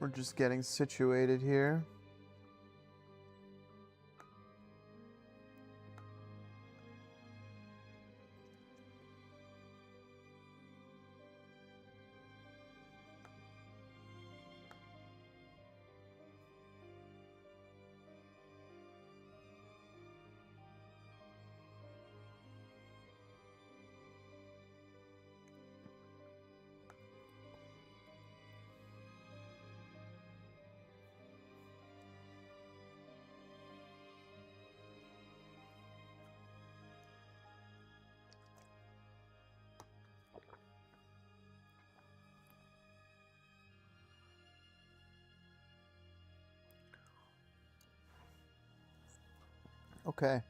We're just getting situated here. Okay.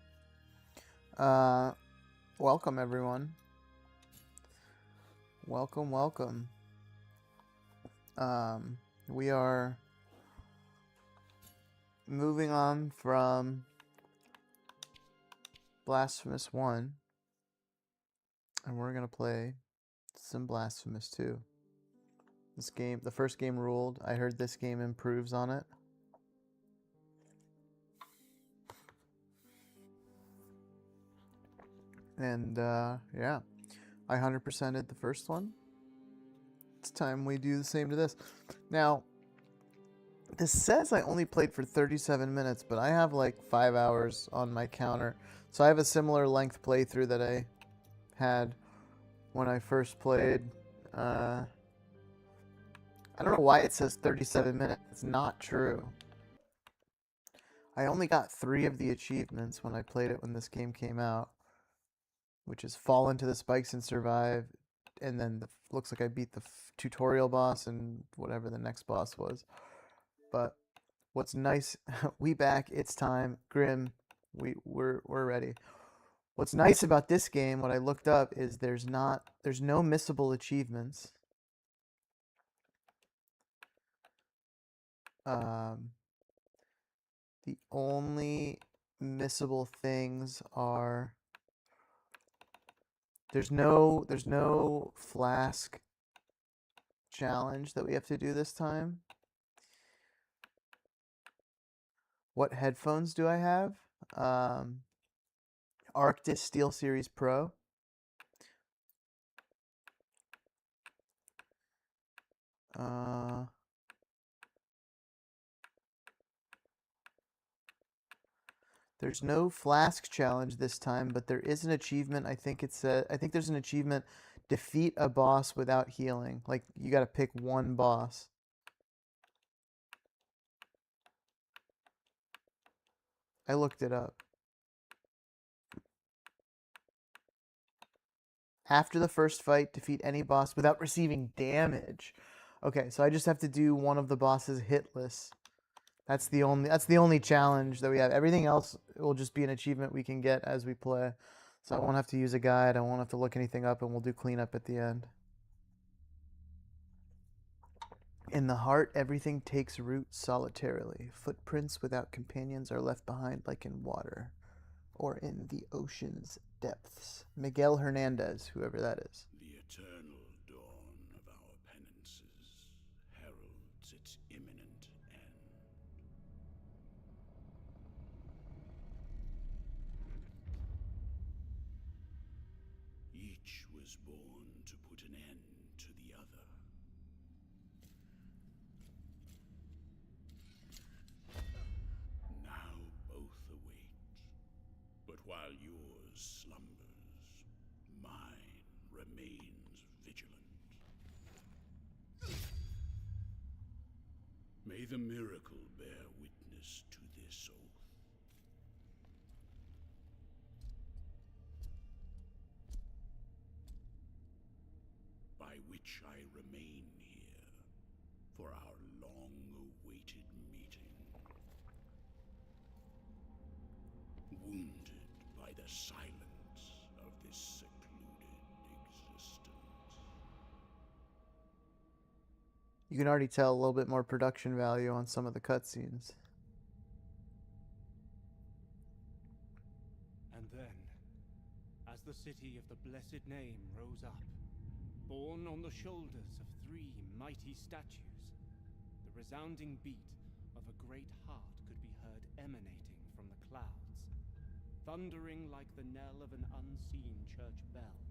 Welcome everyone. Welcome. We are moving on from Blasphemous 1, and we're gonna play some Blasphemous 2. This game, the first game ruled. I heard this game improves on it. And yeah, I 100%ed the first one. It's time we do the same to this. Now, this says I only played for 37 minutes, but I have like 5 hours on my counter. So I have a similar length playthrough that I had when I first played. I don't know why it says 37 minutes. It's not true. I only got 3 of the achievements when I played it when this game came out, which is fall into the spikes and survive, and then looks like I beat the tutorial boss and whatever the next boss was. But what's nice, we back, it's time, Grim, we're ready. What's nice about this game, what I looked up, is there's no missable achievements. The only missable things are there's no flask challenge that we have to do this time. What headphones do I have? Arctis SteelSeries Pro. There's no flask challenge this time, but there is an achievement. I think there's an achievement, defeat a boss without healing. Like, you got to pick one boss. I looked it up. After the first fight, defeat any boss without receiving damage. Okay, so I just have to do one of the bosses hitless. That's the only challenge that we have. Everything else will just be an achievement we can get as we play. So I won't have to use a guide. I won't have to look anything up, and we'll do cleanup at the end. In the heart, everything takes root solitarily. Footprints without companions are left behind like in water or in the ocean's depths. Miguel Hernandez, whoever that is. The eternal dawn of our penances heralds its imminent end. Each was born to put an end to the other. Now both await, but while yours slumbers, mine remains vigilant. May the miracle bear witness to this oath. By which I remain here for our long-awaited meeting. Wounded by the silence of this secluded existence. You can already tell a little bit more production value on some of the cutscenes. And then, as the city of the blessed name rose up, borne on the shoulders of 3 mighty statues, the resounding beat of a great heart could be heard emanating from the clouds, thundering like the knell of an unseen church bell,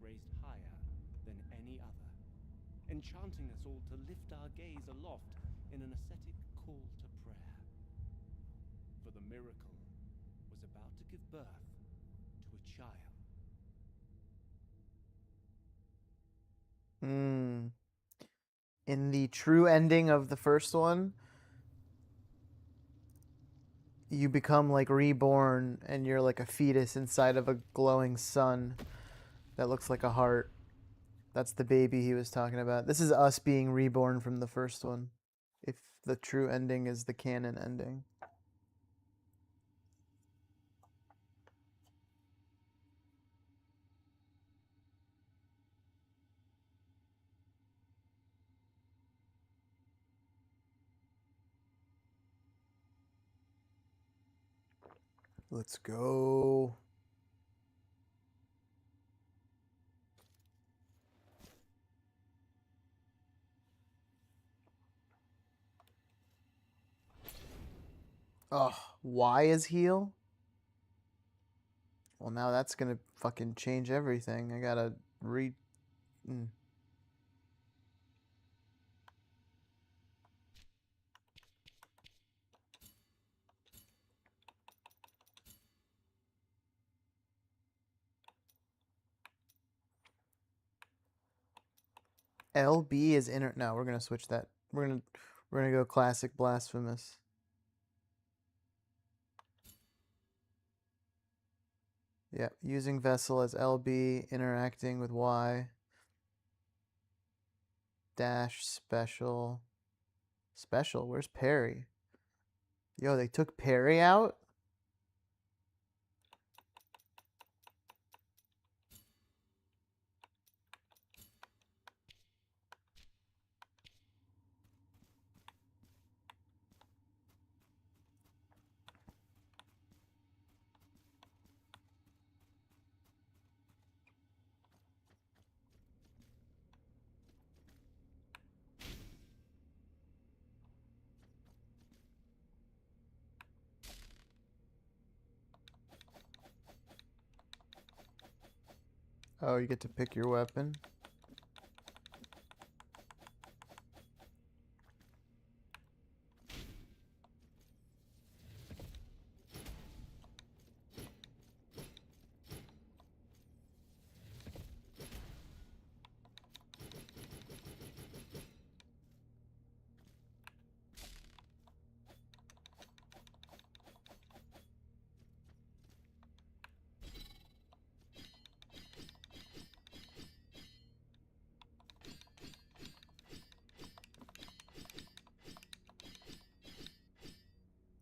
raised higher than any other, enchanting us all to lift our gaze aloft in an ascetic call to prayer. For the miracle was about to give birth to a child. In the true ending of the first one, you become like reborn and you're like a fetus inside of a glowing sun that looks like a heart. That's the baby he was talking about. This is us being reborn from the first one, if the true ending is the canon ending. Let's go. Oh, Y is heal? Well, now that's gonna fucking change everything. I gotta re... LB is inner... No, we're gonna switch that. We're gonna go classic blasphemous. Yeah, using vessel as LB, interacting with Y. Dash special. Special? Where's Perry? Yo, they took Perry out? Oh, you get to pick your weapon.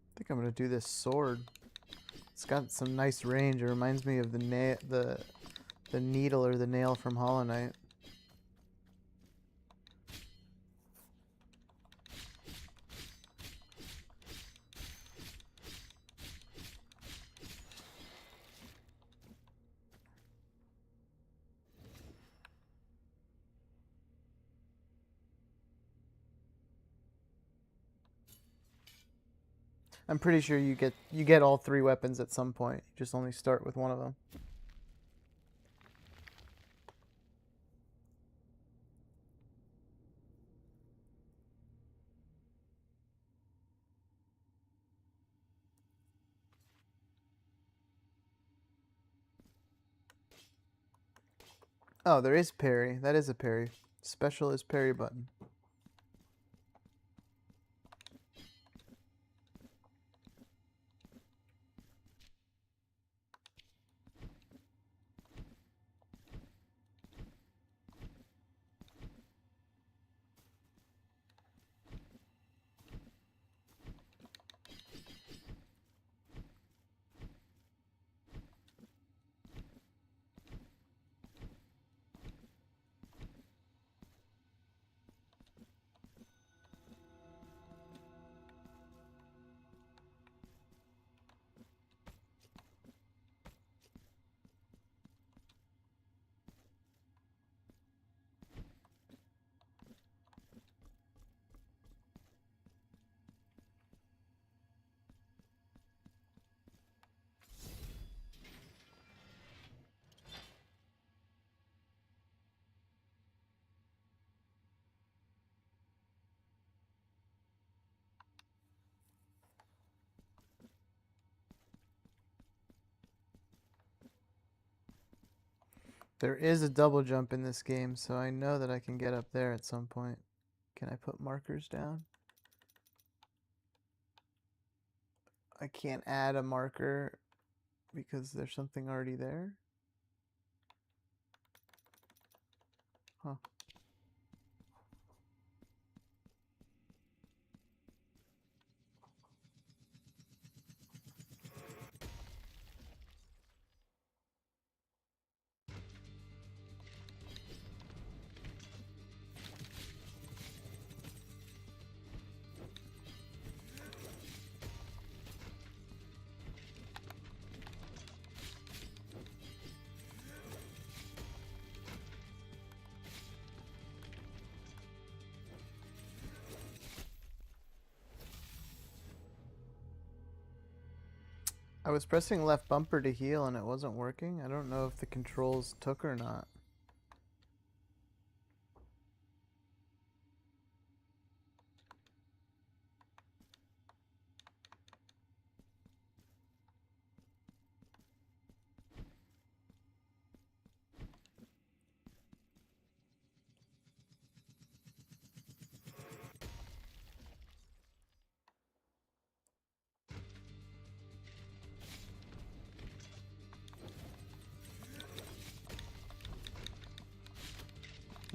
I think I'm gonna do this sword. It's got some nice range. It reminds me of the needle or the nail from Hollow Knight. I'm pretty sure you get all three weapons at some point. You just only start with one of them. Oh, there is parry. That is a parry. Special is parry button. There is a double jump in this game, so I know that I can get up there at some point. Can I put markers down? I can't add a marker because there's something already there. Huh. I was pressing left bumper to heal and it wasn't working. I don't know if the controls took or not.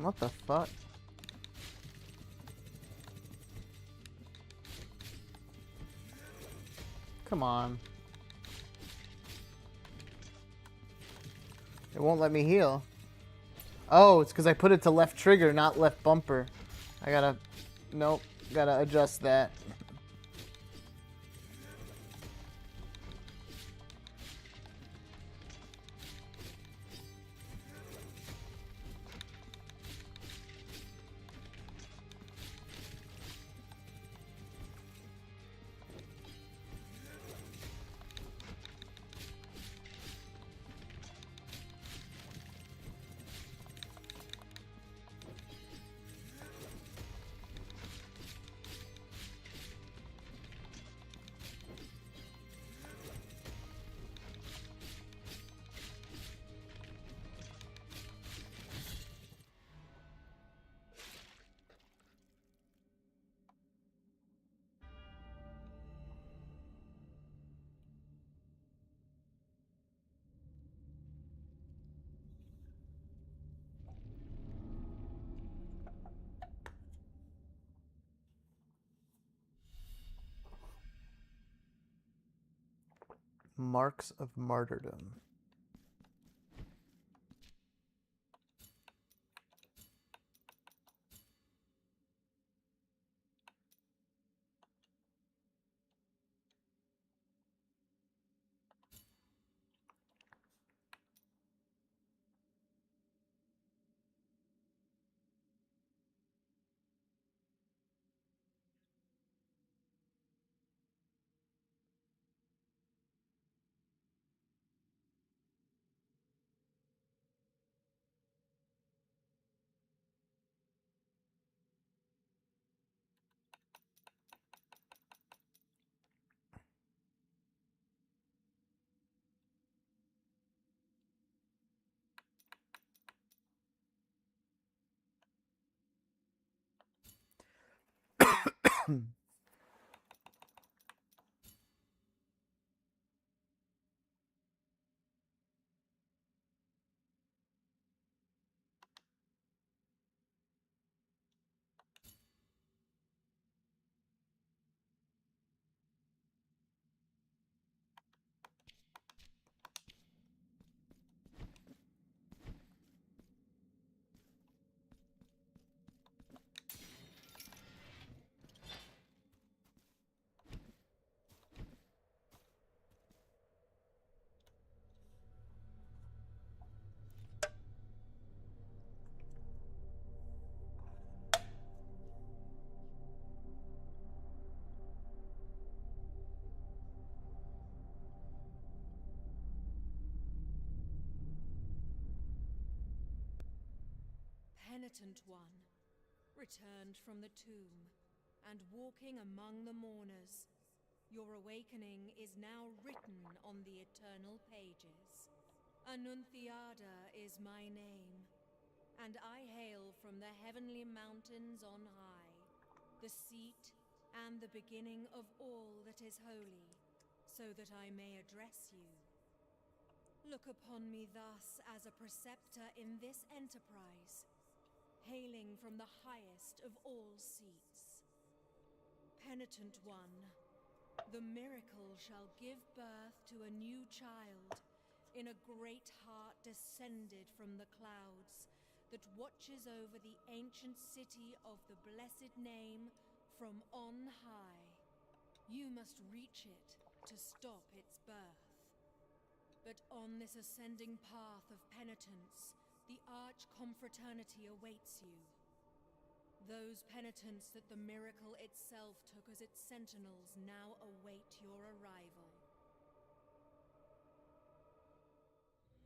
What the fuck? Come on. It won't let me heal. Oh, it's because I put it to left trigger, not left bumper. I gotta... Nope. Gotta adjust that. Marks of Martyrdom. Penitent one, returned from the tomb, and walking among the mourners. Your awakening is now written on the eternal pages. Annunciada is my name, and I hail from the heavenly mountains on high, the seat and the beginning of all that is holy, so that I may address you. Look upon me thus as a preceptor in this enterprise, hailing from the highest of all seats. Penitent one, the miracle shall give birth to a new child in a great heart descended from the clouds that watches over the ancient city of the blessed name from on high. You must reach it to stop its birth. But on this ascending path of penitence, the arch-confraternity awaits you. Those penitents that the miracle itself took as its sentinels now await your arrival.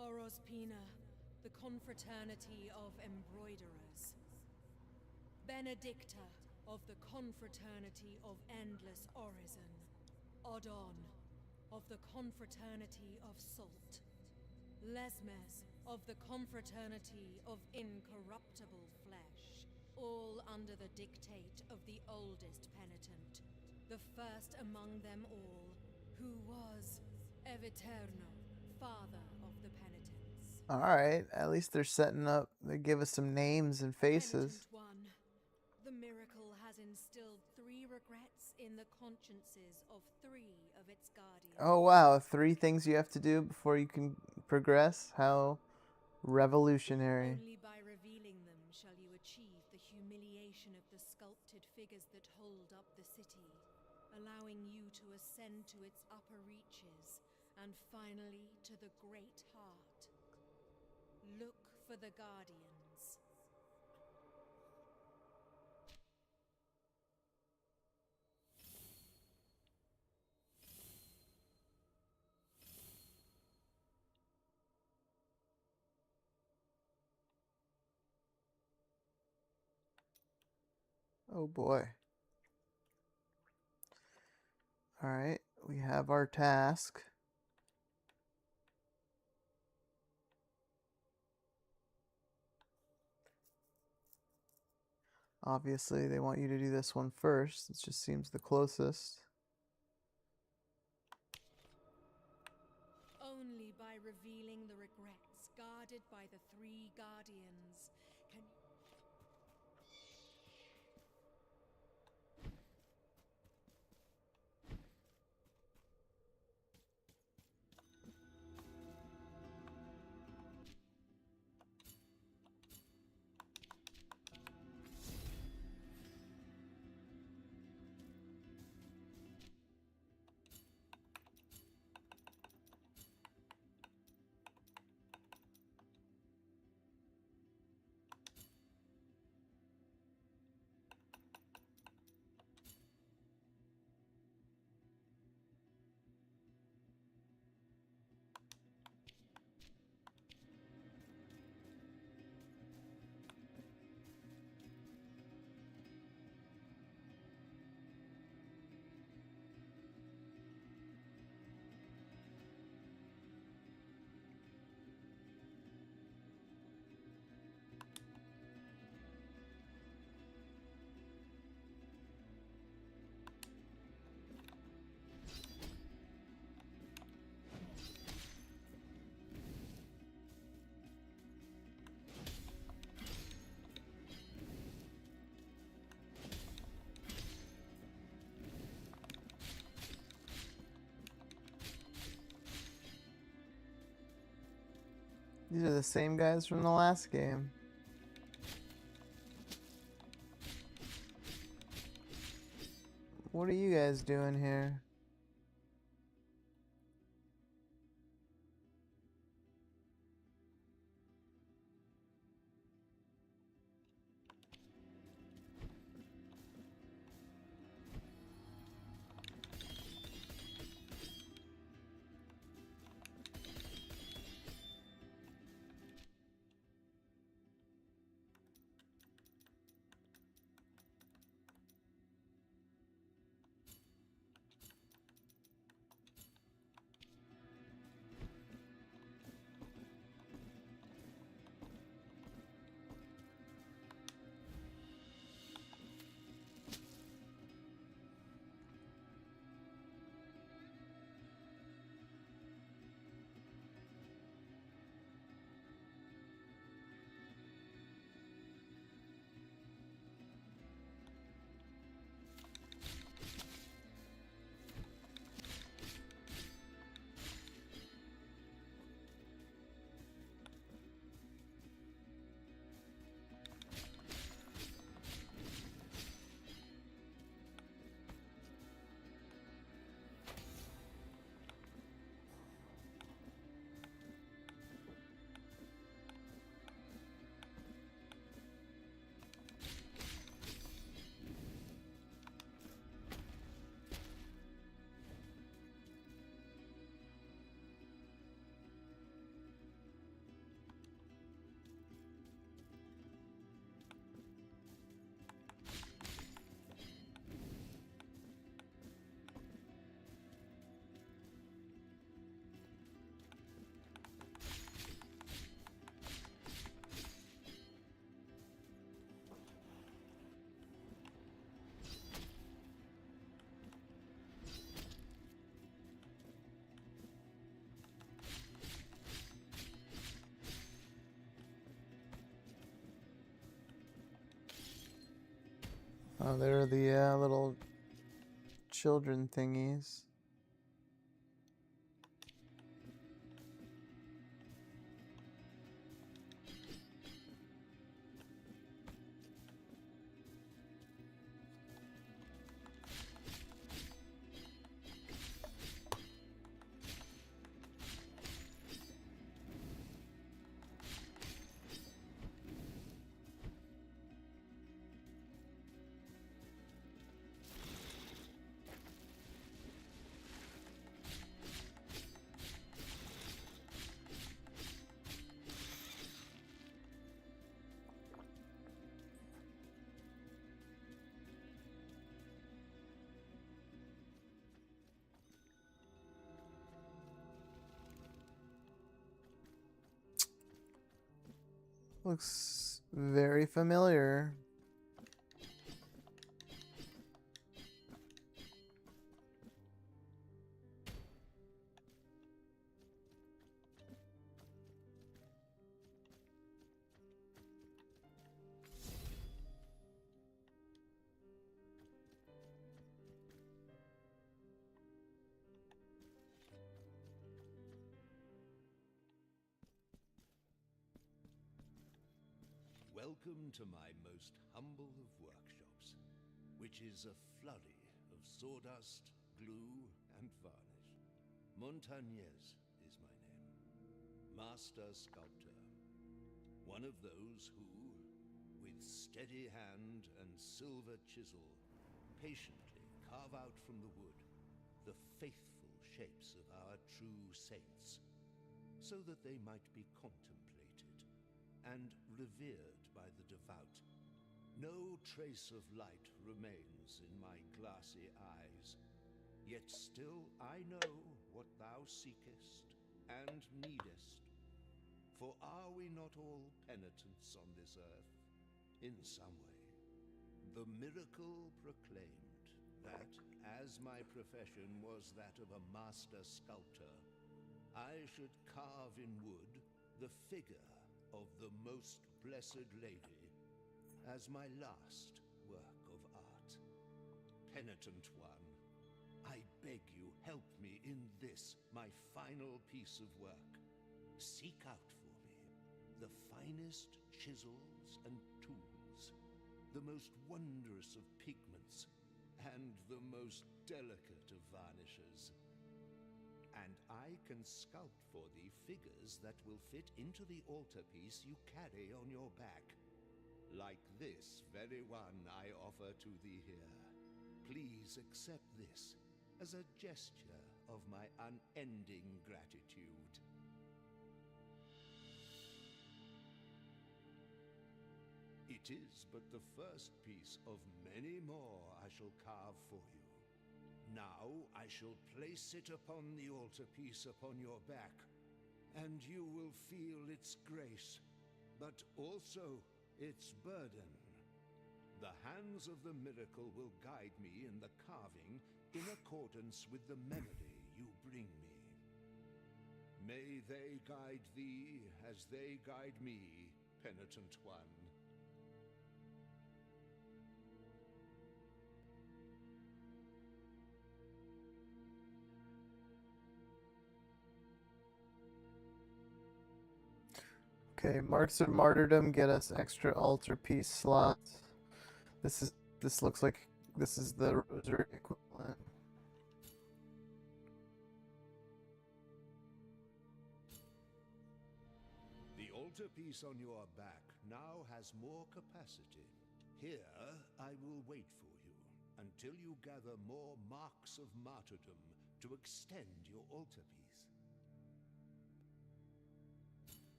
Orospina, the confraternity of embroiderers. Benedicta, of the confraternity of endless orison. Odon, of the confraternity of salt. Lesmes, of the confraternity of incorruptible flesh. All under the dictate of the oldest penitent, the first among them all, who was Eviterno, father of the penitents. Alright, at least they're setting up. They give us some names and faces. Penitent one, the miracle has instilled 3 regrets in the consciences of 3 of its guardians. Oh wow, 3 things you have to do before you can progress? How revolutionary. Only by revealing them shall you achieve the humiliation of the sculpted figures that hold up the city, allowing you to ascend to its upper reaches, and finally to the great heart. Look for the guardians. Oh boy. Alright, we have our task. Obviously, they want you to do this one first. It just seems the closest. Only by revealing the regrets guarded by the 3 guardians can... These are the same guys from the last game. What are you guys doing here? Oh, there are the little children thingies. Looks very familiar. Welcome to my most humble of workshops, which is a flurry of sawdust, glue, and varnish. Montagnez is my name. Master Sculptor. One of those who, with steady hand and silver chisel, patiently carve out from the wood the faithful shapes of our true saints, so that they might be contemplated and revered by the devout. No trace of light remains in my glassy eyes, yet still I know what thou seekest and needest. For are we not all penitents on this earth, in some way? The miracle proclaimed that, as my profession was that of a master sculptor, I should carve in wood the figure of the Most Blessed Lady as my last work of art. Penitent one, I beg you, help me in this, my final piece of work. Seek out for me the finest chisels and tools, the most wondrous of pigments, and the most delicate of varnishes. And I can sculpt for thee figures that will fit into the altarpiece you carry on your back. Like this very one I offer to thee here. Please accept this as a gesture of my unending gratitude. It is but the first piece of many more I shall carve for you. Now I shall place it upon the altarpiece upon your back, and you will feel its grace, but also its burden. The hands of the miracle will guide me in the carving in accordance with the melody you bring me. May they guide thee as they guide me, penitent one. Okay, marks of martyrdom get us extra altarpiece slots. This looks like this is the rosary equivalent. The altarpiece on your back now has more capacity. Here I will wait for you until you gather more marks of martyrdom to extend your altarpiece.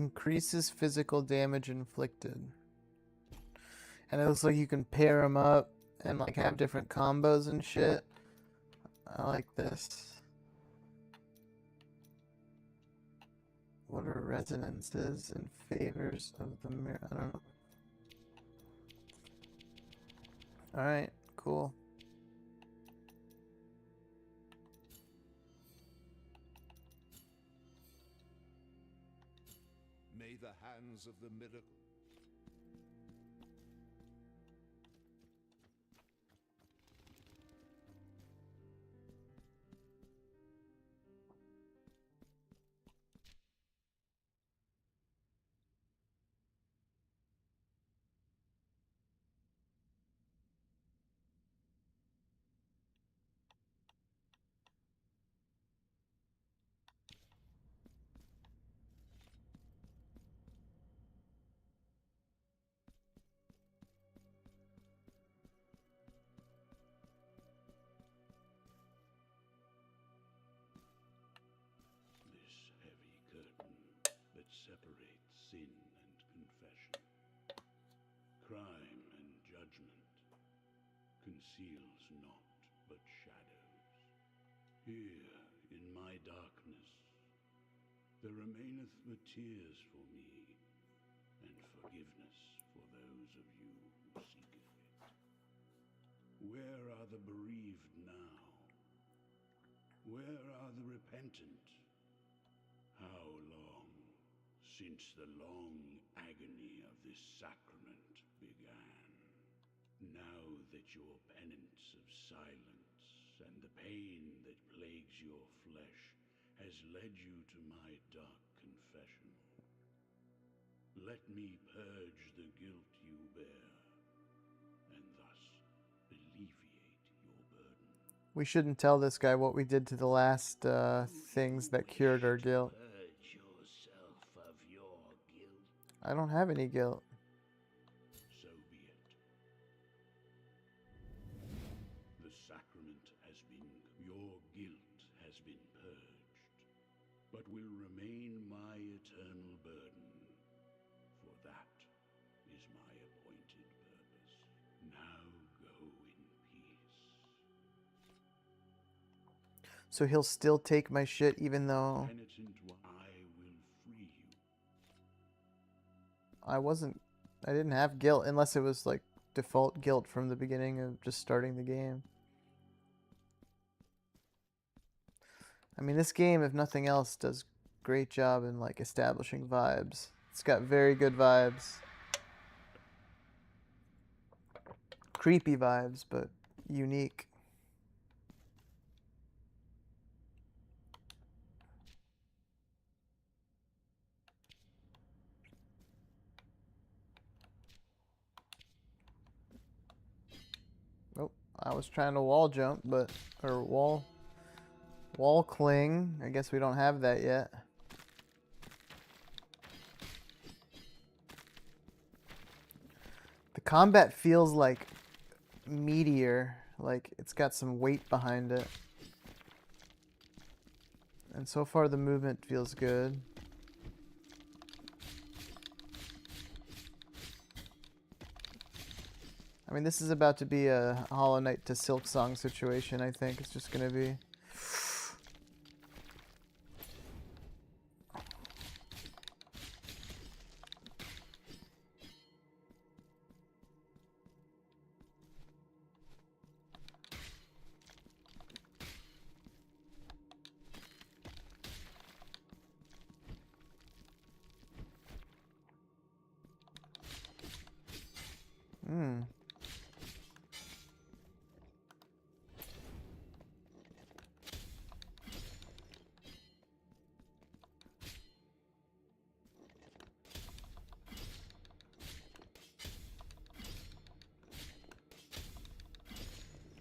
Increases physical damage inflicted. And it looks like you can pair them up and like have different combos and shit. I like this. What are resonances and favors of the mirror? I don't know. All right, cool. May the hands of the miracle. This heavy curtain that separates sin and confession, crime and judgment, conceals naught but shadows. Here, in my darkness, there remaineth but tears for me, and forgiveness for those of you who seeketh it. Where are the bereaved now? Where are the repentant? How long since the long agony of this sacrament began? Now that your penance of silence and the pain that plagues your flesh has led you to my dark confessional, let me purge the guilt you bear, and thus alleviate your burden. We shouldn't tell this guy what we did to the last things that cured our guilt. Purge yourself of your guilt. I don't have any guilt. So be it. The sacrament has been, your guilt has been purged, but will remain my eternal burden, for that is my appointed purpose. Now go in peace. So he'll still take my shit even though Penitent, I will free you. I didn't have guilt unless it was like default guilt from the beginning of just starting the game. I mean, this game, if nothing else, does great job in like establishing vibes. It's got very good vibes. Creepy vibes, but unique. Oh, I was trying to wall jump, but or wall cling. I guess we don't have that yet. The combat feels like meteor, like it's got some weight behind it. And so far the movement feels good. I mean, this is about to be a Hollow Knight to Silksong situation, I think. It's just gonna be.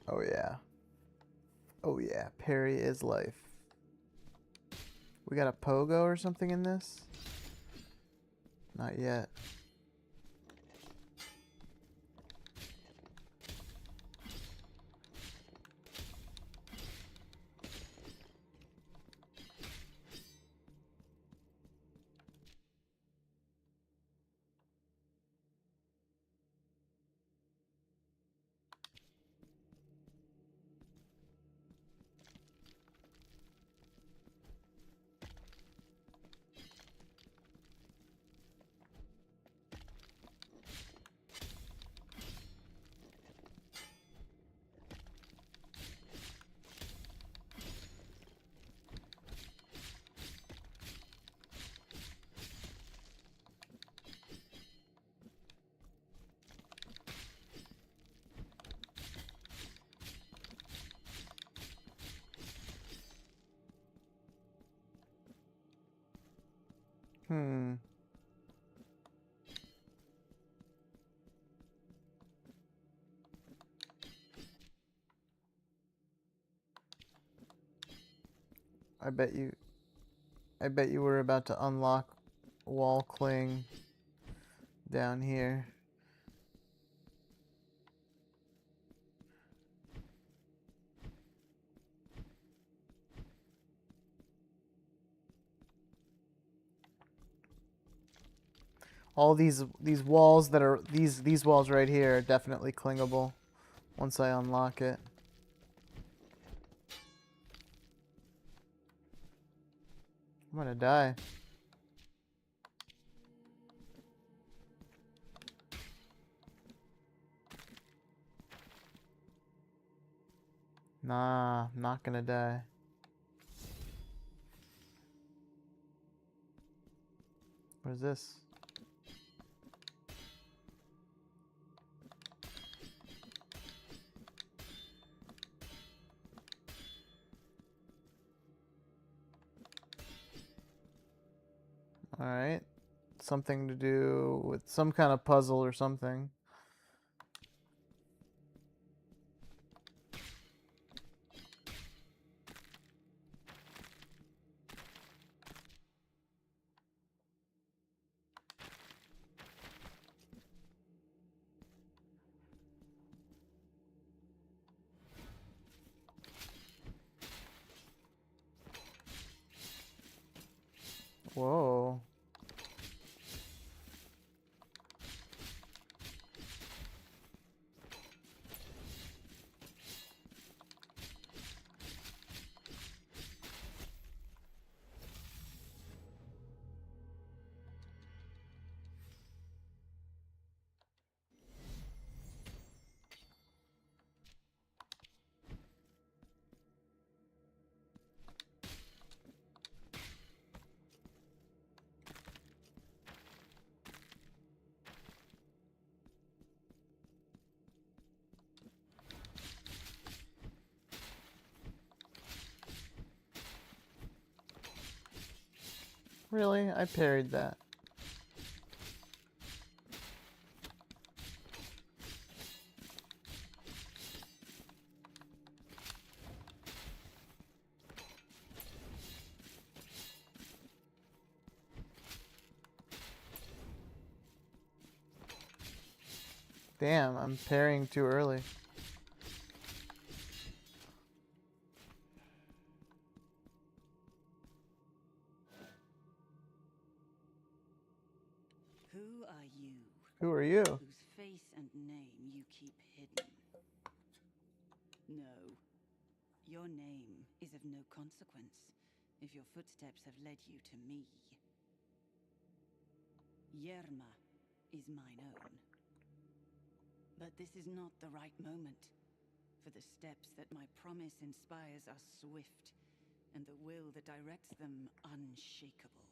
Oh yeah. Oh yeah, parry is life. We got a pogo or something in this? Not yet. Hmm. I bet you were about to unlock wall cling down here. All these walls that are these walls right here are definitely clingable once I unlock it. I'm gonna die. Nah, I'm not gonna die. What is this? Alright. Something to do with some kind of puzzle or something. Whoa. Really? I parried that. Damn, I'm parrying too early. Who are you? Who are you? Whose face and name you keep hidden? No. Your name is of no consequence if your footsteps have led you to me. Yerma is mine own. But this is not the right moment, for the steps that my promise inspires are swift, and the will that directs them unshakable.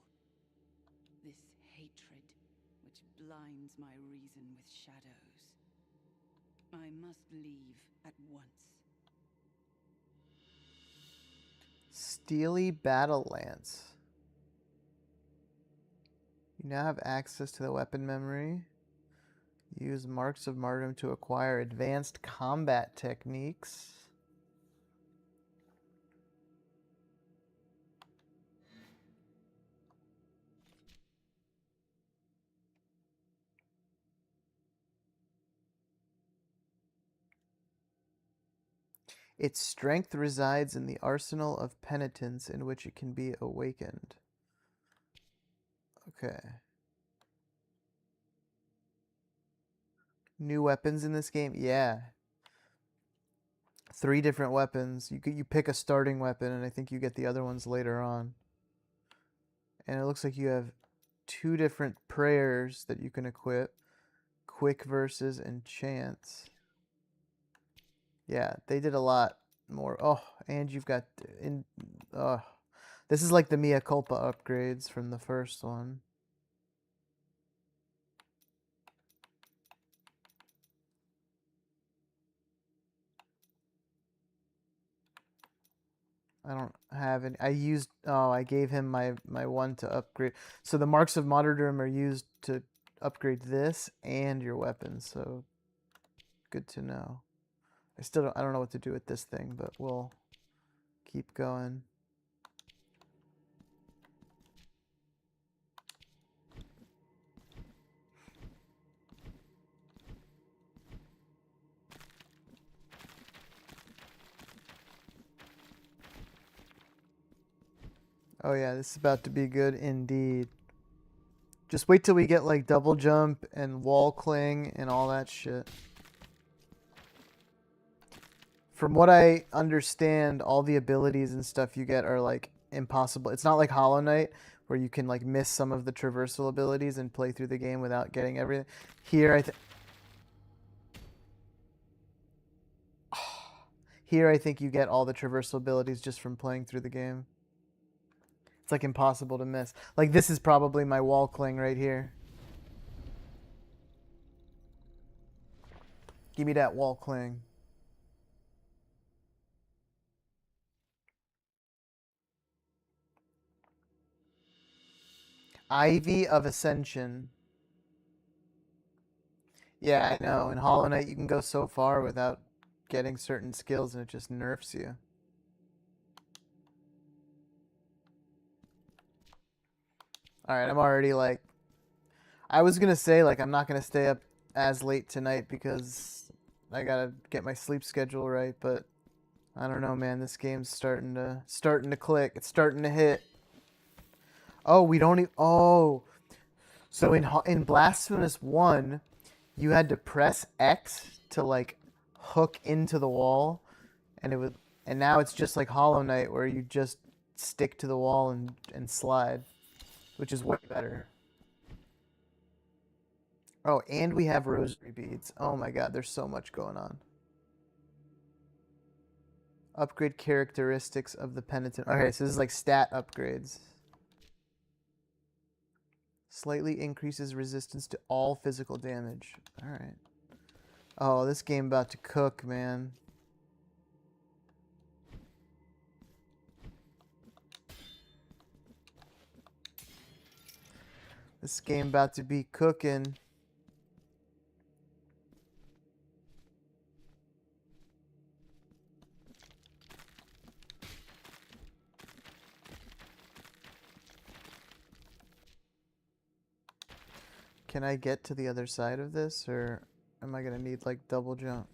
This hatred, which blinds my reason with shadows. I must leave at once. Steely Battle Lance. You now have access to the weapon memory. Use Marks of Martyrdom to acquire advanced combat techniques. Its strength resides in the arsenal of penitence in which it can be awakened. Okay. New weapons in this game? Yeah. 3 different weapons. You pick a starting weapon, and I think you get the other ones later on. And it looks like you have 2 different prayers that you can equip. Quick verses and chants. Yeah, they did a lot more. Oh, and you've got this is like the Mea Culpa upgrades from the first one. I don't have any. I used. Oh, I gave him my one to upgrade. So the marks of martyrdom are used to upgrade this and your weapons. So good to know. I don't know what to do with this thing, but we'll keep going. Oh yeah, this is about to be good indeed. Just wait till we get like double jump and wall cling and all that shit. From what I understand, all the abilities and stuff you get are like impossible. It's not like Hollow Knight where you can like miss some of the traversal abilities and play through the game without getting everything. Here I think you get all the traversal abilities just from playing through the game. It's like impossible to miss. Like this is probably my wall cling right here. Give me that wall cling. Ivy of Ascension. Yeah, I know. In Hollow Knight, you can go so far without getting certain skills, and it just nerfs you. Alright, I'm already like... I was gonna say, like, I'm not gonna stay up as late tonight because I gotta get my sleep schedule right, but I don't know, man. This game's starting to click. It's starting to hit. Oh, we don't even... Oh! So in Blasphemous 1, you had to press X to, like, hook into the wall, and now it's just like Hollow Knight where you just stick to the wall and slide, which is way better. Oh, and we have rosary beads. Oh my god, there's so much going on. Upgrade characteristics of the penitent. Okay, so this is like stat upgrades. Slightly increases resistance to all physical damage. Alright. Oh, this game about to cook, man. This game about to be cooking. Can I get to the other side of this, or am I gonna need like double jump?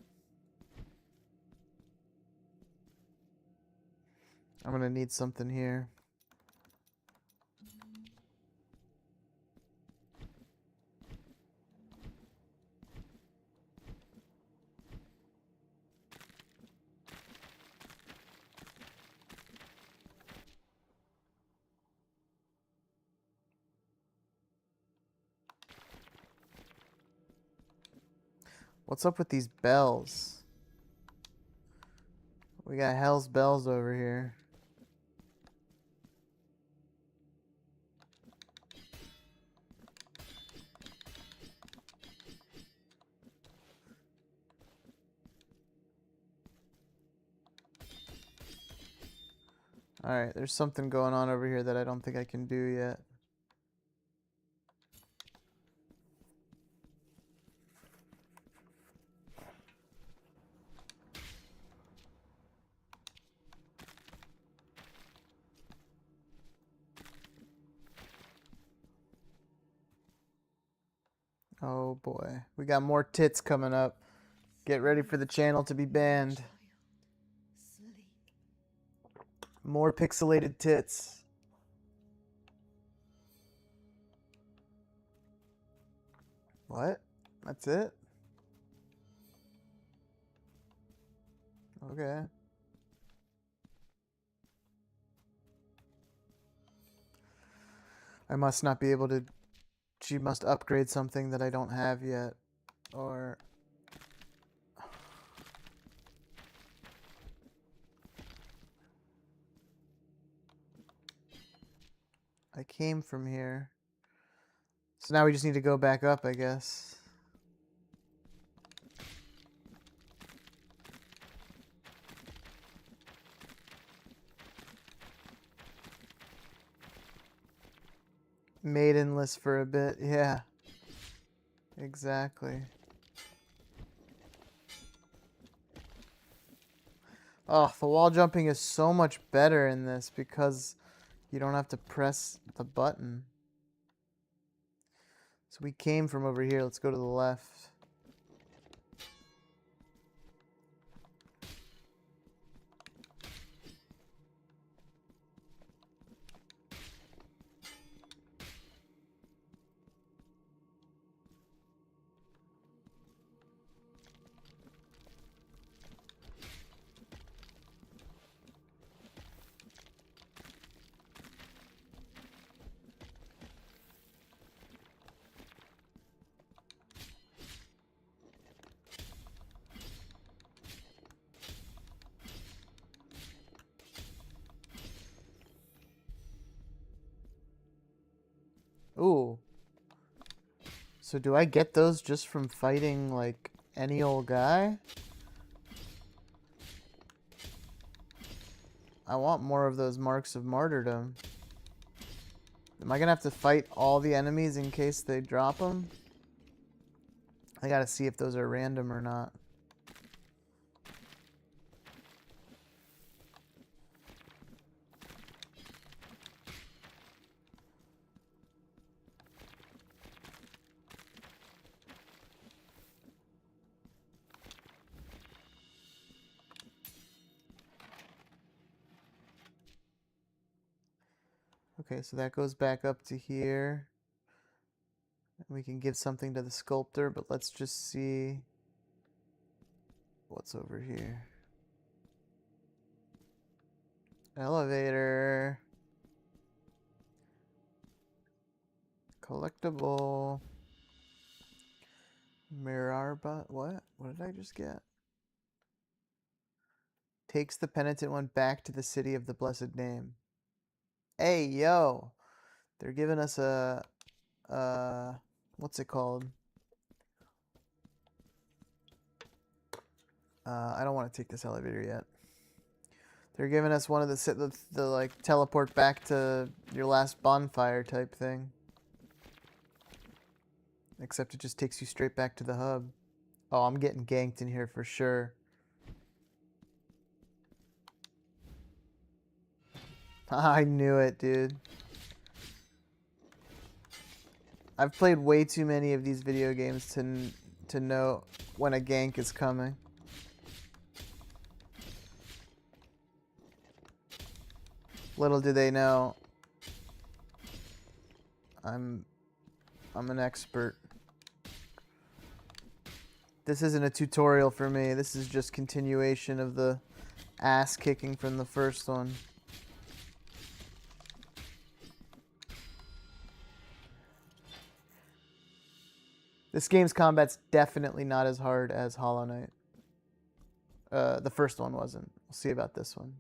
I'm gonna need something here. What's up with these bells? We got hell's bells over here. Alright, there's something going on over here that I don't think I can do yet. Oh boy. We got more tits coming up. Get ready for the channel to be banned. More pixelated tits. What? That's it? Okay. I must not be able to... She must upgrade something that I don't have yet. Or... I came from here. So now we just need to go back up, I guess. maidenless for a bit. Yeah. Exactly. Oh, the wall jumping is so much better in this because you don't have to press the button. So we came from over here. Let's go to the left. Ooh. So do I get those just from fighting, like, any old guy? I want more of those marks of martyrdom. Am I gonna have to fight all the enemies in case they drop them? I gotta see if those are random or not. Okay, so that goes back up to here. We can give something to the sculptor, but let's just see what's over here. Elevator. Collectible. Mirror, but what? What did I just get? Takes the penitent one back to the city of the blessed name. Hey, yo! They're giving us a, what's it called? I don't want to take this elevator yet. They're giving us one of the like teleport back to your last bonfire type thing. Except it just takes you straight back to the hub. Oh, I'm getting ganked in here for sure. I knew it, dude. I've played way too many of these video games to know when a gank is coming. Little do they know, I'm an expert. This isn't a tutorial for me. This is just continuation of the ass kicking from the first one. This game's combat's definitely not as hard as Hollow Knight. The first one wasn't. We'll see about this one.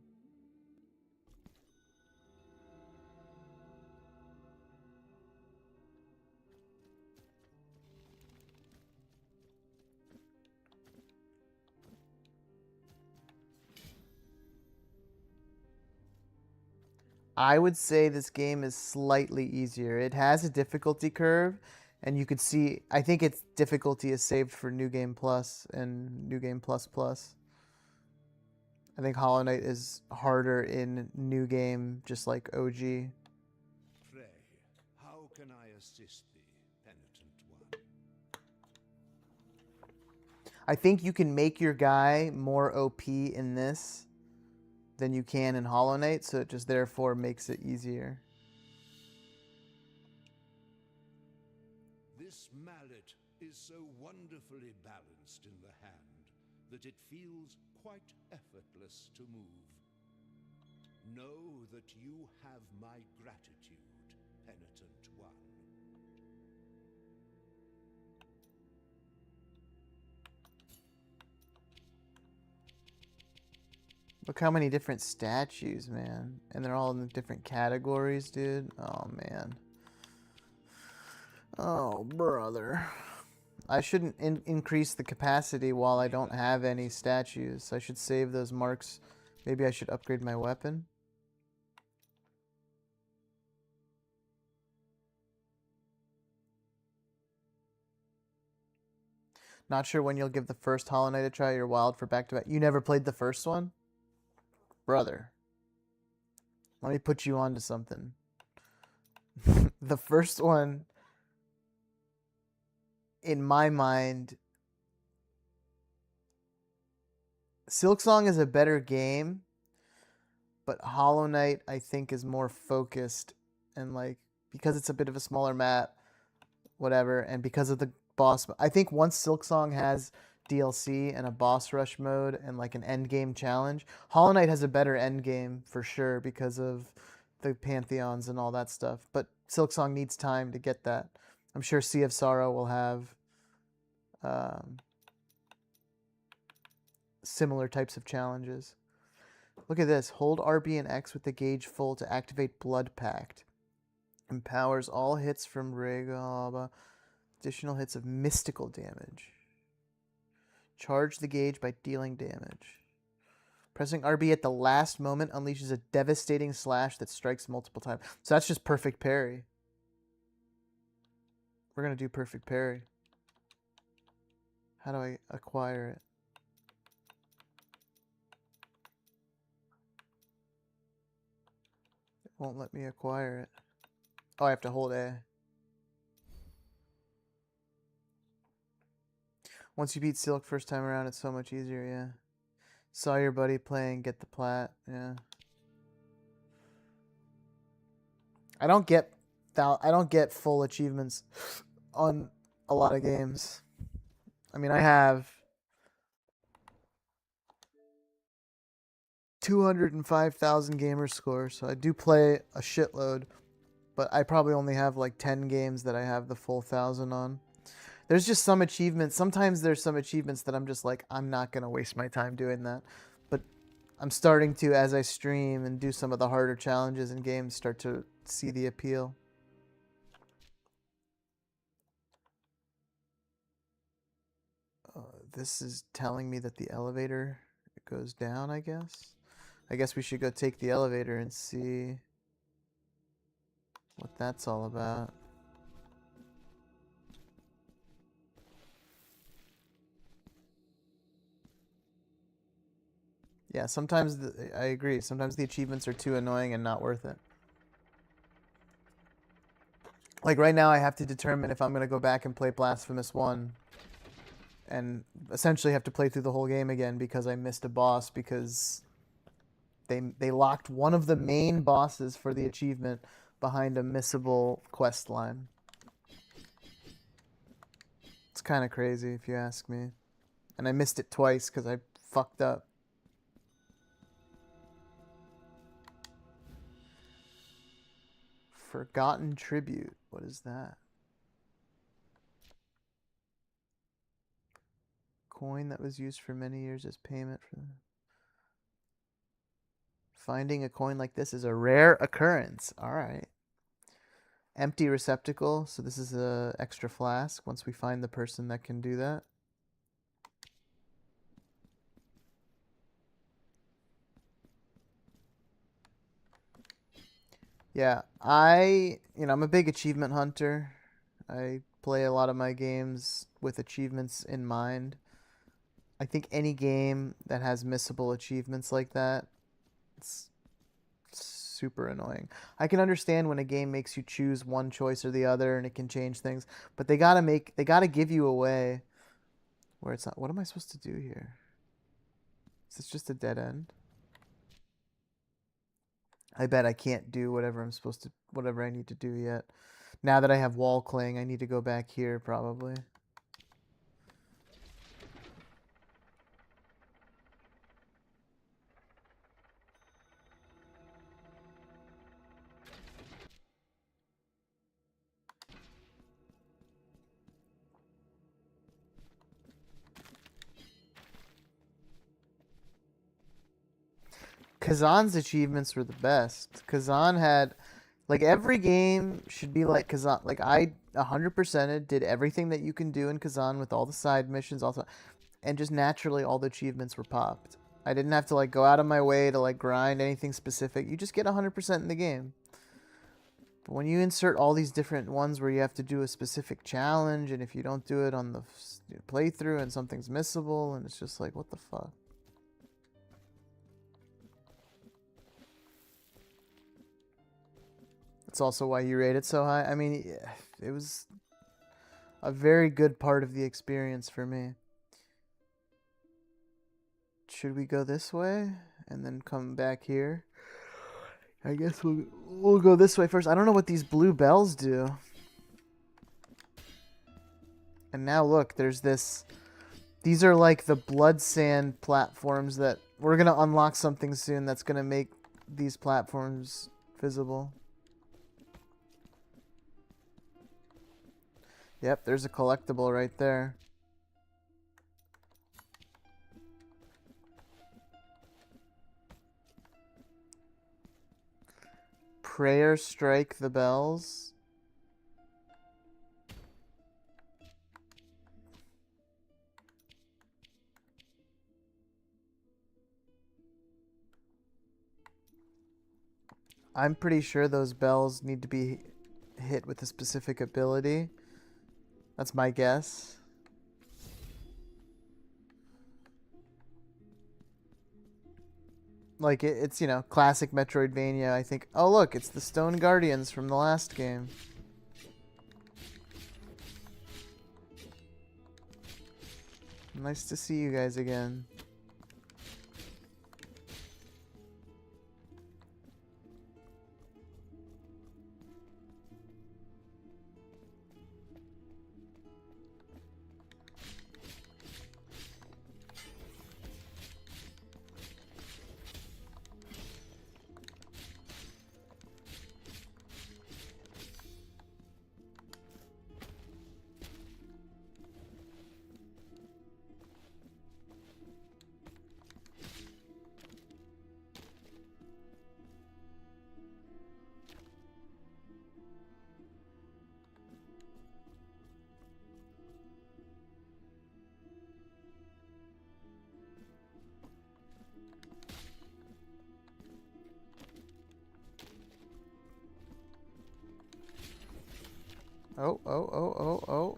I would say this game is slightly easier. It has a difficulty curve, and you could see, I think its difficulty is saved for New Game Plus and New Game Plus Plus. I think Hollow Knight is harder in New Game, just like OG. Pray, how can I assist thee, penitent one? I think you can make your guy more OP in this than you can in Hollow Knight, so it just therefore makes it easier. This mallet is so wonderfully balanced in the hand that it feels quite effortless to move. Know that you have my gratitude, penitent one. Look how many different statues, man. And they're all in different categories, dude. Oh, man. Oh, brother. I shouldn't increase the capacity while I don't have any statues. I should save those marks. Maybe I should upgrade my weapon. Not sure when you'll give the first Hollow Knight a try. You're wild for back-to-back. You never played the first one? Brother. Let me put you on to something. The first one, in my mind, Silksong is a better game, but Hollow Knight, I think, is more focused, and like, because it's a bit of a smaller map, whatever, and because of the boss, I think once Silksong has DLC and a boss rush mode and like an end game challenge, Hollow Knight has a better end game for sure because of the pantheons and all that stuff. But Silksong needs time to get that. I'm sure Sea of Sorrow will have similar types of challenges. Look at this. Hold RB and X with the gauge full to activate Blood Pact. Empowers all hits from Regaba. Additional hits of mystical damage. Charge the gauge by dealing damage. Pressing RB at the last moment unleashes a devastating slash that strikes multiple times. So that's just perfect parry. We're going to do perfect parry. How do I acquire it? It won't let me acquire it. Oh, I have to hold A. Once you beat Silk first time around, it's so much easier, yeah. Saw your buddy playing Get the Plat, yeah. I don't get full achievements on a lot of games. I mean, I have 205,000 gamer score, so I do play a shitload, but I probably only have like 10 games that I have the full 1,000 on. There's just some achievements. Sometimes there's some achievements that I'm just like, I'm not going to waste my time doing that. But I'm starting to, as I stream and do some of the harder challenges in games, start to see the appeal. This is telling me that the elevator goes down, I guess. I guess we should go take the elevator and see what that's all about. Yeah, sometimes I agree. Sometimes the achievements are too annoying and not worth it. Like right now I have to determine if I'm going to go back and play Blasphemous 1 and essentially have to play through the whole game again because I missed a boss because they locked one of the main bosses for the achievement behind a missable quest line. It's kind of crazy if you ask me. And I missed it twice because I fucked up. Forgotten Tribute. What is that? Coin that was used for many years as payment for... Finding a coin like this is a rare occurrence. Alright. Empty receptacle. So this is a extra flask once we find the person that can do that. Yeah, I'm a big achievement hunter. I play a lot of my games with achievements in mind. I think any game that has missable achievements like that, it's super annoying. I can understand when a game makes you choose one choice or the other and it can change things, but they gotta give you a way where it's not. What am I supposed to do here? Is this just a dead end? I bet I can't do whatever I need to do yet. Now that I have wall cling, I need to go back here probably. Kazan's achievements were the best. Kazan had, like, every game should be like Kazan. Like, I 100%ed, did everything that you can do in Kazan with all the side missions, also, and just naturally all the achievements were popped. I didn't have to, like, go out of my way to, like, grind anything specific. You just get 100% in the game. When you insert all these different ones where you have to do a specific challenge, and if you don't do it on the playthrough and something's missable, and it's just like, what the fuck? That's also why you rate it so high. I mean, yeah, it was a very good part of the experience for me. Should we go this way and then come back here? I guess we'll go this way first. I don't know what these blue bells do. And now look, there's this. These are like the blood sand platforms that we're gonna unlock something soon that's gonna make these platforms visible. Yep, there's a collectible right there. Prayer strike the bells. I'm pretty sure those bells need to be hit with a specific ability. That's my guess. Like, it's, you know, classic Metroidvania, I think. Oh, look, it's the Stone Guardians from the last game. Nice to see you guys again. Oh.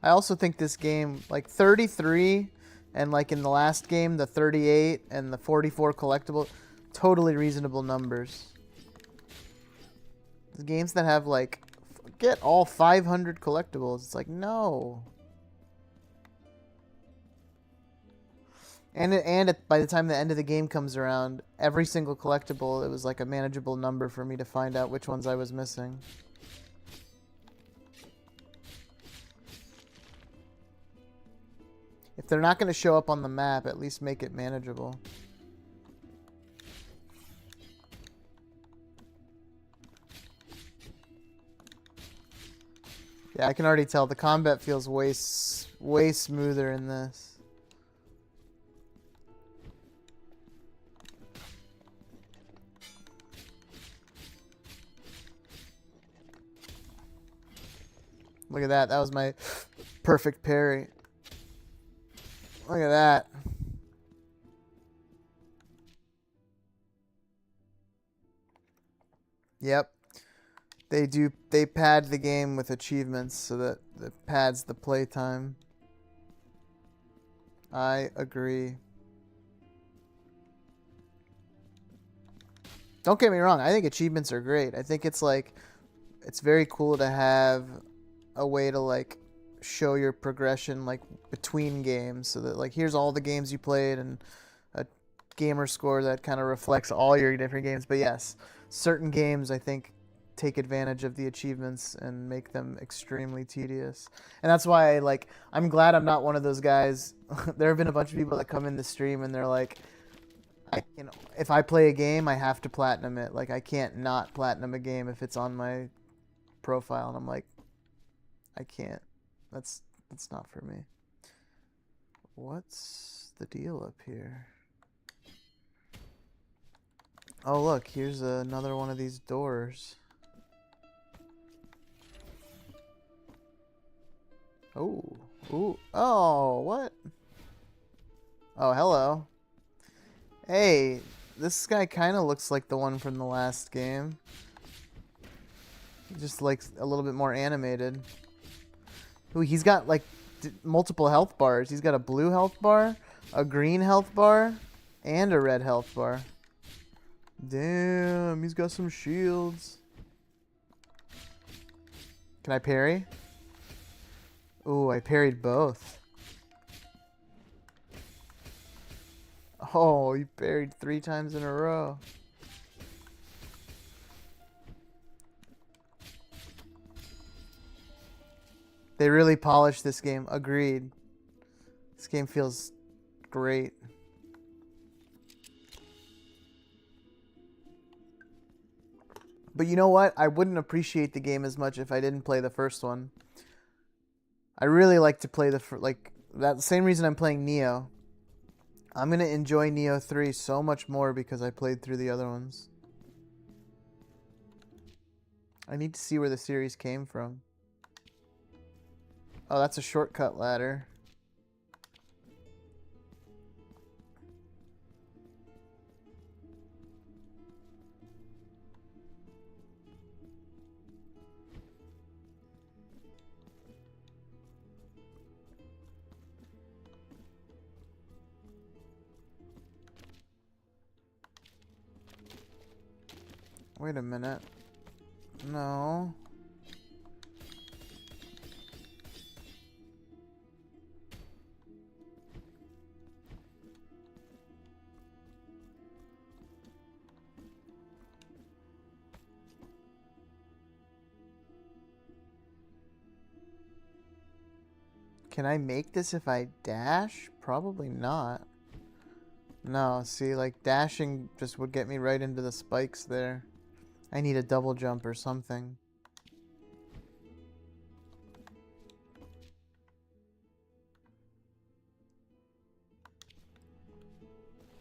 I also think this game, like 33, and like in the last game, the 38 and the 44 collectible, totally reasonable numbers. The games that have like, get all 500 collectibles, it's like, no. And by the time the end of the game comes around, every single collectible, it was like a manageable number for me to find out which ones I was missing. If they're not going to show up on the map, at least make it manageable. Yeah, I can already tell the combat feels way smoother in this. Look at that. That was my perfect parry. Look at that. Yep. They pad the game with achievements so that it pads the playtime. I agree. Don't get me wrong. I think achievements are great. I think it's like, it's very cool to have a way to like show your progression like between games, so that like here's all the games you played and a gamer score that kind of reflects all your different games. But yes, certain games I think take advantage of the achievements and make them extremely tedious. And that's why I'm glad I'm not one of those guys. There have been a bunch of people that come in the stream and they're like, if I play a game, I have to platinum it. Like, I can't not platinum a game if it's on my profile. And I'm like, I can't. That's not for me. What's the deal up here? Oh, look, here's another one of these doors. Oh, ooh, oh, what? Oh, hello. Hey, This guy kind of looks like the one from the last game. Just like a little bit more animated. Ooh, he's got like multiple health bars. He's got a blue health bar, a green health bar, and a red health bar. Damn, he's got some shields. Can I parry? Ooh, I parried both. Oh, you parried 3 times in a row. They really polished this game. Agreed. This game feels great. But you know what? I wouldn't appreciate the game as much if I didn't play the first one. I really like to play the same reason I'm playing Neo. I'm going to enjoy Neo 3 so much more because I played through the other ones. I need to see where the series came from. Oh, that's a shortcut ladder. Wait a minute. No. Can I make this if I dash? Probably not. No, see, like dashing just would get me right into the spikes there. I need a double jump or something.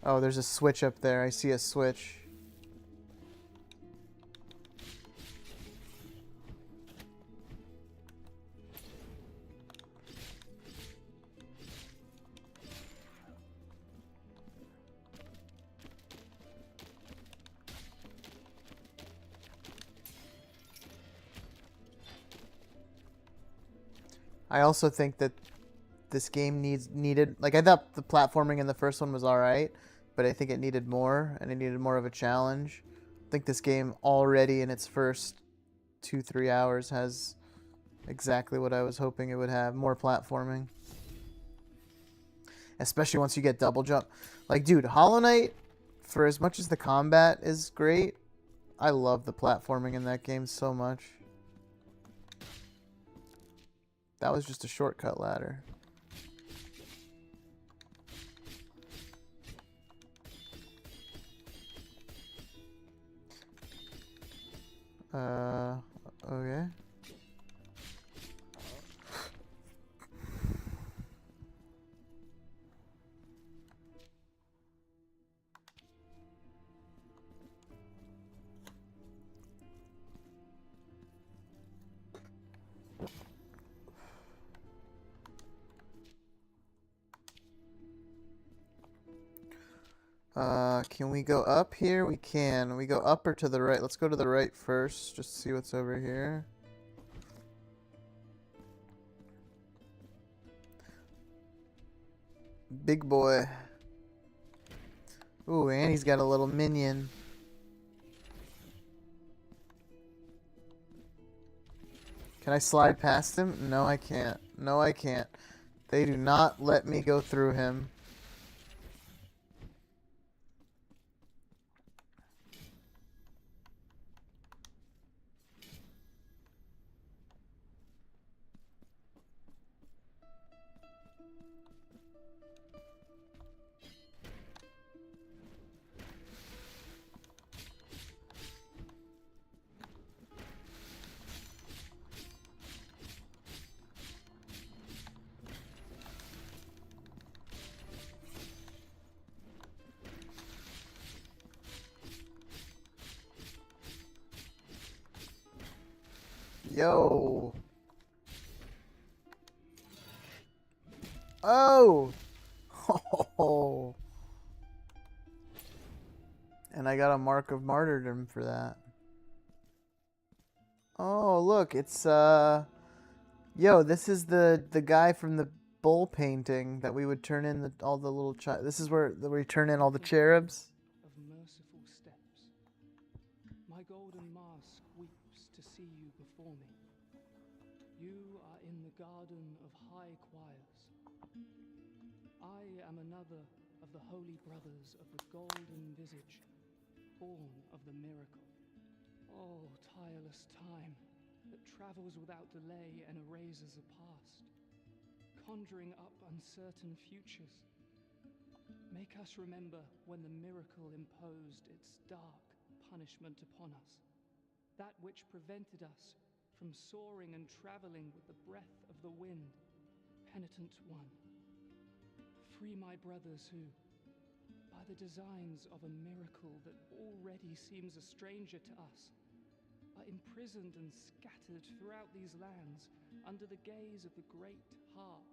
Oh, there's a switch up there. I see a switch. I also think that this game needed like I thought the platforming in the first one was alright, but I think it needed more and it needed more of a challenge. I think this game already in its first 2-3 hours has exactly what I was hoping it would have, more platforming. Especially once you get double jump. Like dude, Hollow Knight, for as much as the combat is great, I love the platforming in that game so much. That was just a shortcut ladder. Okay. Can we go up here? We can. We go up or to the right? Let's go to the right first, just to see what's over here. Big boy. Ooh, and he's got a little minion. Can I slide past him? No, I can't. No, I can't. They do not let me go through him. Yo. Oh. Oh. And I got a mark of martyrdom for that. Oh, look, it's yo, this is the guy from the bull painting that we would turn in all the little this is where we turn in all the cherubs. Of merciful steps. My golden mask weeps to see you before me. You are in the garden of high choirs. I am another of the holy brothers of the golden visage, born of the miracle. Oh, tireless time that travels without delay and erases a past, conjuring up uncertain futures. Make us remember when the miracle imposed its dark punishment upon us, that which prevented us from soaring and traveling with the breath of the wind. Penitent one, free my brothers who, by the designs of a miracle that already seems a stranger to us, are imprisoned and scattered throughout these lands under the gaze of the great heart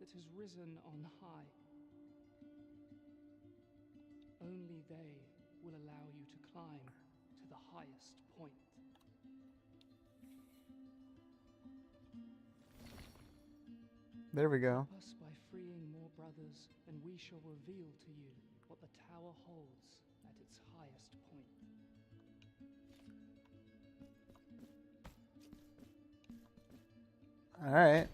that has risen on high. Only they will allow you to climb to the highest point. There we go. Help us by freeing more brothers, and we shall reveal to you what the tower holds at its highest point. All right.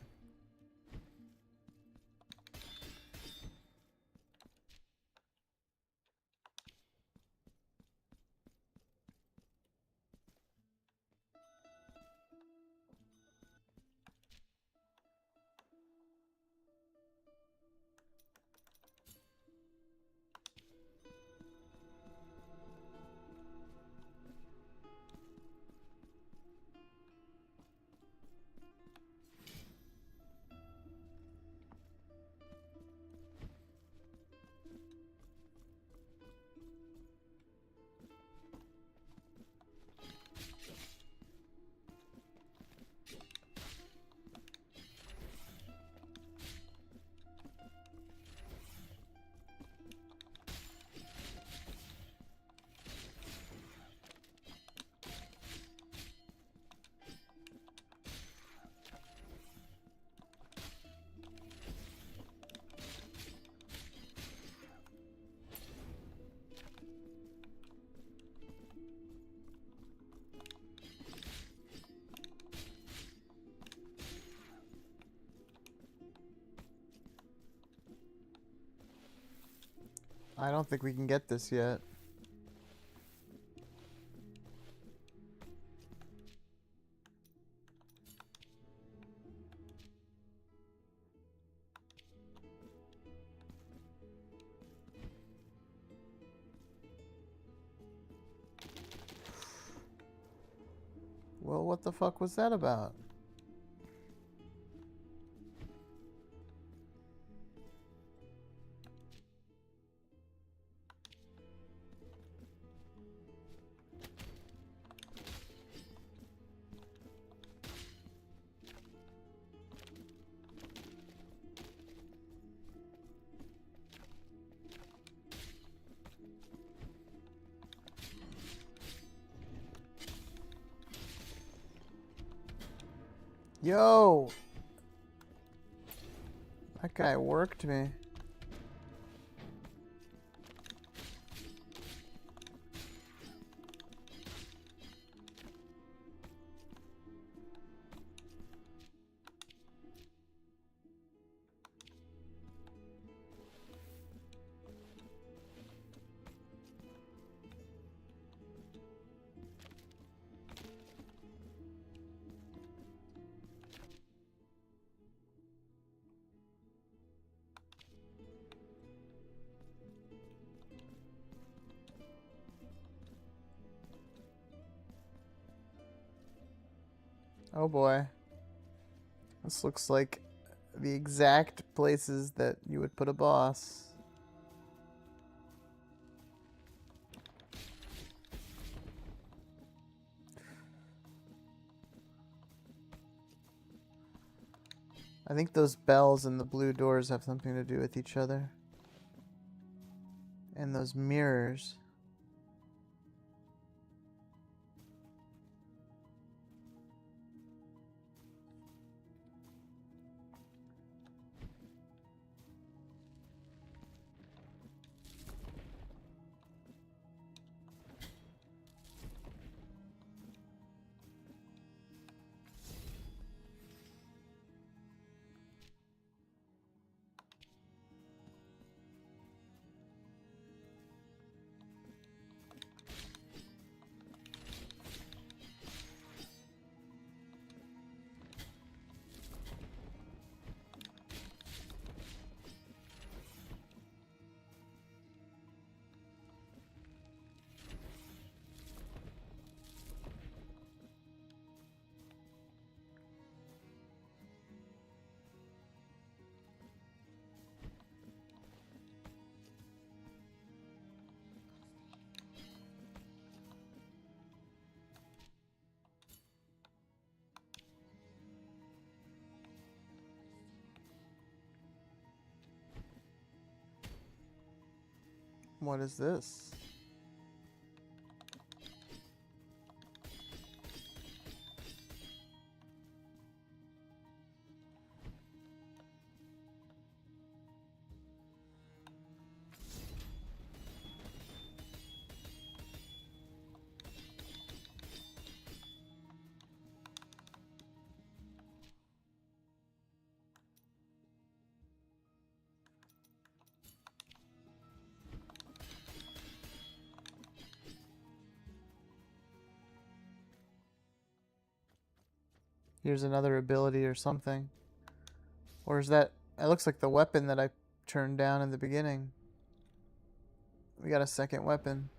I don't think we can get this yet. Well, what the fuck was that about? Yo! That guy worked me. Oh boy. This looks like the exact places that you would put a boss. I think those bells and the blue doors have something to do with each other. And those mirrors. What is this? Here's another ability or something. Or is that... It looks like the weapon that I turned down in the beginning. We got a second weapon.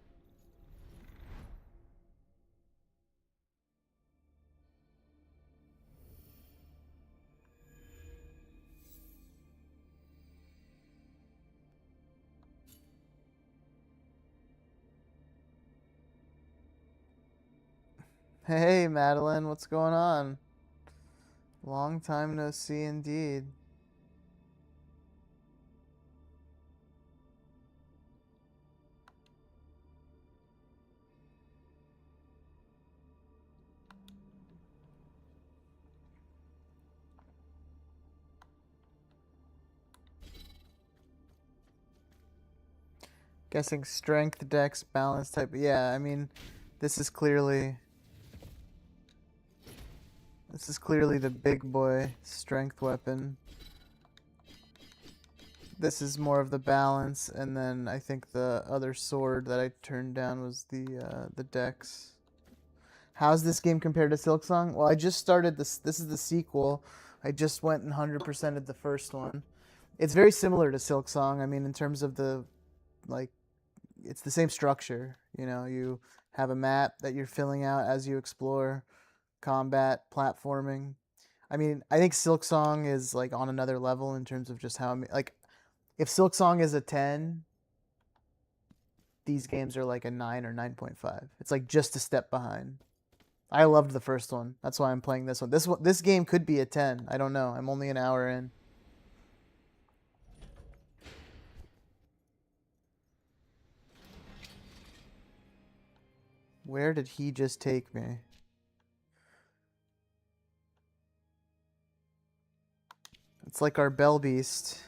Hey, Madeline, what's going on? Long time no see indeed. Guessing strength, dex, balance type. Yeah, I mean, this is clearly the big boy strength weapon. This is more of the balance, and then I think the other sword that I turned down was the dex. How's this game compared to Silksong? Well, I just started this. This is the sequel. I just went and 100%ed the first one. It's very similar to Silksong. I mean, in terms of the, like, it's the same structure. You know, you have a map that you're filling out as you explore, combat, platforming. I mean, I think Silksong is like on another level in terms of just how, like, if Silksong is a 10, these games are like a 9 or 9.5. It's like just a step behind. I loved the first one. That's why I'm playing this one. This game could be a 10. I don't know. I'm only an hour in. Where did he just take me? It's like our Bell Beast.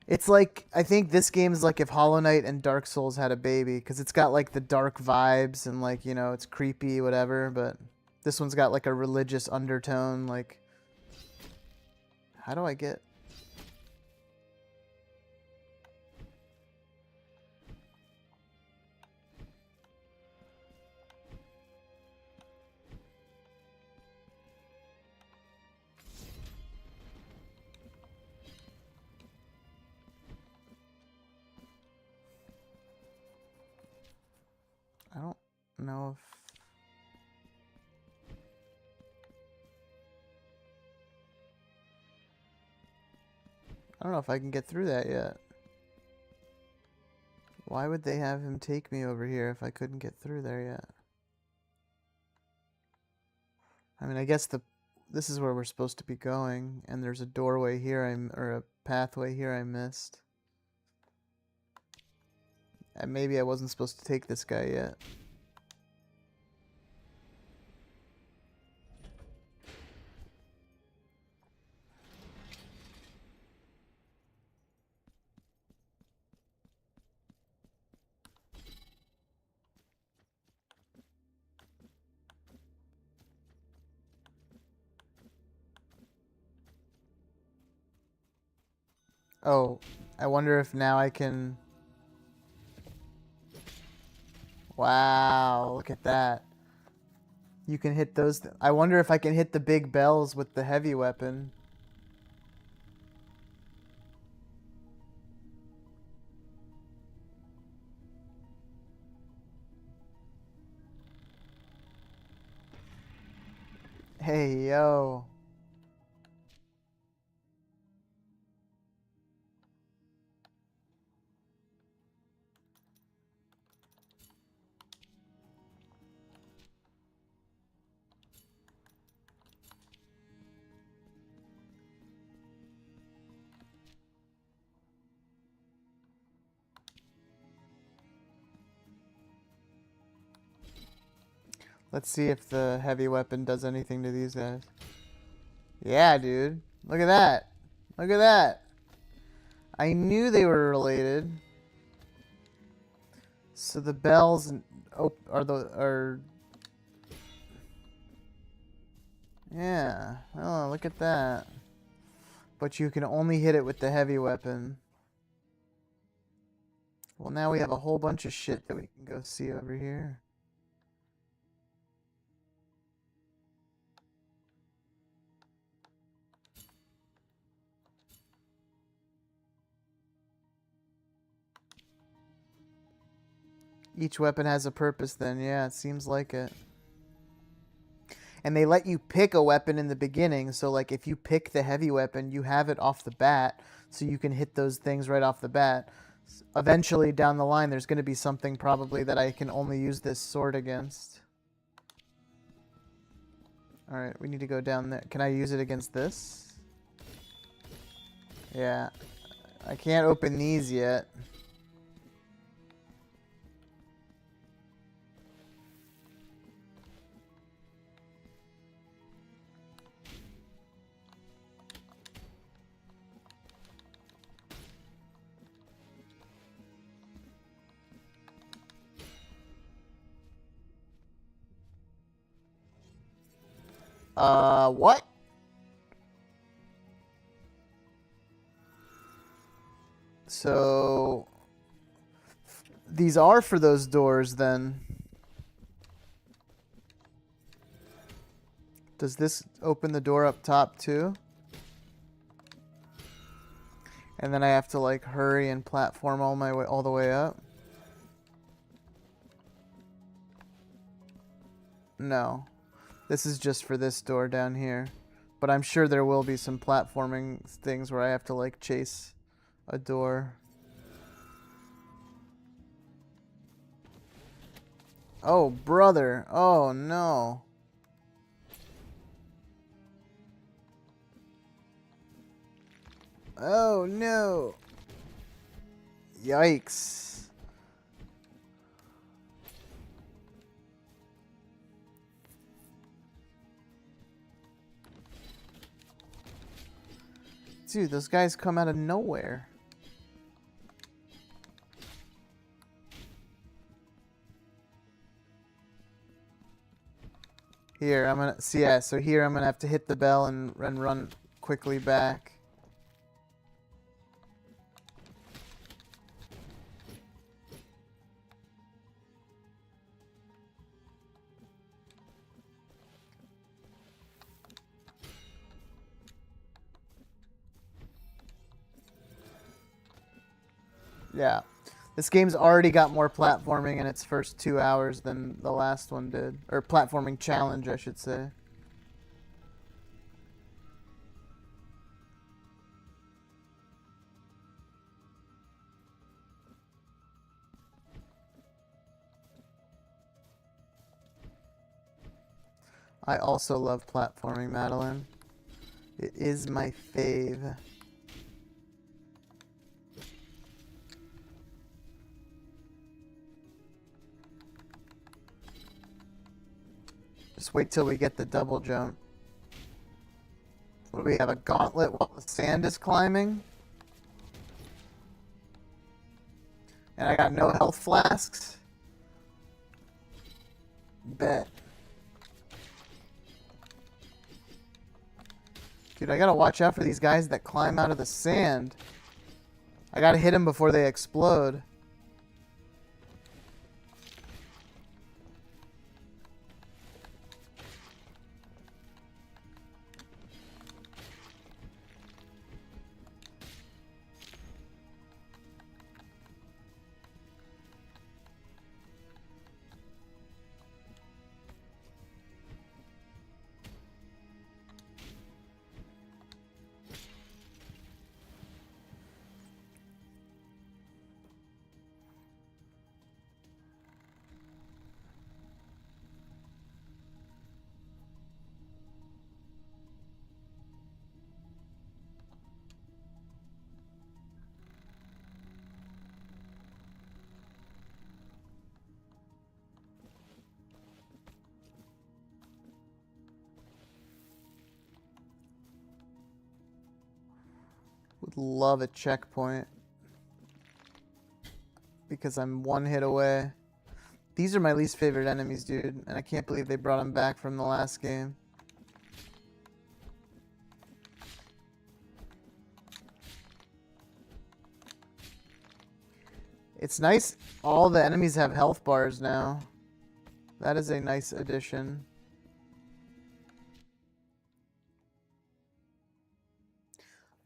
It's like, I think this game is like if Hollow Knight and Dark Souls had a baby, because it's got like the dark vibes and like, you know, it's creepy, whatever, but this one's got like a religious undertone. Like, how do I get... I don't know if... I don't know if I can get through that yet. Why would they have him take me over here if I couldn't get through there yet? I mean, I guess this is where we're supposed to be going, and there's a doorway here or a pathway here I missed. And maybe I wasn't supposed to take this guy yet. Oh, I wonder if now I can... Wow, look at that. You can hit those... I wonder if I can hit the big bells with the heavy weapon. Hey, yo. Let's see if the heavy weapon does anything to these guys. Yeah, dude. Look at that. Look at that. I knew they were related. So the bells are yeah. Oh, look at that. But you can only hit it with the heavy weapon. Well, now we have a whole bunch of shit that we can go see over here. Each weapon has a purpose then. Yeah, it seems like it. And they let you pick a weapon in the beginning. So, like, if you pick the heavy weapon, you have it off the bat. So you can hit those things right off the bat. Eventually, down the line, there's going to be something probably that I can only use this sword against. Alright, we need to go down there. Can I use it against this? Yeah. I can't open these yet. What? So these are for those doors then. Does this open the door up top too? And then I have to like hurry and platform all the way up? No. This is just for this door down here. But I'm sure there will be some platforming things where I have to like chase a door. Oh, brother. Oh, no. Oh, no. Yikes. Dude, those guys come out of nowhere. Here, I'm gonna see. Yeah, so here I'm gonna have to hit the bell and run quickly back. Yeah. This game's already got more platforming in its first 2 hours than the last one did. Or platforming challenge, I should say. I also love platforming, Madeline. It is my fave. Just wait till we get the double jump. What do we have, a gauntlet while the sand is climbing? And I got no health flasks? Bet. Dude, I gotta watch out for these guys that climb out of the sand. I gotta hit them before they explode. Would love a checkpoint. Because I'm one hit away. These are my least favorite enemies, dude. And I can't believe they brought them back from the last game. It's nice. All the enemies have health bars now. That is a nice addition.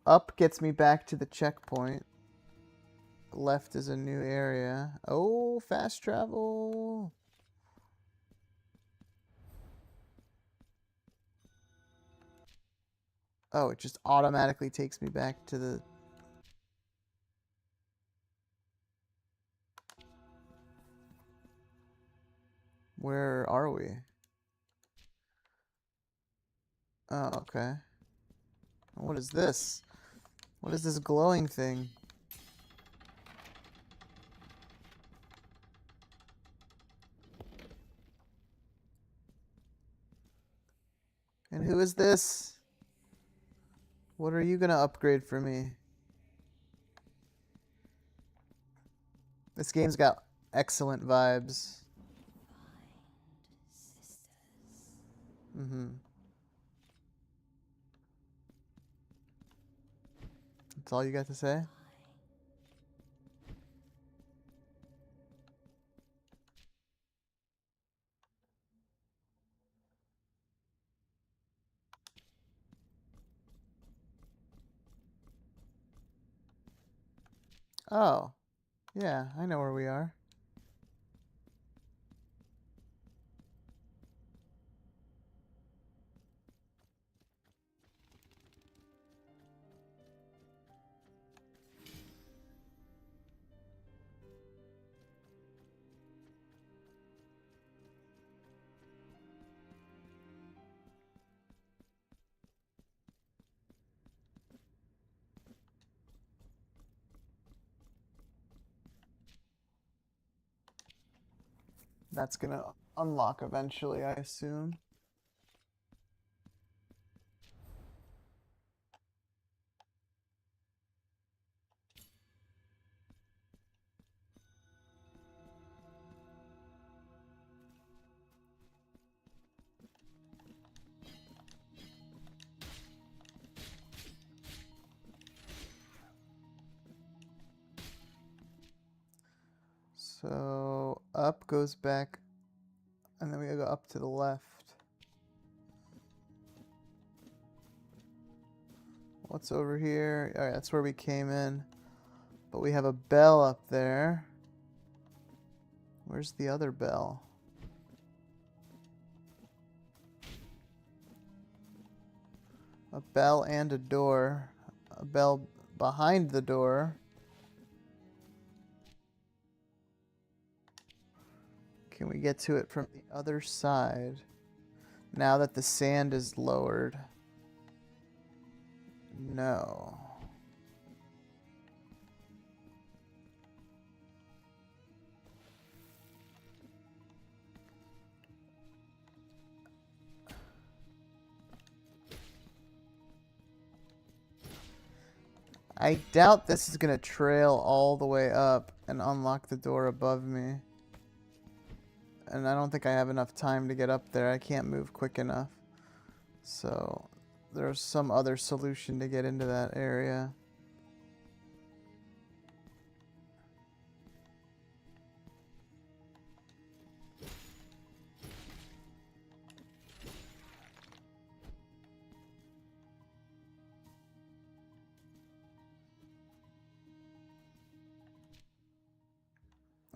Up gets me back to the checkpoint. Left is a new area. Oh, fast travel. Oh, it just automatically takes me back to the... Where are we? Oh, okay. What is this? What is this glowing thing? And who is this? What are you gonna upgrade for me? This game's got excellent vibes. Mm-hmm. That's all you got to say? Oh. Yeah, I know where we are. That's gonna unlock eventually, I assume. So up goes back, and then we go up to the left. What's over here? Alright, that's where we came in. But we have a bell up there. Where's the other bell? A bell and a door. A bell behind the door. Can we get to it from the other side? Now that the sand is lowered. No. I doubt this is going to trail all the way up and unlock the door above me. And I don't think I have enough time to get up there. I can't move quick enough. So there's some other solution to get into that area.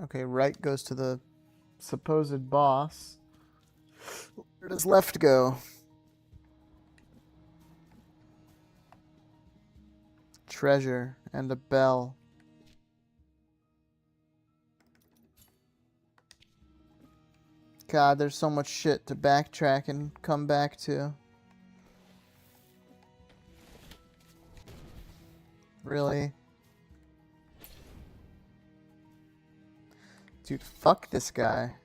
Okay, right goes to the supposed boss. Where does left go? Treasure and a bell. God, there's so much shit to backtrack and come back to. Really? Dude, fuck this guy.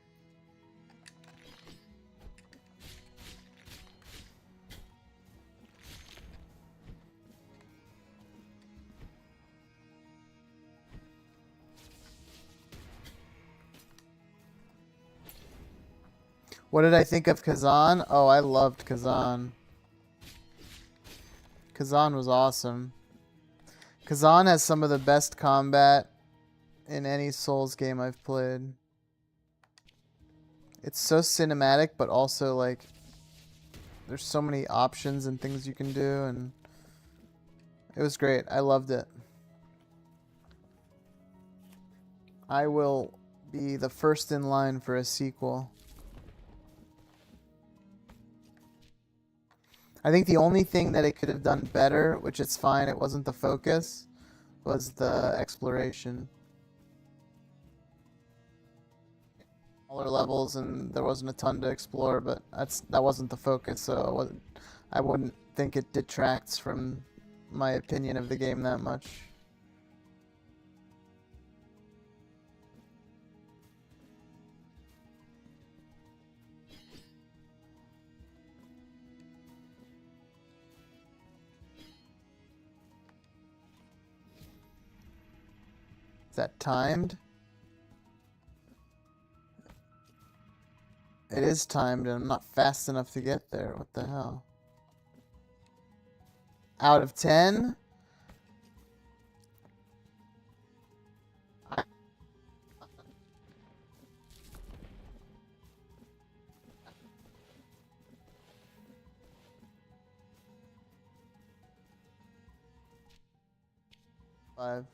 What did I think of Kazan? Oh, I loved Kazan. Kazan was awesome. Kazan has some of the best combat in any Souls game I've played. It's so cinematic, but also like there's so many options and things you can do, and it was great. I loved it. I will be the first in line for a sequel. I think the only thing that it could have done better, which it's fine, it wasn't the focus, was the exploration. Smaller levels and there wasn't a ton to explore, but that wasn't the focus, so I wouldn't think it detracts from my opinion of the game that much. Is that timed? It is timed, and I'm not fast enough to get there. What the hell? Out of 10? Five.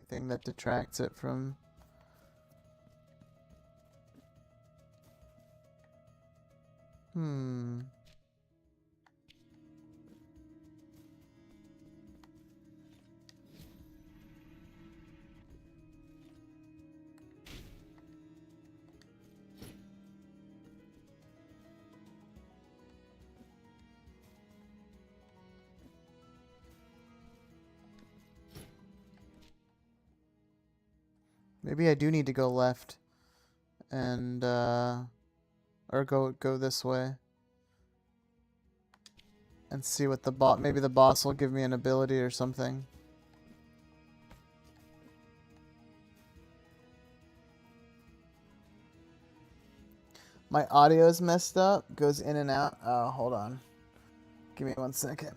Thing that detracts it from. Maybe I do need to go left and or go this way and see what the boss, maybe the boss will give me an ability or something. My audio is messed up, goes in and out. Oh, hold on. Give me 1 second.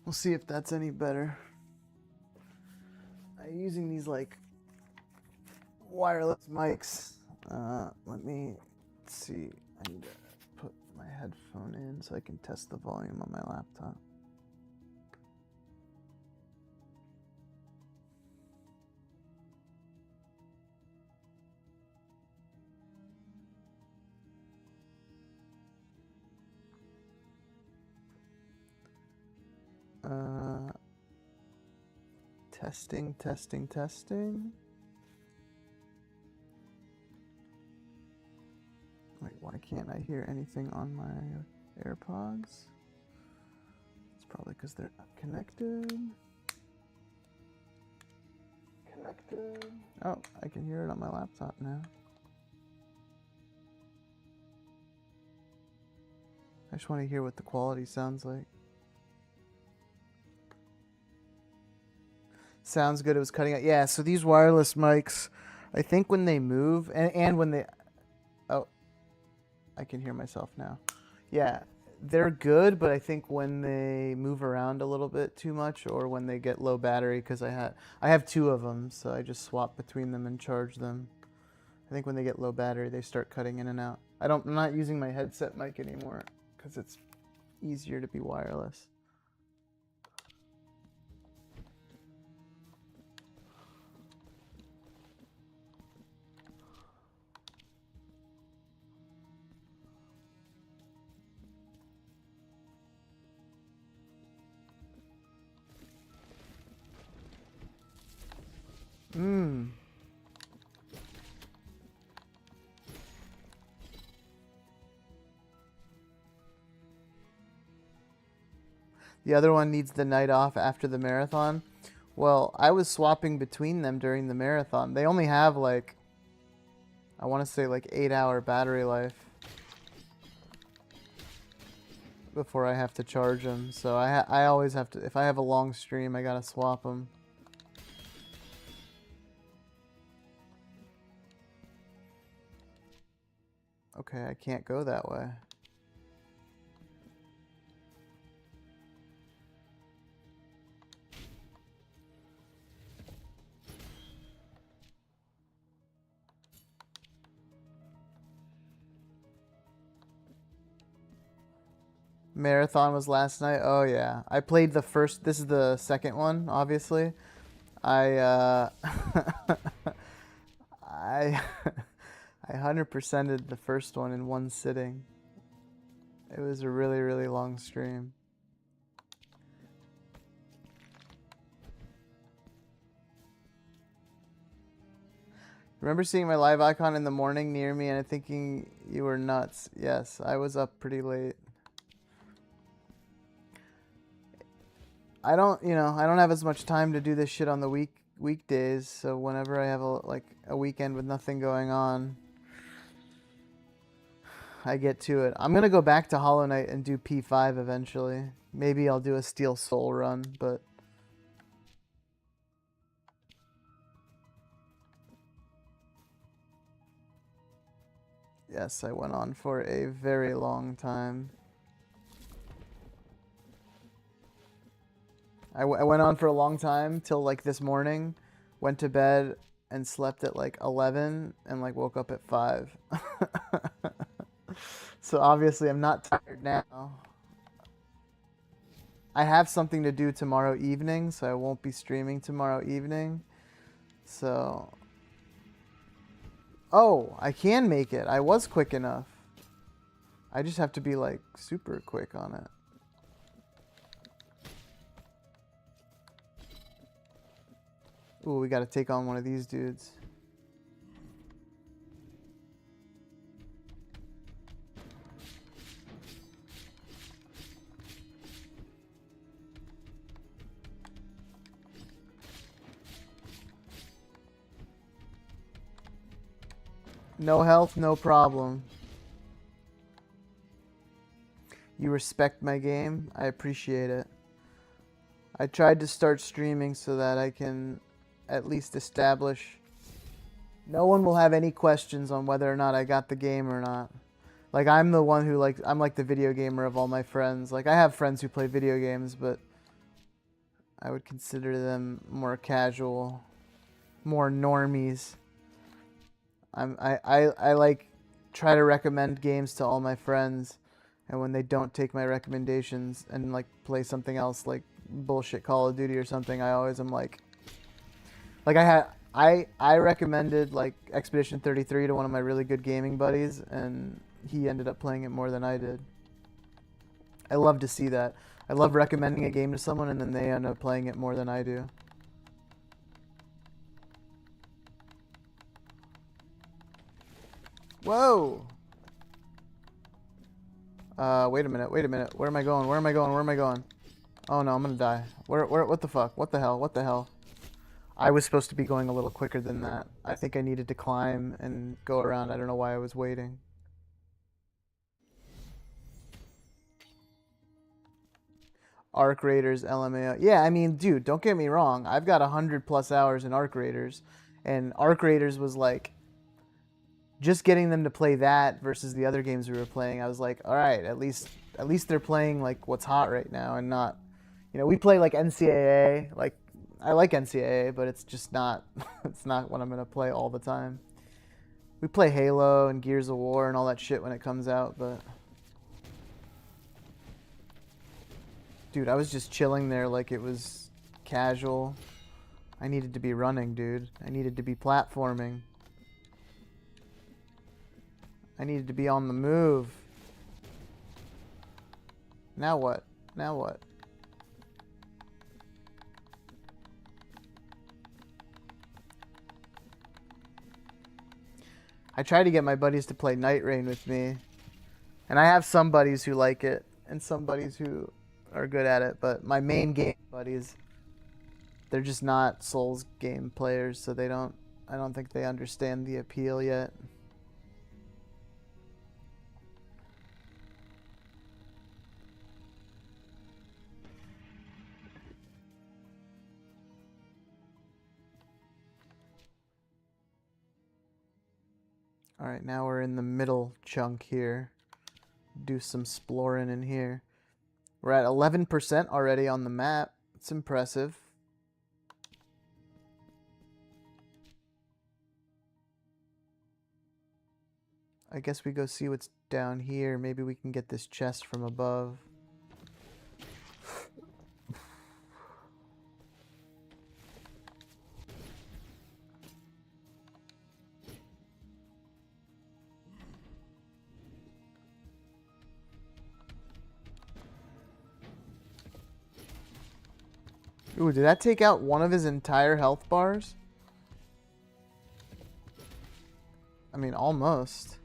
We'll see if that's any better. I'm using these like wireless mics. Let me see. I need to put my headphone in so I can test the volume on my laptop. Testing. Wait, why can't I hear anything on my AirPods? It's probably because they're not connected. Oh, I can hear it on my laptop now. I just want to hear what the quality sounds like. Sounds good. It was cutting out. Yeah, so these wireless mics, I think when they move, and when they... Oh, I can hear myself now. Yeah, they're good, but I think when they move around a little bit too much, or when they get low battery, because I have 2 of them, so I just swap between them and charge them. I think when they get low battery, they start cutting in and out. I'm not using my headset mic anymore, because it's easier to be wireless. Mmm. The other one needs the night off after the marathon. Well, I was swapping between them during the marathon. They only have like, I want to say like 8-hour battery life before I have to charge them. So I always have to, if I have a long stream, I gotta swap them. Okay, I can't go that way. Marathon was last night. Oh yeah, I played the first. This is the second one, obviously. I I I 100%ed the first one in one sitting. It was a really, really long stream. Remember seeing my live icon in the morning near me and thinking you were nuts. Yes, I was up pretty late. I don't have as much time to do this shit on the weekdays, so whenever I have a weekend with nothing going on, I get to it. I'm gonna go back to Hollow Knight and do P5 eventually. Maybe I'll do a Steel Soul run, but yes, I went on for a very long time. I went on for a long time till like this morning, went to bed and slept at like 11 and like woke up at 5. So obviously I'm not tired now. I have something to do tomorrow evening, so I won't be streaming tomorrow evening. So, oh, I can make it. I was quick enough. I just have to be like super quick on it. Ooh, we gotta take on one of these dudes. No health, no problem. You respect my game. I appreciate it. I tried to start streaming so that I can at least establish no one will have any questions on whether or not I got the game or not. Like, I'm the one who, like, I'm like the video gamer of all my friends. Like, I have friends who play video games, but I would consider them more casual, more normies. I like try to recommend games to all my friends, and when they don't take my recommendations and like play something else like bullshit Call of Duty or something, I always am like I recommended like Expedition 33 to one of my really good gaming buddies, and he ended up playing it more than I did. I love to see that. I love recommending a game to someone and then they end up playing it more than I do. Whoa! Wait a minute. Where am I going? Where am I going? Oh no, I'm gonna die. What the fuck? What the hell? I was supposed to be going a little quicker than that. I think I needed to climb and go around. I don't know why I was waiting. Arc Raiders, LMAO. Yeah, I mean, dude, don't get me wrong. I've got 100+ hours in Arc Raiders, and Arc Raiders was like, just getting them to play that versus the other games we were playing, I was like, all right, at least they're playing like what's hot right now and not, we play like NCAA. Like, I like NCAA, but it's just not, it's not what I'm gonna play all the time. We play Halo and Gears of War and all that shit when it comes out, but dude, I was just chilling there like it was casual. I needed to be running, dude. I needed to be platforming. I needed to be on the move. Now what? Now what? I try to get my buddies to play Night Rain with me. And I have some buddies who like it and some buddies who are good at it, but my main game buddies, they're just not Souls game players, so I don't think they understand the appeal yet. All right, now we're in the middle chunk here. Do some exploring in here. We're at 11% already on the map. It's impressive. I guess we go see what's down here. Maybe we can get this chest from above. Ooh, did that take out one of his entire health bars? I mean, almost.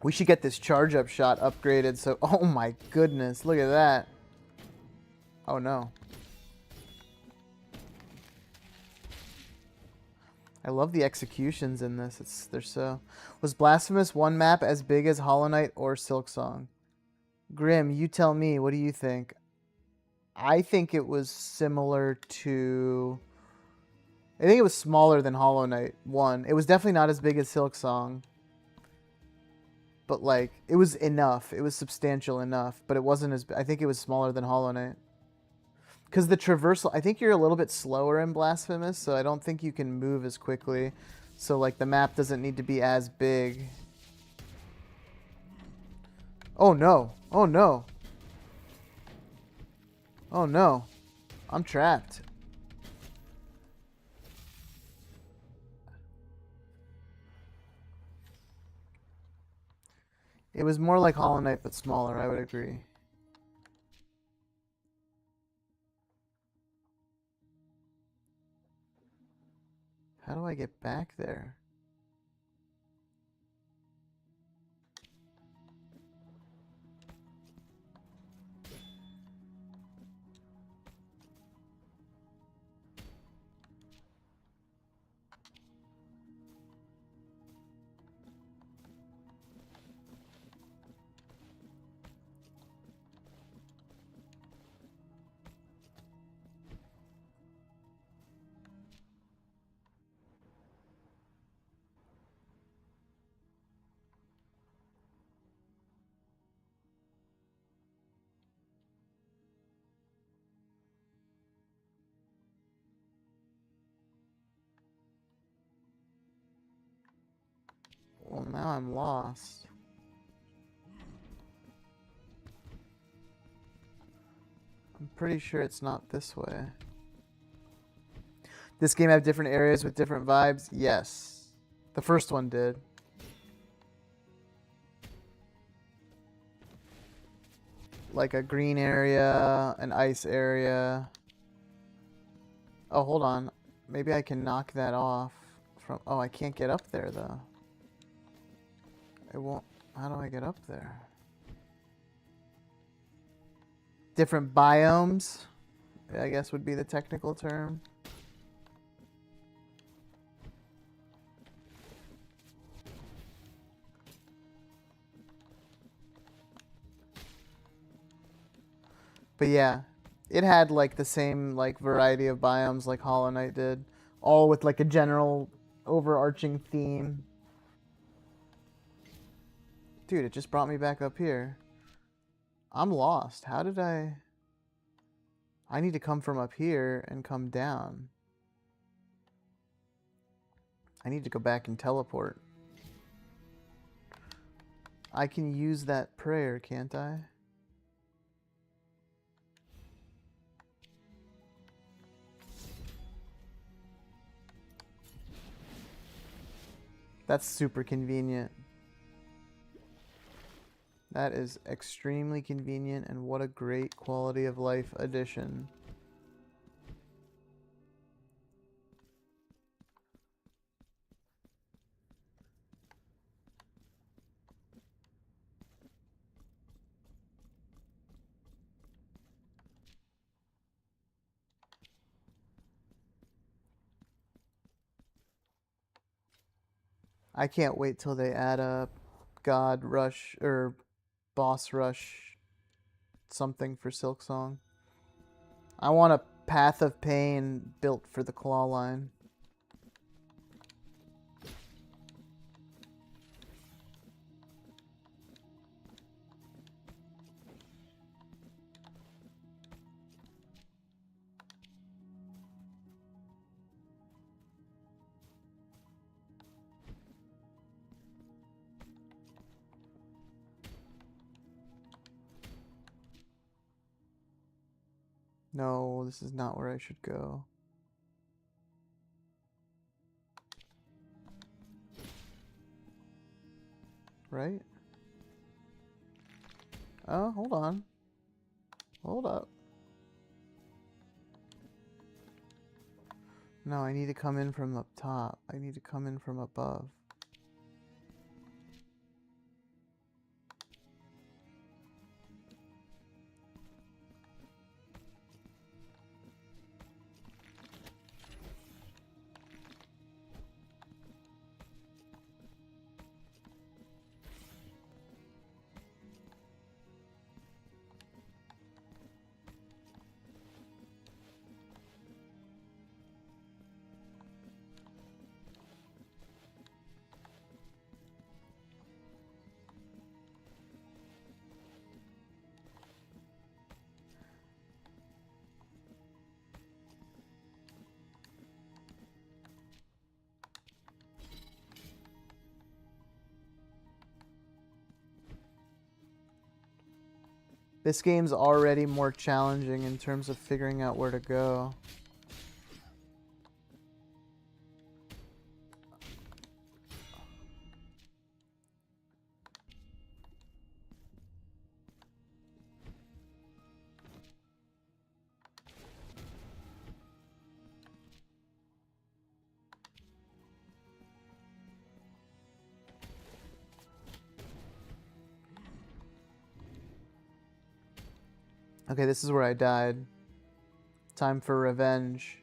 We should get this charge up shot upgraded so... Oh my goodness, look at that. Oh no. I love the executions in this. They're so... Was Blasphemous one map as big as Hollow Knight or Silksong? Grim, you tell me, what do you think? I think it was similar to... I think it was smaller than Hollow Knight 1. It was definitely not as big as Silksong. But, like, it was enough. It was substantial enough. But it wasn't as... I think it was smaller than Hollow Knight. Because the traversal... I think you're a little bit slower in Blasphemous, so I don't think you can move as quickly. So, like, the map doesn't need to be as big. Oh, no. Oh, no. Oh no, I'm trapped. It was more like Hollow Knight, but smaller, I would agree. How do I get back there? Well, now I'm lost. I'm pretty sure it's not this way. This game have different areas with different vibes? Yes. The first one did. Like a green area, an ice area. Oh, hold on. Maybe I can knock that off from... Oh, I can't get up there, though. It won't... How do I get up there? Different biomes, I guess would be the technical term. But yeah, it had like the same like variety of biomes like Hollow Knight did, all with like a general overarching theme. Dude, it just brought me back up here. I'm lost. How did I need to come from up here and come down. I need to go back and teleport. I can use that prayer, can't I? That's super convenient. That is extremely convenient, and what a great quality of life addition. I can't wait till they add a God Rush or Boss Rush something for Silksong. I want a Path of Pain built for the Claw line. No, this is not where I should go. Right? Oh, hold on. Hold up. No, I need to come in from up top. I need to come in from above. This game's already more challenging in terms of figuring out where to go. Okay, this is where I died. Time for revenge.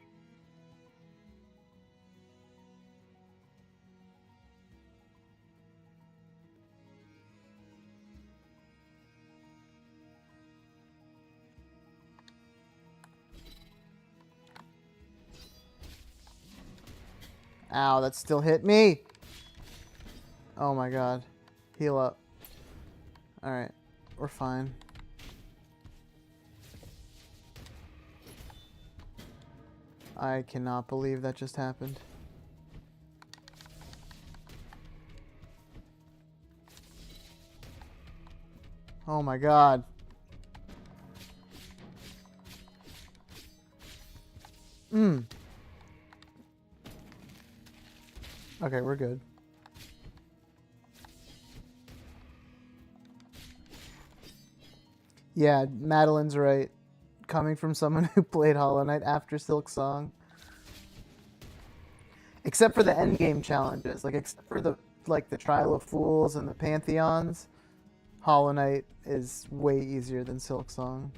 Ow, that still hit me! Oh my god. Heal up. Alright, we're fine. I cannot believe that just happened. Oh my god. Okay, we're good. Yeah, Madeline's right. Coming from someone who played Hollow Knight after Silksong. Except for the endgame challenges, like except for the Trial of Fools and the Pantheons, Hollow Knight is way easier than Silksong.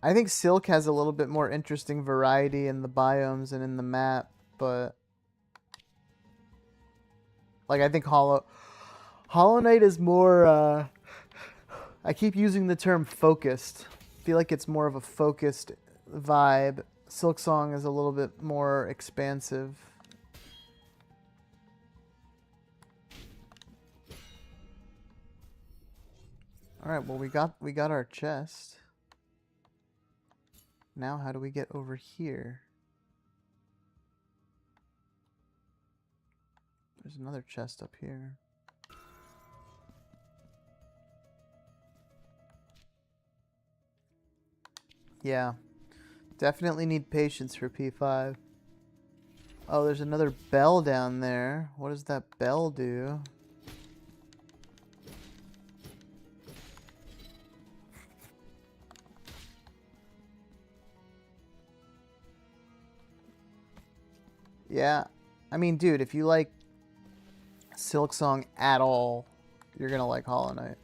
I think Silk has a little bit more interesting variety in the biomes and in the map, but like I think Hollow Knight is more I keep using the term focused. I feel like it's more of a focused vibe. Silksong is a little bit more expansive. All right, well we got our chest. Now how do we get over here? There's another chest up here. Yeah. Definitely need patience for P5. Oh, there's another bell down there. What does that bell do? Yeah. I mean, dude, if you like Silk Song at all, you're gonna like Hollow Knight.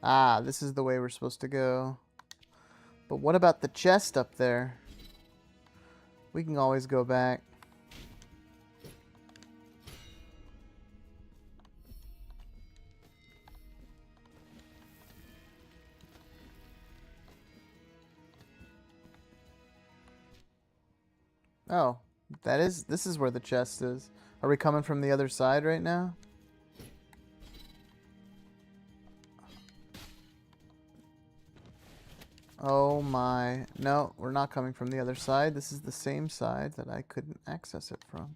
Ah, this is the way we're supposed to go. But what about the chest up there? We can always go back. Oh, this is where the chest is. Are we coming from the other side right now? Oh my. No, we're not coming from the other side. This is the same side that I couldn't access it from.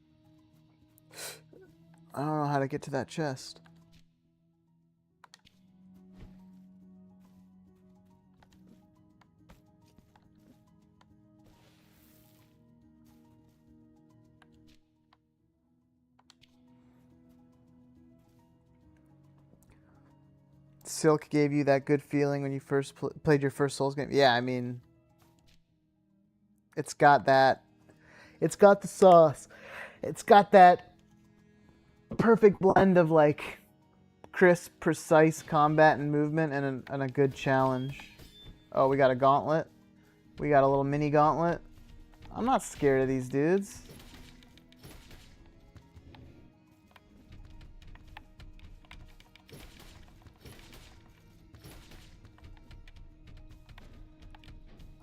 I don't know how to get to that chest. Silk gave you that good feeling when you first played your first Souls game? Yeah, I mean, it's got that. It's got the sauce. It's got that perfect blend of like crisp, precise combat and movement and a good challenge. Oh, we got a gauntlet. We got a little mini gauntlet. I'm not scared of these dudes.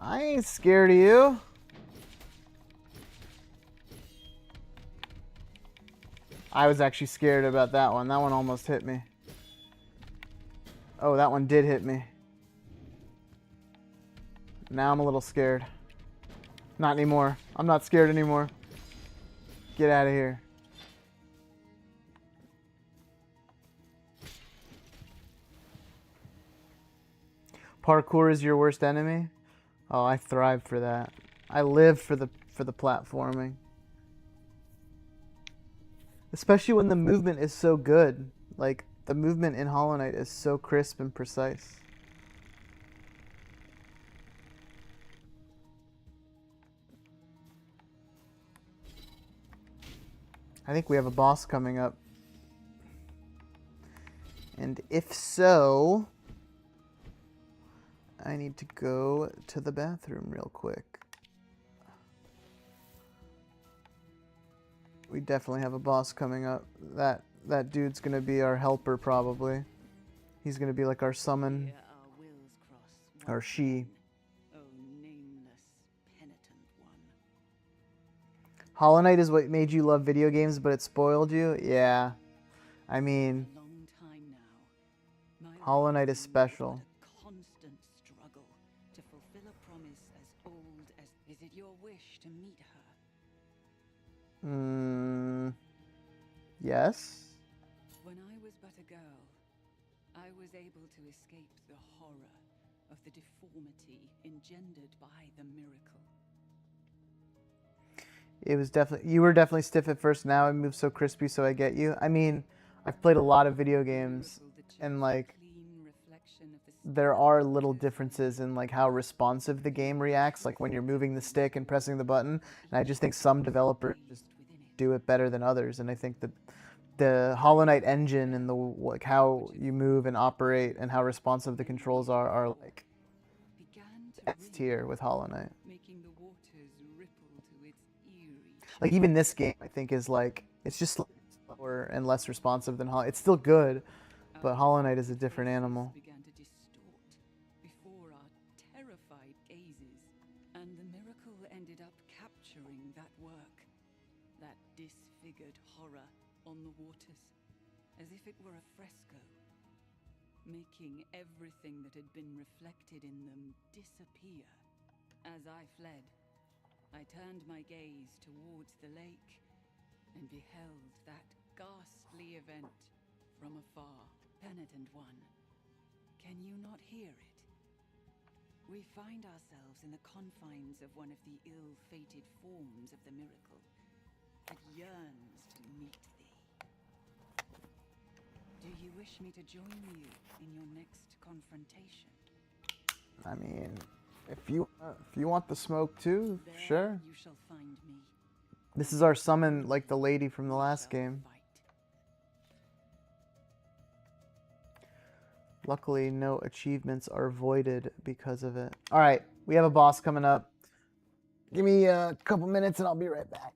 I ain't scared of you. I was actually scared about that one. That one almost hit me. Oh, that one did hit me. Now I'm a little scared. Not anymore. I'm not scared anymore. Get out of here. Parkour is your worst enemy? Oh, I thrive for that. I live for the platforming. Especially when the movement is so good. Like, the movement in Hollow Knight is so crisp and precise. I think we have a boss coming up. And if so, I need to go to the bathroom real quick. We definitely have a boss coming up. That dude's gonna be our helper probably. He's gonna be like our summon. Or she. Oh, nameless, penitent one. Hollow Knight is what made you love video games, but it spoiled you? Yeah. I mean, Long time now. Hollow Knight is special. Constant struggle to fulfill a promise as old as. Is it your wish to meet her? Yes. When I was but a girl, I was able to escape the horror of the deformity engendered by the miracle. It was definitely, you were definitely stiff at first. Now I move so crispy, so I get you. I mean, I've played a lot of video games, and like, there are little differences in like how responsive the game reacts, like when you're moving the stick and pressing the button. And I just think some developers just do it better than others. And I think that the Hollow Knight engine and the like how you move and operate and how responsive the controls are like S tier with Hollow Knight. Making the waters ripple to its eerie. Like even this game, I think is like it's just slower and less responsive than Hollow. It's still good, but Hollow Knight is a different animal. Began to distort before our terrified gazes, and the miracle ended up capturing that work, that disfigured horror on the waters, as if it were a fresco, making everything that had been reflected in them disappear. As I fled, I turned my gaze towards the lake and beheld that ghastly event from afar. Penitent one, can you not hear it? We find ourselves in the confines of one of the ill-fated forms of the miracle that yearns to meet thee. Do you you wish me to join you in your next confrontation? I mean, if you want the smoke too, There sure. you shall find me. This is our summon, like the lady from the We last shall game. fight. Luckily, no achievements are voided because of it. All right, we have a boss coming up. Give me a couple minutes and I'll be right back.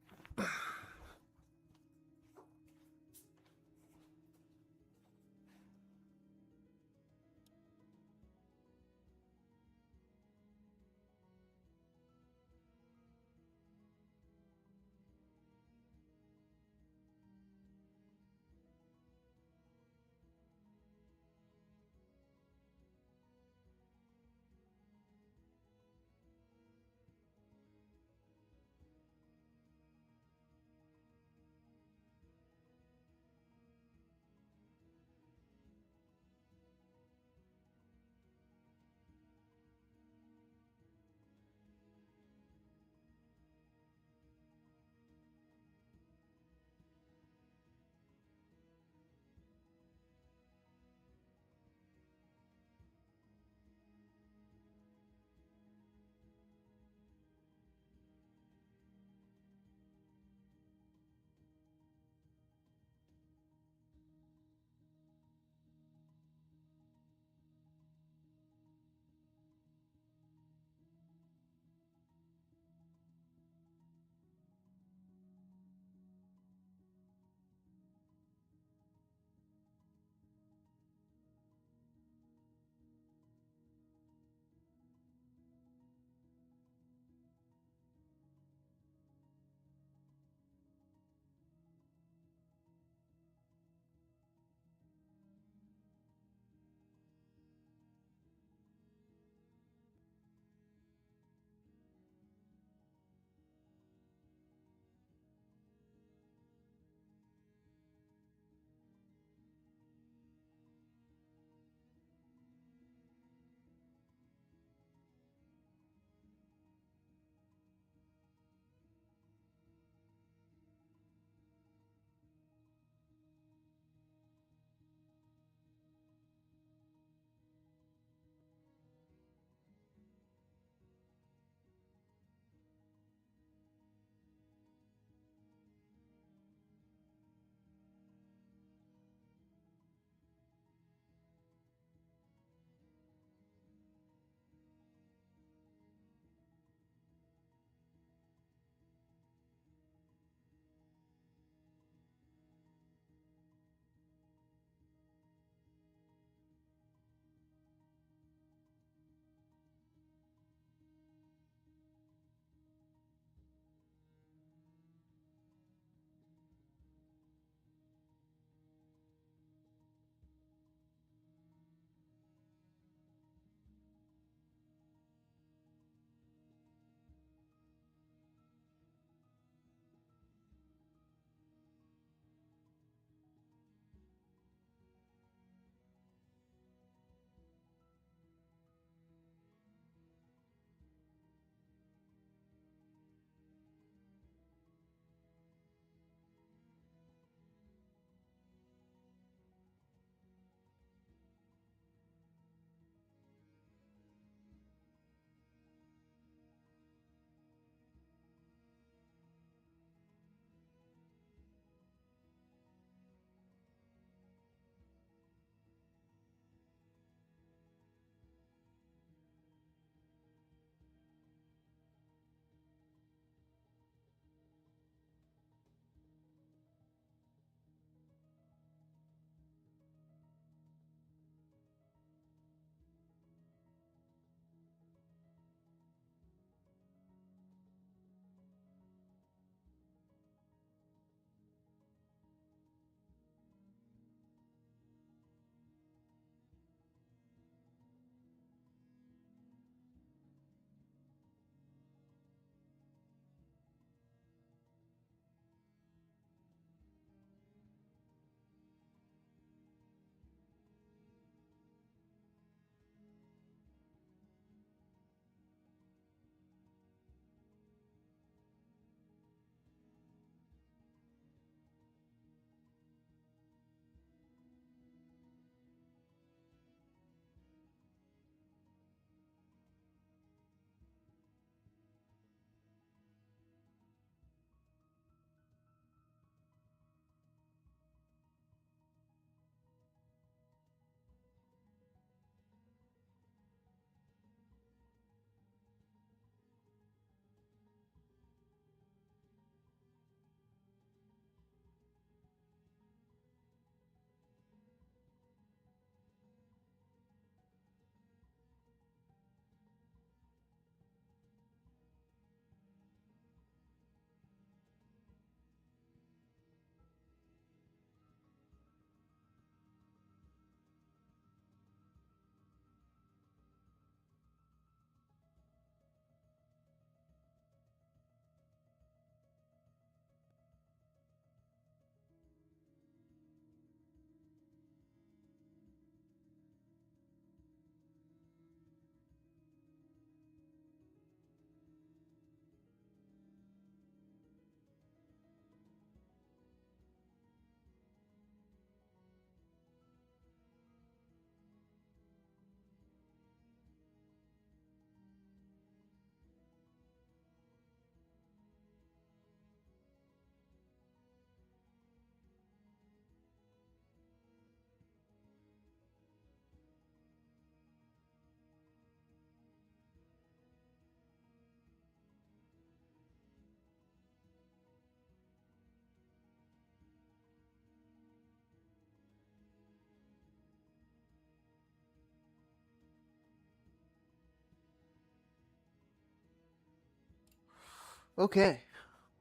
Okay,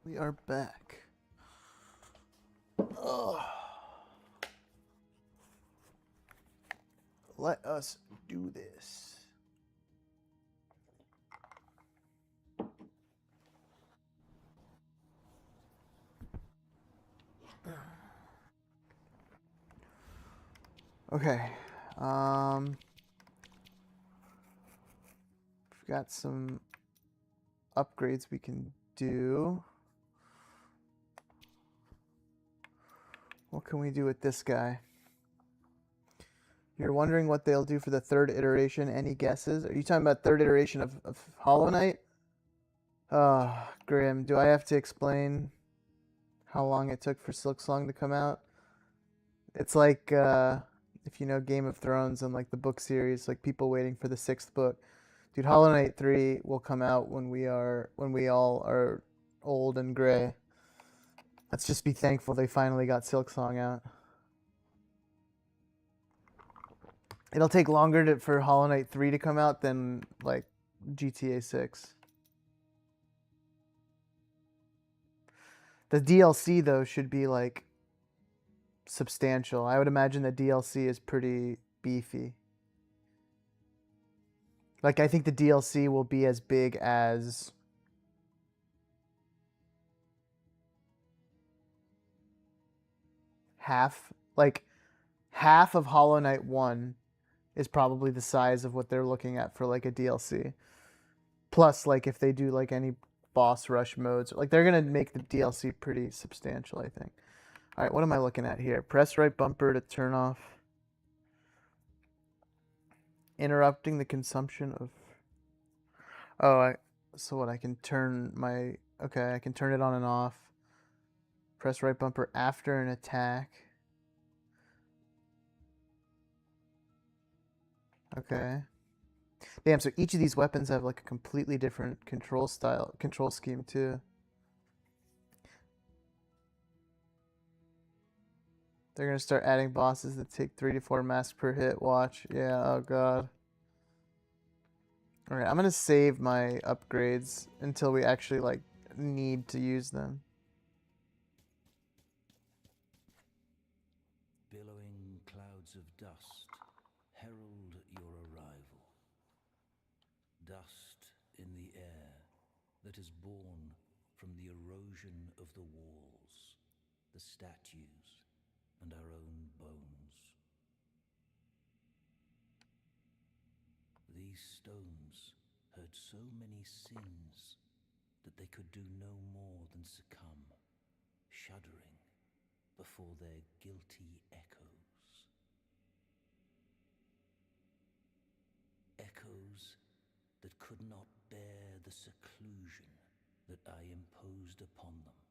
we are back. Ugh. Let us do this. Okay. We've got some upgrades we can do. What can we do with this guy? You're wondering what they'll do for the third iteration. Any guesses? Are you talking about third iteration of Hollow Knight? Grim, do I have to explain how long it took for Silksong to come out? It's like, if you know Game of Thrones and like the book series, like people waiting for the 6th book. Dude, Hollow Knight 3 will come out when we all are old and gray. Let's just be thankful they finally got Silksong out. It'll take longer for Hollow Knight 3 to come out than like GTA 6. The DLC though should be like substantial. I would imagine the DLC is pretty beefy. Like, I think the DLC will be as big as half of Hollow Knight 1 is probably the size of what they're looking at for like a DLC. Plus, like, if they do like any boss rush modes, like they're gonna make the DLC pretty substantial, I think. All right, what am I looking at here? Press right bumper to turn off. Interrupting the consumption of... Oh, so what? I can turn my... Okay, I can turn it on and off. Press right bumper after an attack. Okay. Damn, so each of these weapons have like a completely different control scheme too. They're gonna start adding bosses that take 3 to 4 masks per hit. Watch. Yeah, oh god. Alright, I'm gonna save my upgrades until we actually like need to use them. Billowing clouds of dust herald your arrival. Dust in the air that is born from the erosion of the walls, the statues, and our own bones. These stones heard so many sins that they could do no more than succumb, shuddering before their guilty echoes. Echoes that could not bear the seclusion that I imposed upon them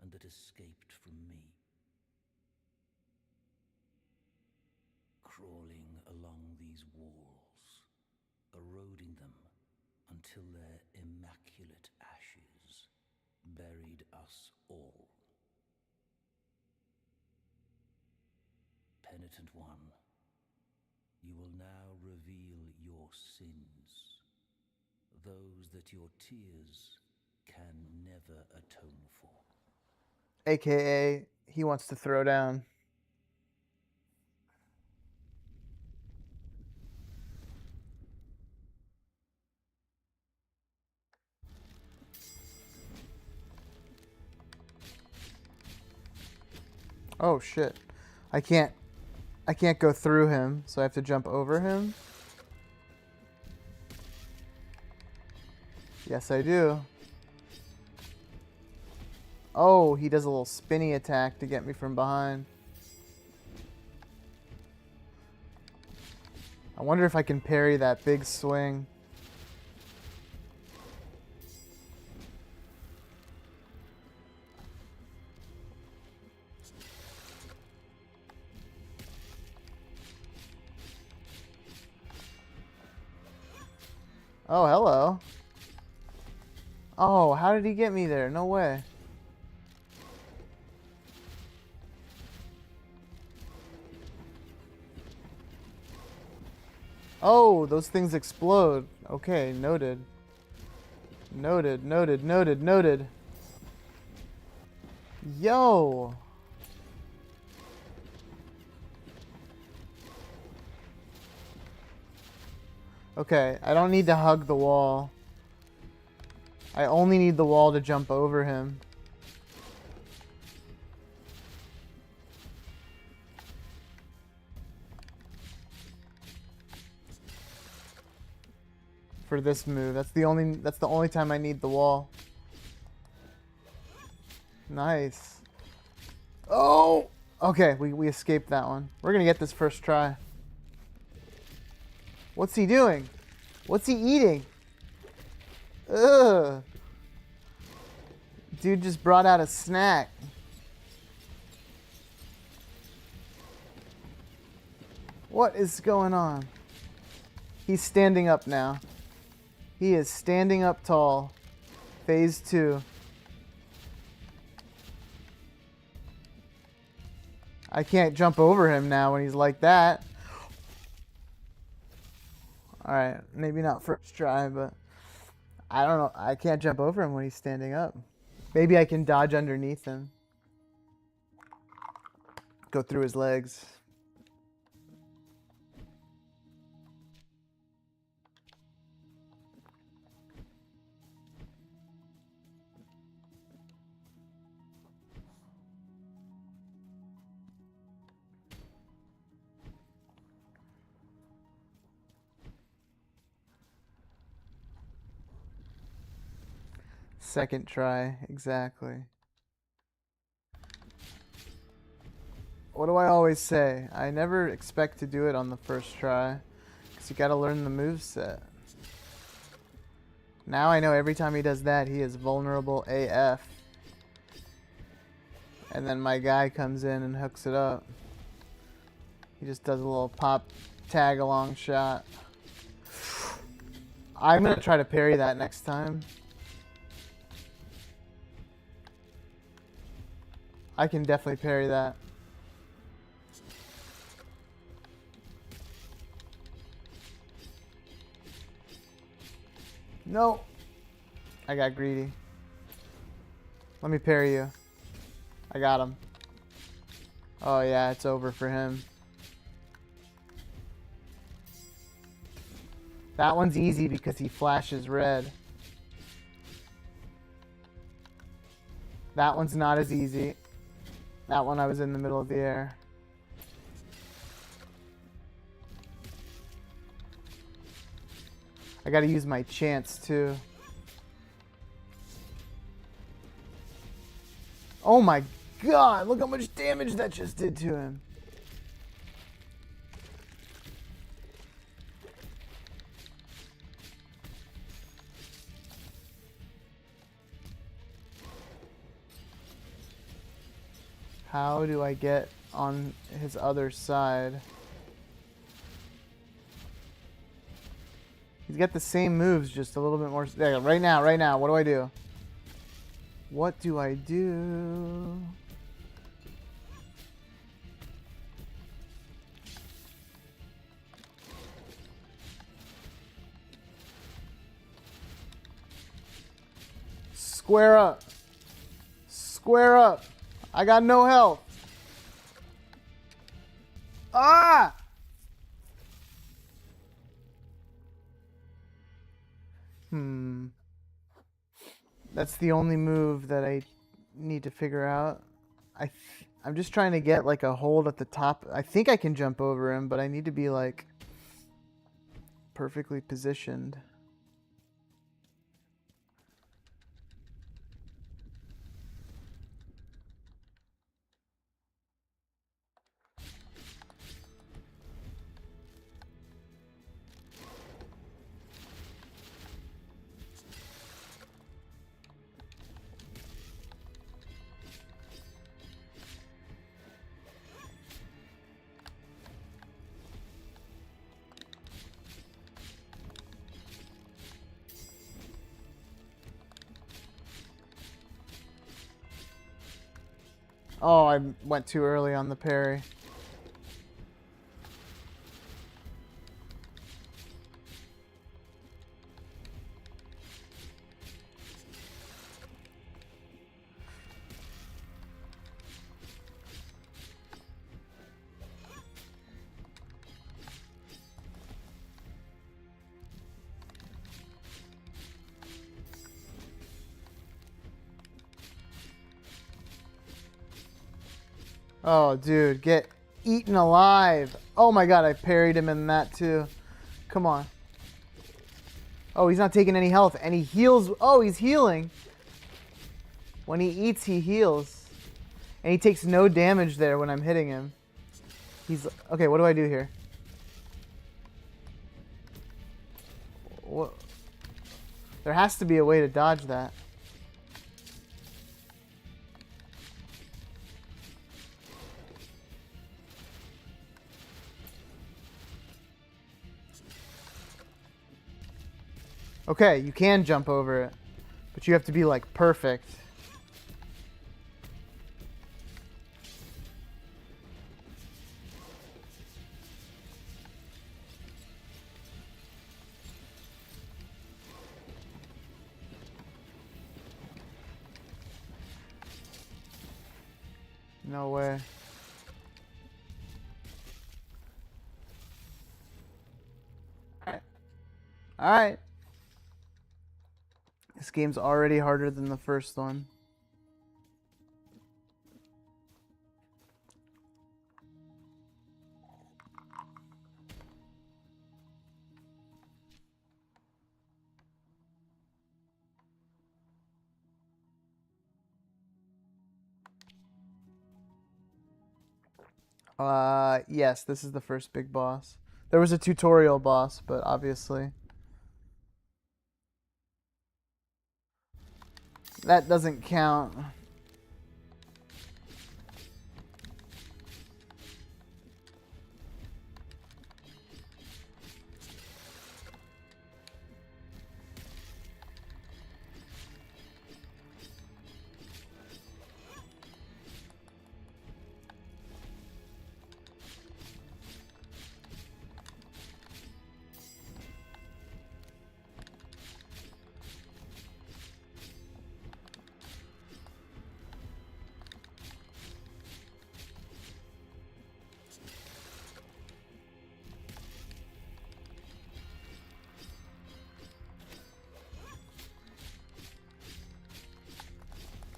and that escaped from me. Crawling along these walls, eroding them until their immaculate ashes buried us all. Penitent one, you will now reveal your sins, those that your tears can never atone for. AKA, he wants to throw down. Oh shit. I can't go through him, so I have to jump over him. Yes, I do. Oh, he does a little spinny attack to get me from behind. I wonder if I can parry that big swing. Oh, hello. Oh, how did he get me there? No way. Oh, those things explode. Okay, noted. Noted, noted, noted, noted. Yo! Okay, I don't need to hug the wall. I only need the wall to jump over him. For this move. That's the only time I need the wall. Nice. Oh! Okay, we escaped that one. We're gonna get this first try. What's he doing? What's he eating? Ugh. Dude just brought out a snack. What is going on? He's standing up now. He is standing up tall. Phase 2. I can't jump over him now when he's like that. Alright, maybe not first try, but I don't know. I can't jump over him when he's standing up. Maybe I can dodge underneath him. Go through his legs. Second try, exactly. What do I always say? I never expect to do it on the first try, because you gotta learn the moveset. Now I know every time he does that, he is vulnerable AF. And then my guy comes in and hooks it up. He just does a little pop tag along shot. I'm gonna try to parry that next time. I can definitely parry that. No. I got greedy. Let me parry you. I got him. Oh yeah, it's over for him. That one's easy because he flashes red. That one's not as easy. That one I was in the middle of the air. I gotta use my chance too. Oh my god, look how much damage that just did to him. How do I get on his other side? He's got the same moves, just a little bit more. There, right now, what do I do? What do I do? Square up. Square up. I got no health. Ah! That's the only move that I need to figure out. I'm just trying to get like a hold at the top. I think I can jump over him, but I need to be like perfectly positioned. Oh, I went too early on the parry. Oh, dude, get eaten alive. Oh my god, I parried him in that too. Come on. Oh, he's not taking any health, and he heals. Oh, he's healing. When he eats, he heals. And he takes no damage there when I'm hitting him. He's... Okay, what do I do here? What? There has to be a way to dodge that. Okay, you can jump over it, but you have to be like perfect. No way. Alright. Alright. This game's already harder than the first one. Yes, this is the first big boss. There was a tutorial boss, but obviously that doesn't count.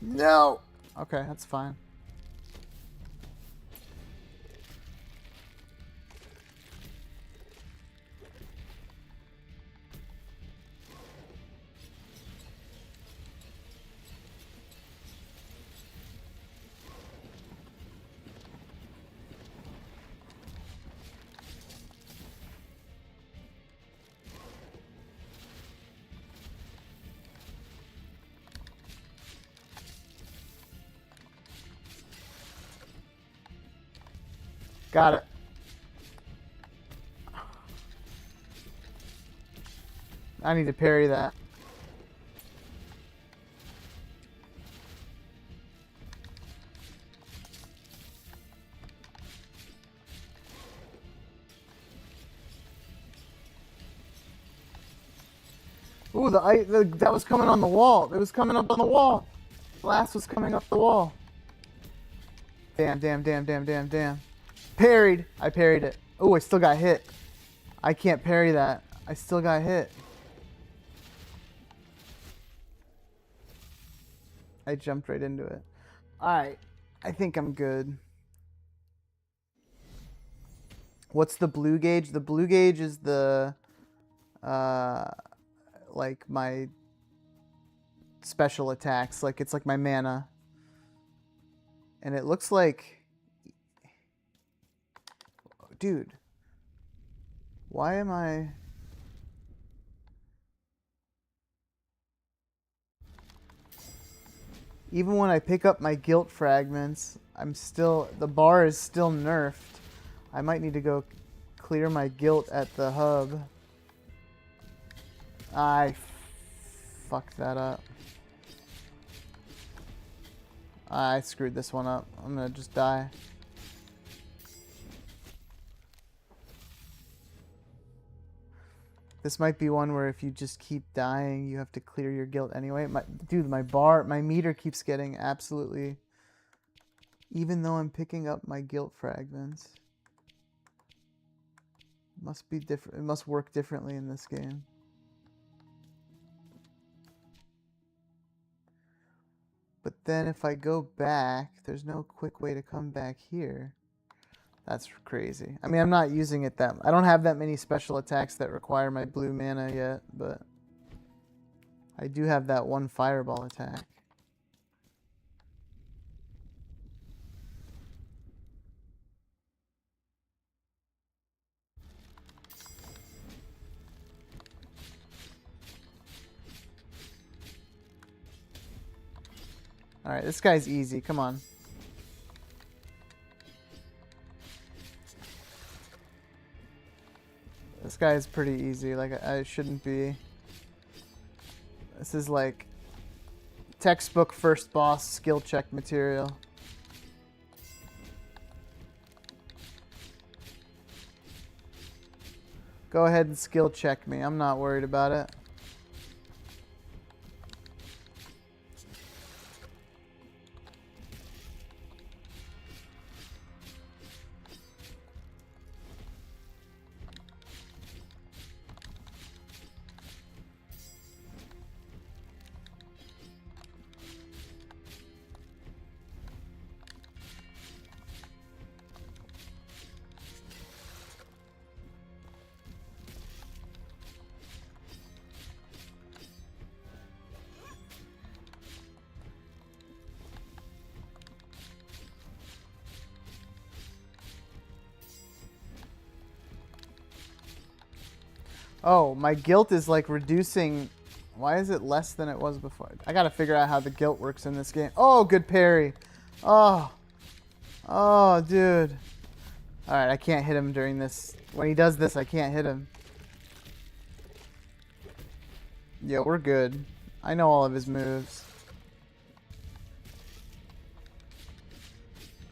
No! Okay, that's fine. Got it. I need to parry that. Ooh, that was coming on the wall. It was coming up on the wall. Glass was coming up the wall. Damn, damn, damn, damn, damn, damn. Parried. I parried it. Oh, I still got hit. I can't parry that. I still got hit. I jumped right into it. Alright. I think I'm good. What's the blue gauge? The blue gauge is the... like my special attacks. Like, it's like my mana. And it looks like... Dude. Why am I... Even when I pick up my guilt fragments, I'm still... The bar is still nerfed. I might need to go clear my guilt at the hub. I fucked that up. I screwed this one up. I'm gonna just die. This might be one where if you just keep dying, you have to clear your guilt anyway. Dude, my meter keeps getting absolutely... Even though I'm picking up my guilt fragments. It must be different. It must work differently in this game. But then if I go back, there's no quick way to come back here. That's crazy. I mean, I'm not using it that... I don't have that many special attacks that require my blue mana yet, but... I do have that one fireball attack. Alright, this guy's easy. Come on. This guy's pretty easy. Like, I shouldn't be... This is like... textbook first boss skill check material. Go ahead and skill check me. I'm not worried about it. Oh, my guilt is like reducing. Why is it less than it was before? I gotta figure out how the guilt works in this game. Oh, good parry. Oh. Oh, dude. Alright, I can't hit him during this. When he does this, I can't hit him. Yeah, we're good. I know all of his moves.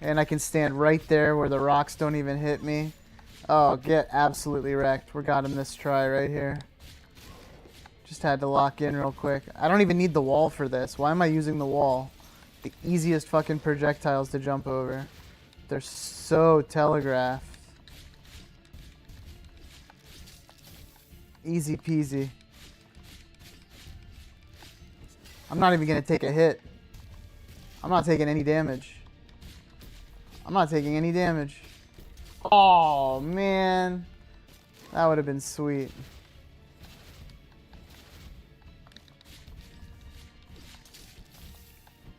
And I can stand right there where the rocks don't even hit me. Oh, get absolutely wrecked. We got him this try right here. Just had to lock in real quick. I don't even need the wall for this. Why am I using the wall? The easiest fucking projectiles to jump over. They're so telegraphed. Easy peasy. I'm not even going to take a hit. I'm not taking any damage. I'm not taking any damage. Oh, man. That would have been sweet.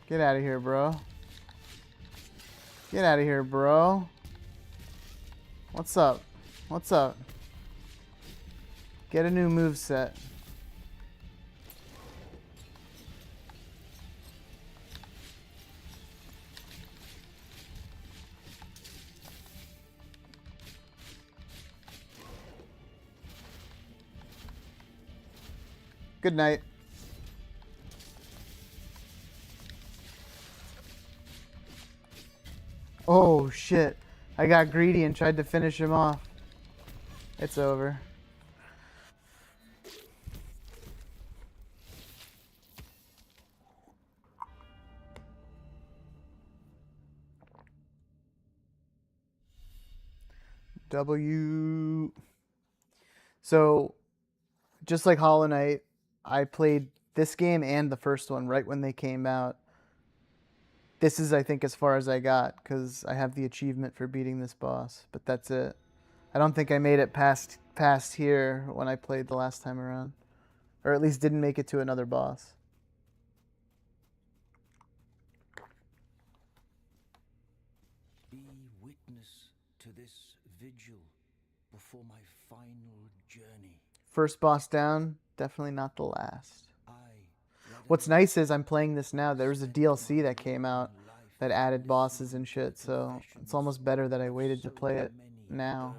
Get out of here, bro. Get out of here, bro. What's up? What's up? Get a new moveset. Good night. Oh, shit. I got greedy and tried to finish him off. It's over. W. So, just like Hollow Knight, I played this game and the first one right when they came out. This is, I think, as far as I got, because I have the achievement for beating this boss, but that's it. I don't think I made it past here when I played the last time around. Or at least didn't make it to another boss. Be witness to this vigil before my final journey. First boss down, definitely not the last. What's nice is I'm playing this now. There was a DLC that came out that added bosses and shit, so it's almost better that I waited to play it now.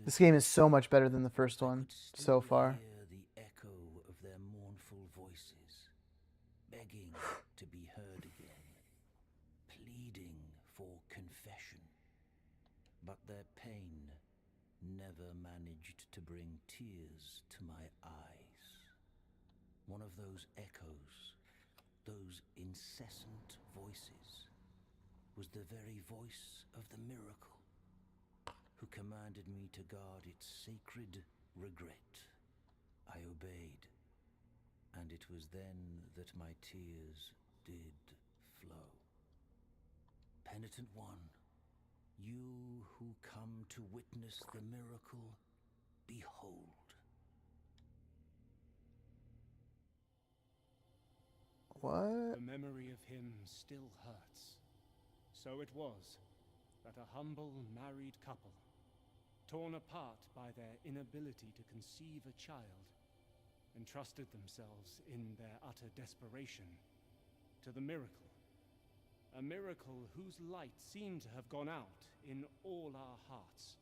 This game is so much better than the first one so far. The echo of their mournful voices, begging to be heard again, pleading for confession. But their pain never managed to bring tears to my eyes. One of those echoes, those incessant voices, was the very voice of the miracle, who commanded me to guard its sacred regret. I obeyed, and it was then that my tears did flow. Penitent one, you who come to witness the miracle, behold. What? The memory of him still hurts. So it was that a humble married couple, torn apart by their inability to conceive a child, entrusted themselves in their utter desperation to the miracle. A miracle whose light seemed to have gone out in all our hearts.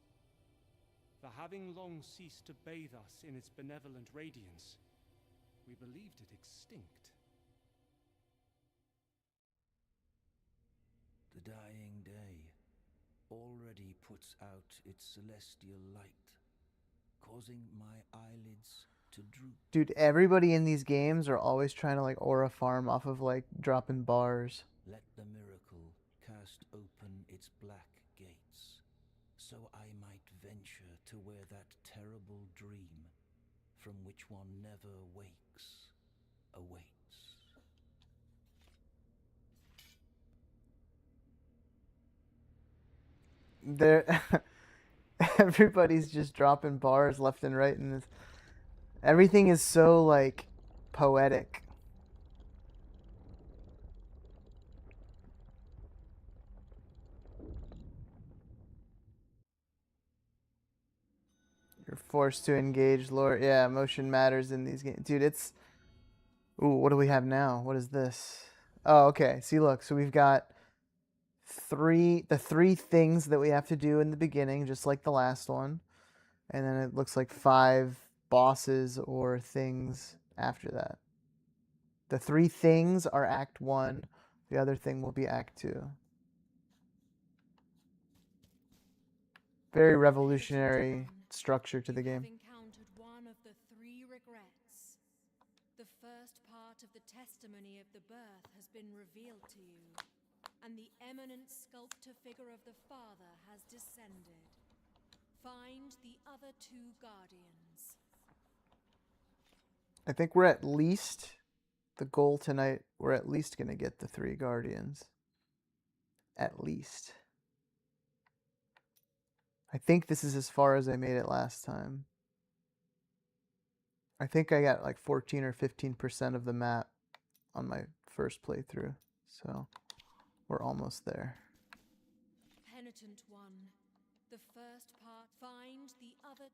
For having long ceased to bathe us in its benevolent radiance, we believed it extinct. The dying day already puts out its celestial light, causing my eyelids to droop. Dude, everybody in these games are always trying to like aura farm off of like dropping bars. Let the miracle cast open its black gates, so I might venture to where that terrible dream, from which one never wakes, awaits. There, everybody's just dropping bars left and right in this. Everything is so like poetic. You're forced to engage lore. Yeah, emotion matters in these games. Dude, it's... Ooh, what do we have now? What is this? Oh, okay. See, look. So we've got the three things that we have to do in the beginning, just like the last one. And then it looks like 5 bosses or things after that. The 3 things are Act 1. The other thing will be Act 2. Very revolutionary structure to the game. You have encountered one of the 3 regrets. The first part of the testimony of the birth has been revealed to you, and the eminent sculptor figure of the Father has descended. Find the other 2 guardians. I think we're at least, the goal tonight, we're at least going to get the 3 guardians. At least. I think this is as far as I made it last time. I think I got like 14 or 15% of the map on my first playthrough. So we're almost there. Penitent one, the first part, find the other.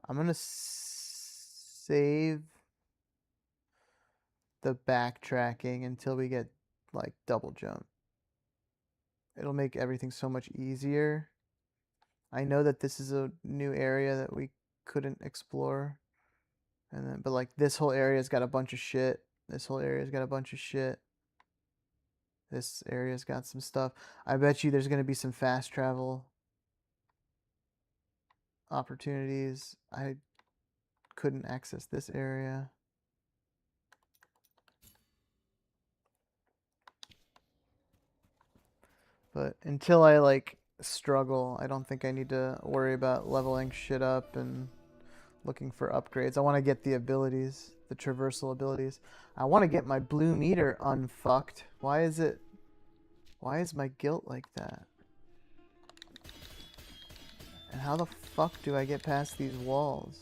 I'm going to save the backtracking until we get like double jump. It'll make everything so much easier. I know that this is a new area that we couldn't explore. And then, but like this whole area's got a bunch of shit. This whole area's got a bunch of shit. This area's got some stuff. I bet you there's going to be some fast travel opportunities. I couldn't access this area. But until I like struggle, I don't think I need to worry about leveling shit up and looking for upgrades. I want to get the abilities, the traversal abilities. I want to get my blue meter unfucked. Why is my guilt like that? And how the fuck do I get past these walls?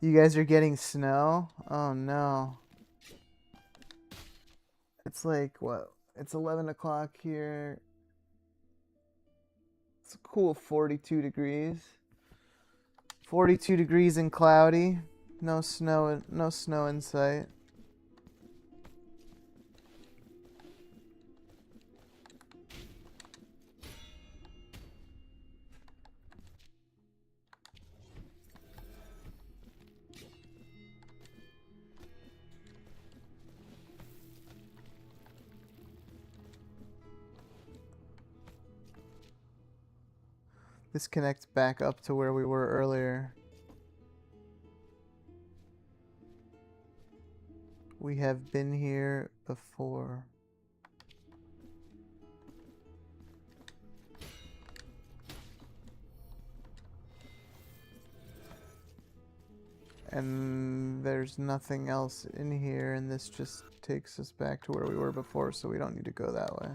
You guys are getting snow? Oh no. It's like, what? It's 11 o'clock here. It's a cool 42 degrees. 42 degrees and cloudy. No snow in sight. This connects back up to where we were earlier. We have been here before. And there's nothing else in here, and this just takes us back to where we were before, so we don't need to go that way.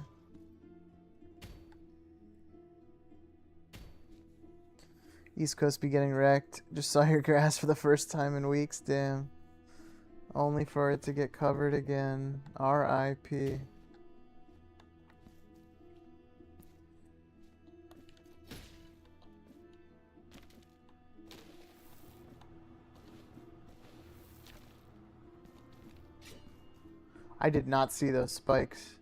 East Coast be getting wrecked. Just saw your grass for the first time in weeks, damn. Only for it to get covered again. R.I.P. I did not see those spikes.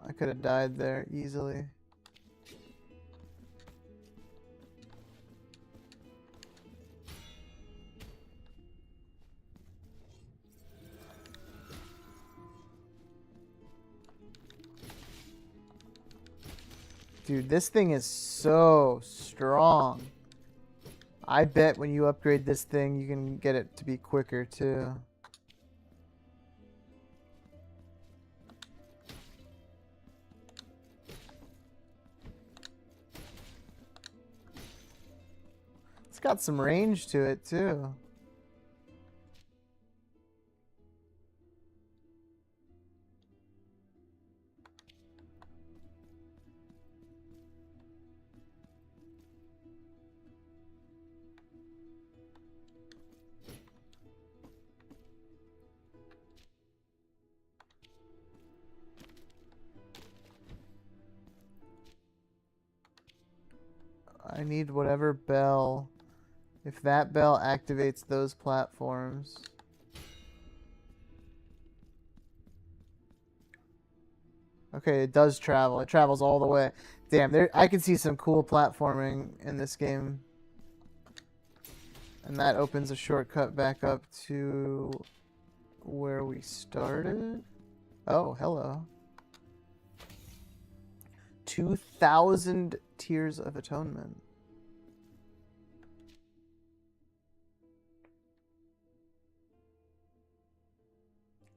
I could have died there easily. Dude, this thing is so strong. I bet when you upgrade this thing, you can get it to be quicker too. It's got some range to it too. I need whatever bell. If that bell activates those platforms. Okay, it does travel. It travels all the way. Damn, there I can see some cool platforming in this game. And that opens a shortcut back up to where we started. Oh, hello. 2,000 Tears of Atonement.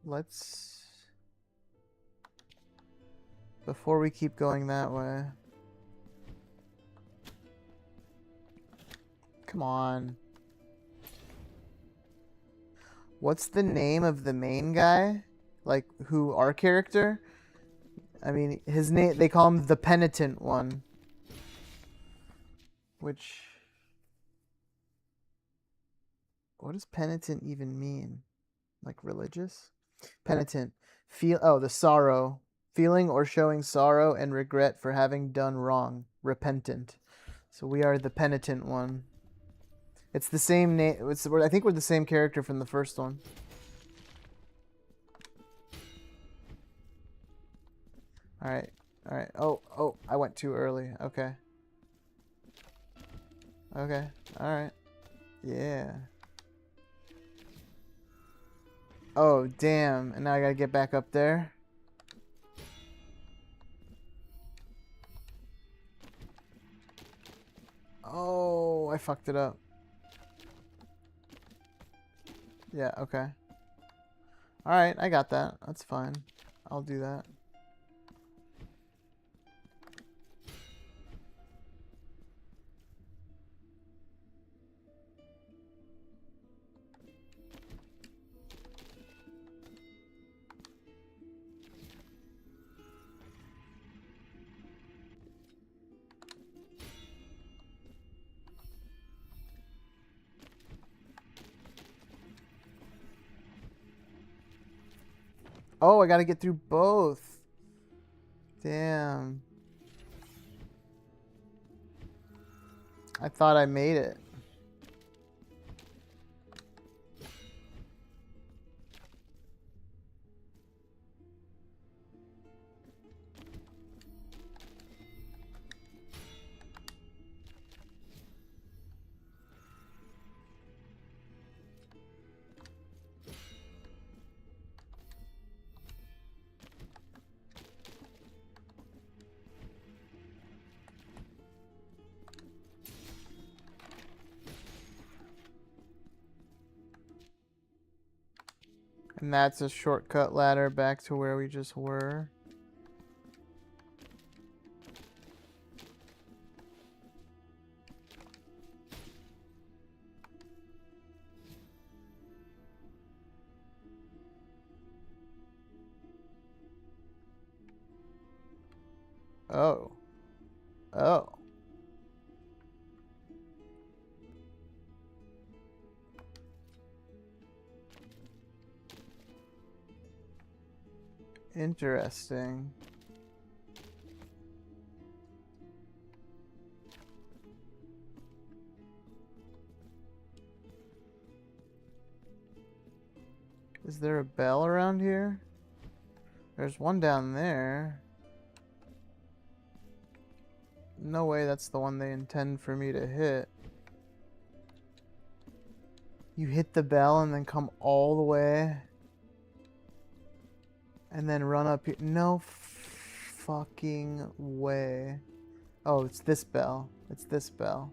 Let's... Before we keep going that way... Come on. What's the name of the main guy? Like, who, our character? I mean, his name, they call him the Penitent One. Which... What does penitent even mean? Like religious? Penitent. The sorrow. Feeling or showing sorrow and regret for having done wrong. Repentant. So we are the Penitent One. It's the same name. I think we're the same character from the first one. Alright. Alright. Oh, I went too early. Okay. Okay. Alright. Yeah. Oh, damn. And now I gotta get back up there. Oh, I fucked it up. Yeah, okay. Alright, I got that. That's fine. I'll do that. Oh, I gotta get through both. Damn. I thought I made it. And that's a shortcut ladder back to where we just were. Oh. Oh. Interesting. Is there a bell around here? There's one down there. No way that's the one they intend for me to hit. You hit the bell and then come all the way. And then run up here. No fucking way. Oh, it's this bell. It's this bell.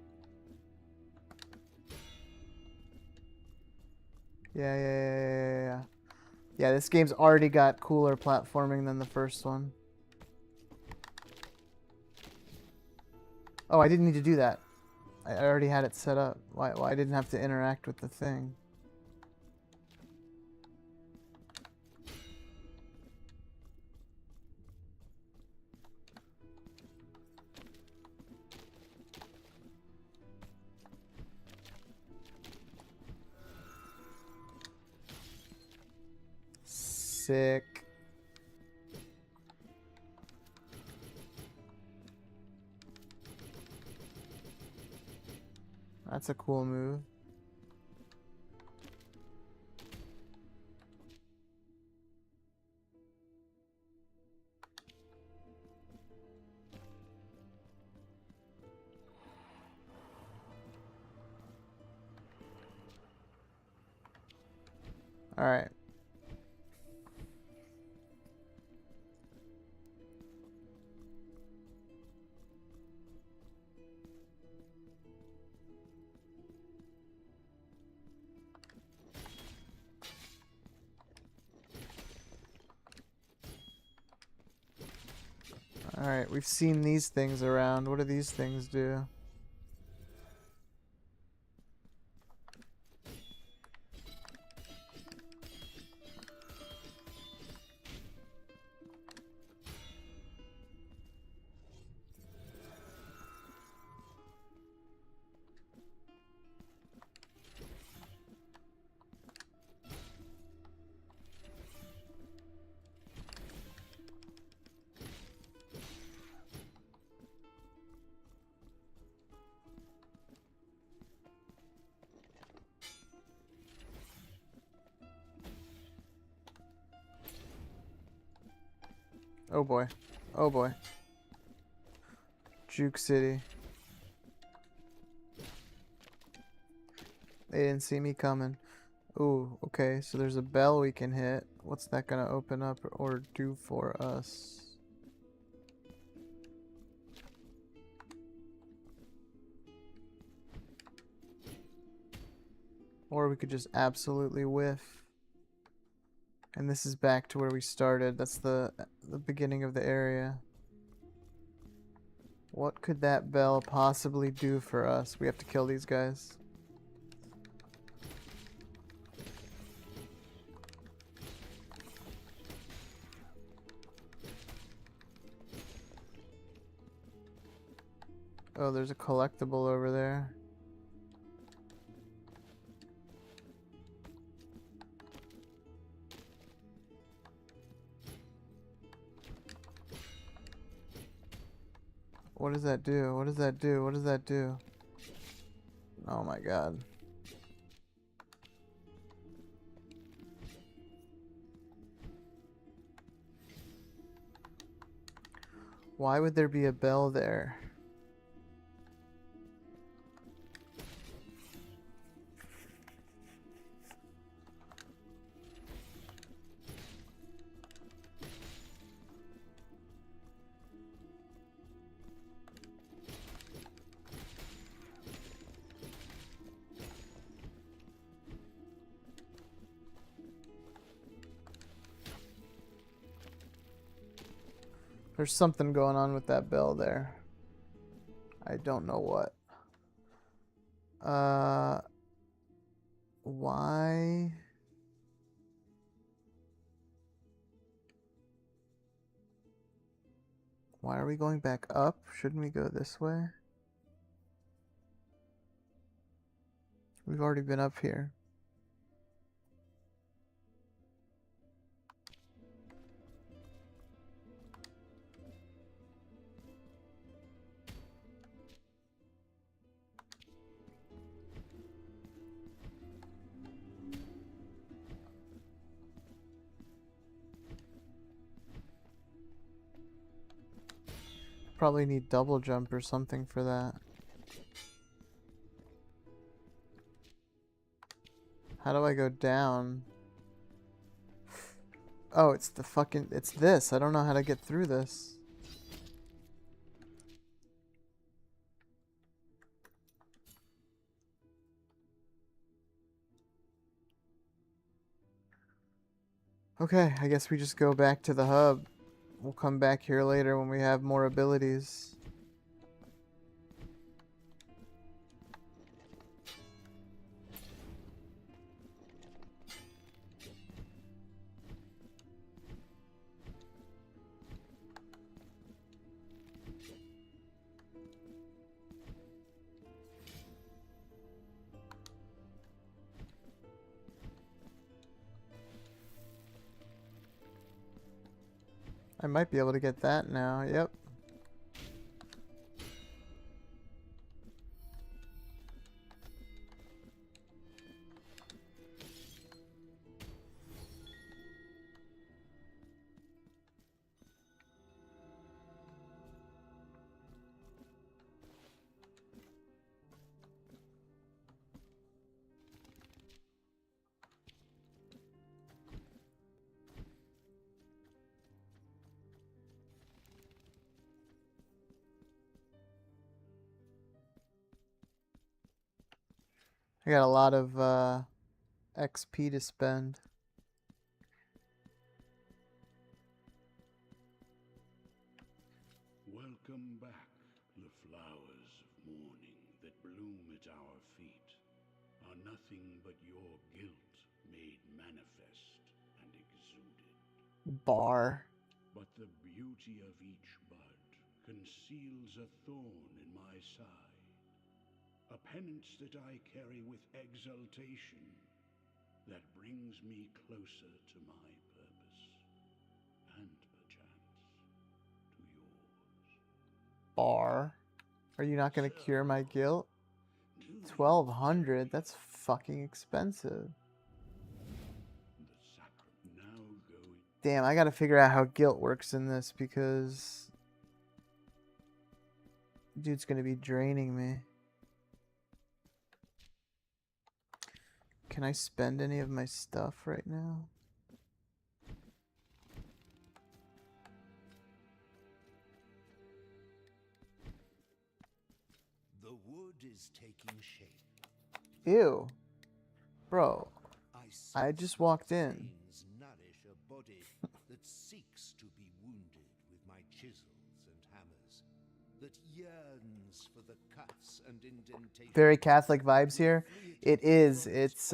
Yeah. Yeah, this game's already got cooler platforming than the first one. Oh, I didn't need to do that. I already had it set up. Why I didn't have to interact with the thing. Sick. That's a cool move. All right. Alright, we've seen these things around. What do these things do? Oh boy. Oh boy. Juke City. They didn't see me coming. Ooh, okay, so there's a bell we can hit. What's that gonna open up or do for us? Or we could just absolutely whiff. And this is back to where we started. That's the beginning of the area. What could that bell possibly do for us? We have to kill these guys. Oh, there's a collectible over there. What does that do? What does that do? What does that do? Oh my god. Why would there be a bell there? There's something going on with that bell there. I don't know what. Why? Why are we going back up? Shouldn't we go this way? We've already been up here. Probably need double jump or something for that. How do I go down? Oh, it's the fucking... It's this. I don't know how to get through this. Okay, I guess we just go back to the hub. We'll come back here later when we have more abilities. I might be able to get that now. Yep. I got a lot of XP to spend. Welcome back, the flowers of morning that bloom at our feet are nothing but your guilt made manifest and exuded. Bar. But the beauty of each bud conceals a thorn in my side, a penance that I carry with exultation that brings me closer to my purpose, and perchance to yours. Bar. Are you not going to cure my guilt? 1,200? That's fucking expensive. Damn, I gotta figure out how guilt works in this because dude's gonna be draining me. Can I spend any of my stuff right now? The wood is taking shape. Ew. Bro, I just walked in. Nourish a body that seeks to be wounded with my chisels and hammers, that yearns for the cuts and indentations. Very Catholic vibes here. It is. It's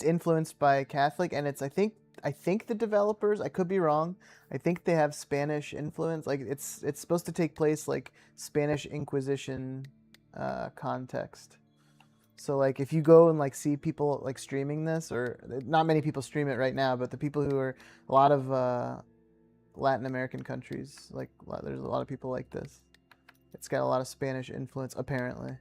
influenced by Catholic, and it's I think the developers, I could be wrong, I think they have Spanish influence. Like it's supposed to take place like Spanish Inquisition context. So like if you go and like see people like streaming this, or not many people stream it right now, but the people who are a lot of Latin American countries, like there's a lot of people like this. It's got a lot of Spanish influence apparently.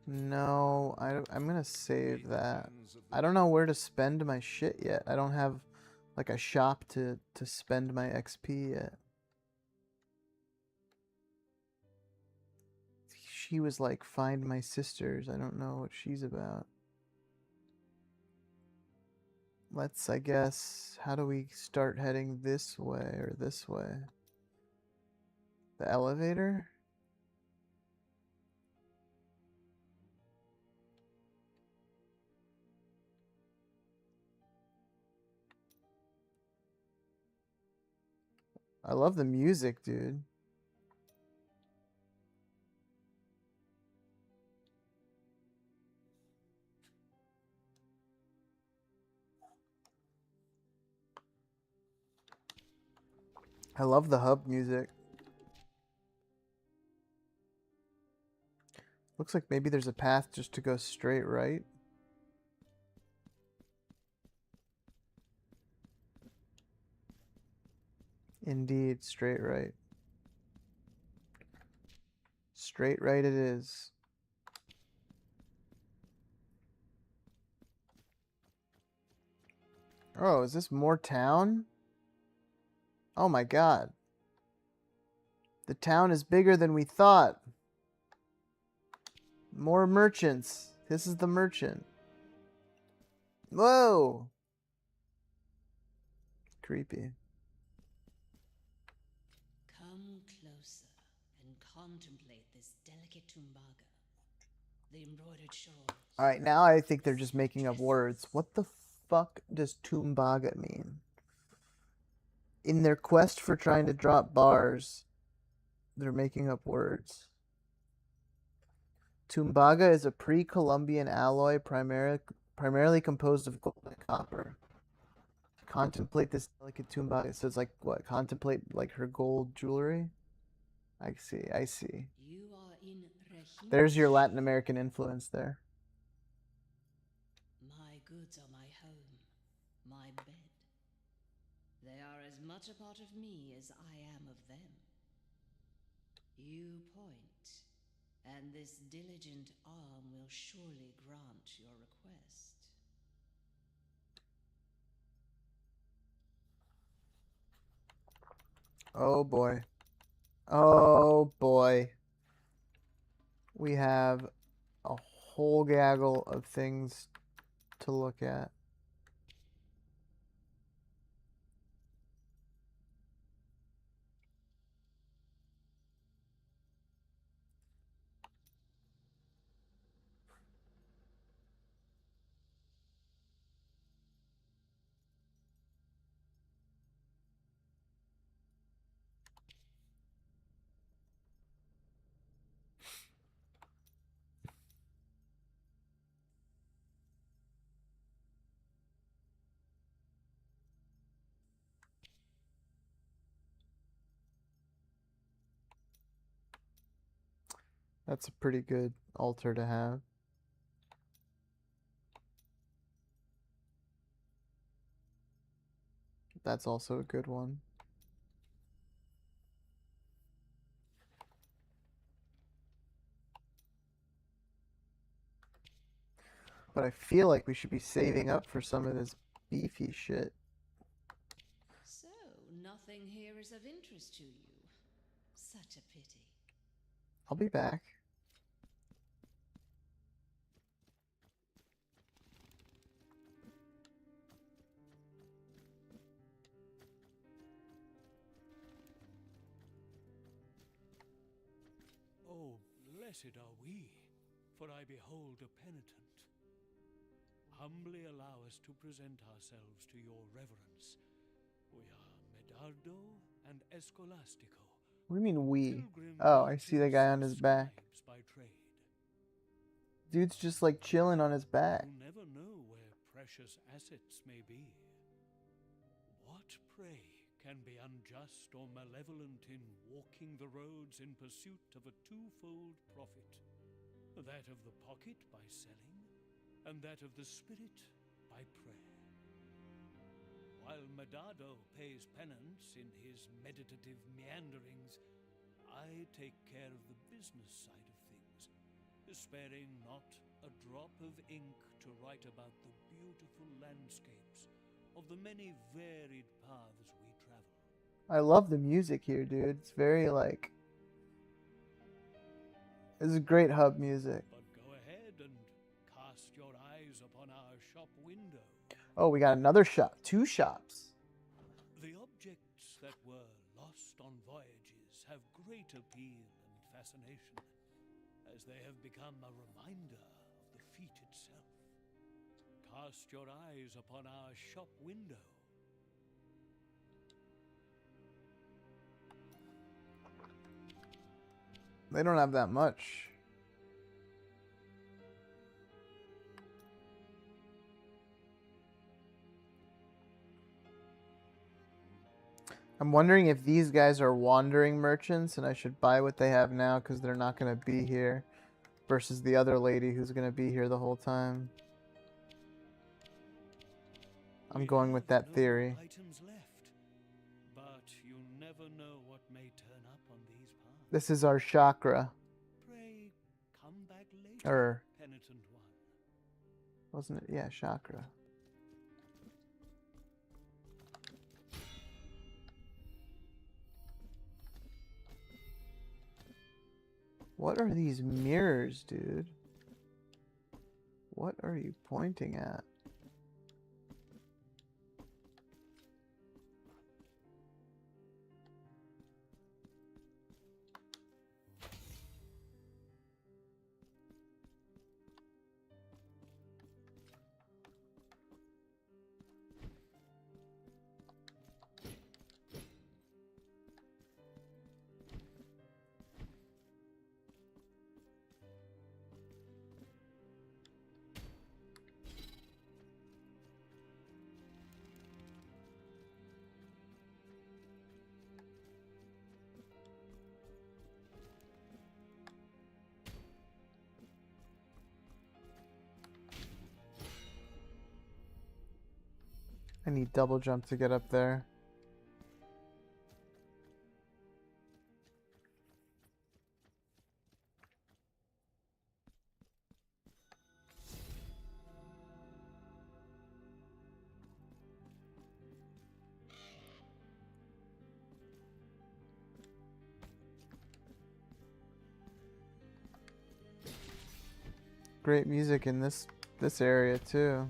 No, I'm gonna save that. I don't know where to spend my shit yet. I don't have like a shop to spend my XP yet. She was like, find my sisters. I don't know what she's about. Let's, I guess, how do we start heading this way or this way? The elevator? I love the music, dude. I love the hub music. Looks like maybe there's a path just to go straight right. Indeed, straight right. Straight right it is. Oh, is this more town? Oh my god. The town is bigger than we thought. More merchants. This is the merchant. Whoa! Creepy. Come closer and contemplate this delicate tumbaga. The embroidered shawls. Alright, now I think they're just making up words. What the fuck does tumbaga mean? In their quest for trying to drop bars, they're making up words. Tumbaga is a pre-Columbian alloy primarily composed of gold and copper. Contemplate this delicate tumbaga. So it's like, what? Contemplate like her gold jewelry? I see, I see. You are in There's your Latin American influence there. My goods are my home, my bed. They are as much a part of me as I am of them. You point, and this diligent arm will surely grant your request. Oh boy. Oh boy. We have a whole gaggle of things to look at. That's a pretty good altar to have. That's also a good one. But I feel like we should be saving up for some of this beefy shit. So, nothing here is of interest to you. Such a pity. I'll be back. Oh, blessed are we, for I behold a penitent. Humbly allow us to present ourselves to your reverence. We are Medardo and Escolastico. What do you mean we? Pilgrim Oh, I see the guy on his artists back. scribes by trade. Dude's just like chilling on his back. You never know where precious assets may be. What, pray, can be unjust or malevolent in walking the roads in pursuit of a twofold profit? That of the pocket by selling, and that of the spirit by prayer. While Medardo pays penance in his meditative meanderings, I take care of the business side of things, sparing not a drop of ink to write about the beautiful landscapes of the many varied paths we travel. I love the music here, dude. It's very like... This is great hub music. But go ahead and cast your eyes upon our shop window. Oh, we got another shop. 2 shops. The object Objects that were lost on voyages have great appeal and fascination, as they have become a reminder of the feat itself. Cast your eyes upon our shop window. They don't have that much. I'm wondering if these guys are wandering merchants and I should buy what they have now because they're not going to be here versus the other lady who's going to be here the whole time. I'm going with that theory. Items left, but you never know what may turn up on these paths. This is our chakra. Pray come back later, Or, penitent one. wasn't it? Yeah, chakra. What are these mirrors, dude? What are you pointing at? I need double jump to get up there. Great music in this area too.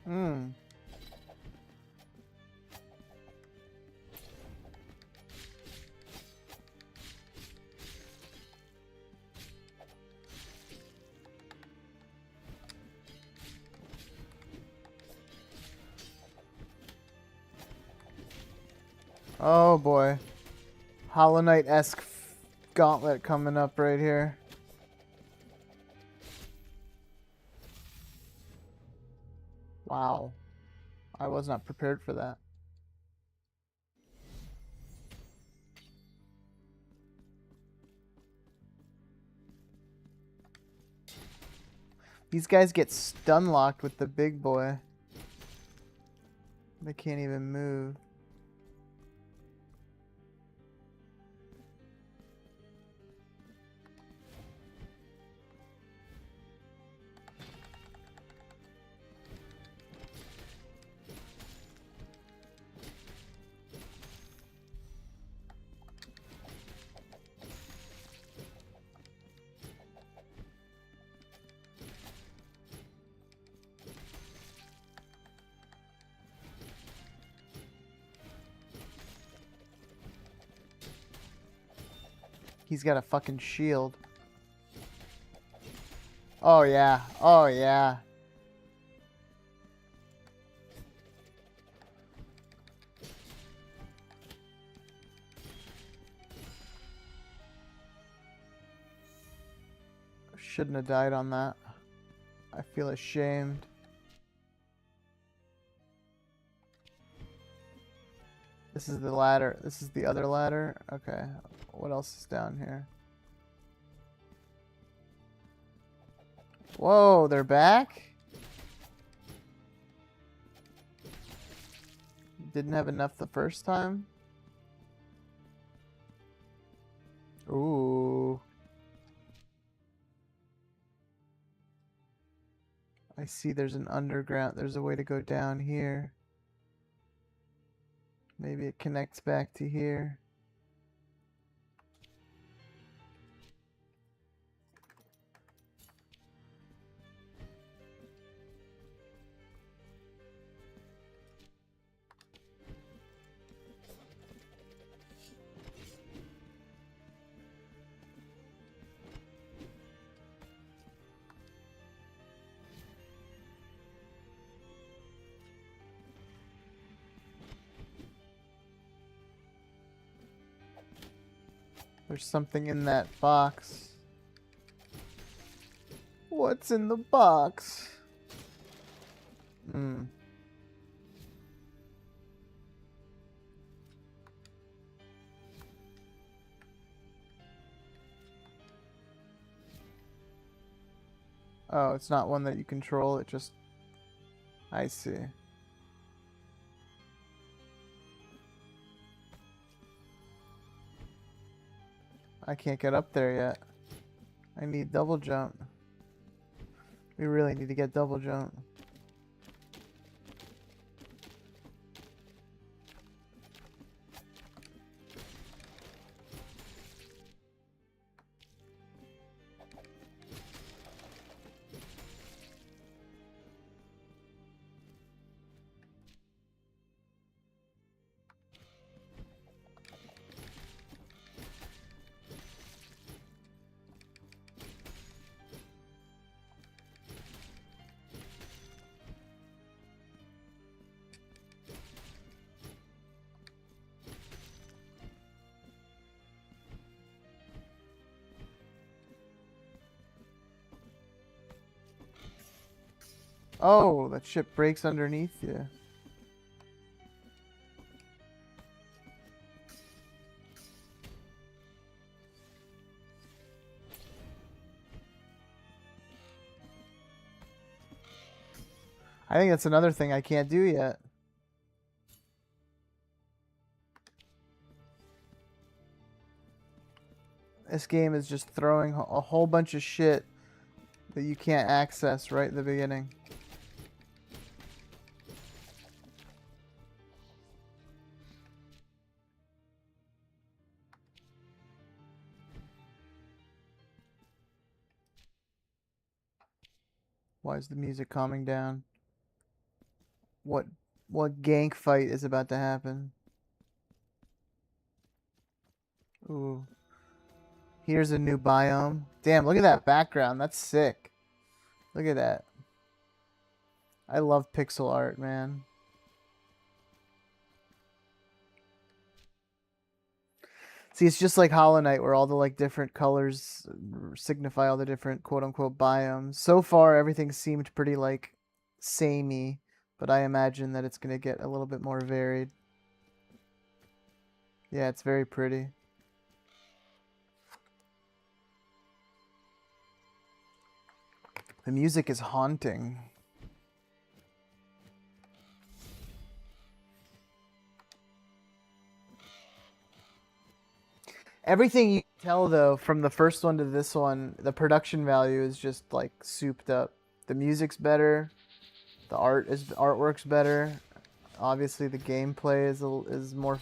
Hmm. Oh boy. Hollow Knight-esque gauntlet coming up right here. Wow. I was not prepared for that. These guys get stun locked with the big boy. They can't even move. He's got a fucking shield. Oh yeah. Oh yeah. Shouldn't have died on that. I feel ashamed. This is the ladder. This is the other ladder. Okay. What else is down here? Whoa, they're back? Didn't have enough the first time? Ooh. I see there's an underground. There's a way to go down here. Maybe it connects back to here. There's something in that box. What's in the box? Hmm. Oh, it's not one that you control, it just... I see. I can't get up there yet. I need double jump. We really need to get double jump. Oh, that ship breaks underneath you. I think that's another thing I can't do yet. This game is just throwing a whole bunch of shit that you can't access right at the beginning. Why is the music calming down? What gank fight is about to happen? Ooh. Here's a new biome. Damn, look at that background. That's sick. Look at that. I love pixel art, man. See, it's just like Hollow Knight, where all the like different colors signify all the different quote-unquote biomes. So far, everything seemed pretty like samey, but I imagine that it's gonna get a little bit more varied. Yeah, it's very pretty. The music is haunting. Everything you can tell, though, from the first one to this one, the production value is just like souped up. The music's better, the artwork's better. Obviously, the gameplay is more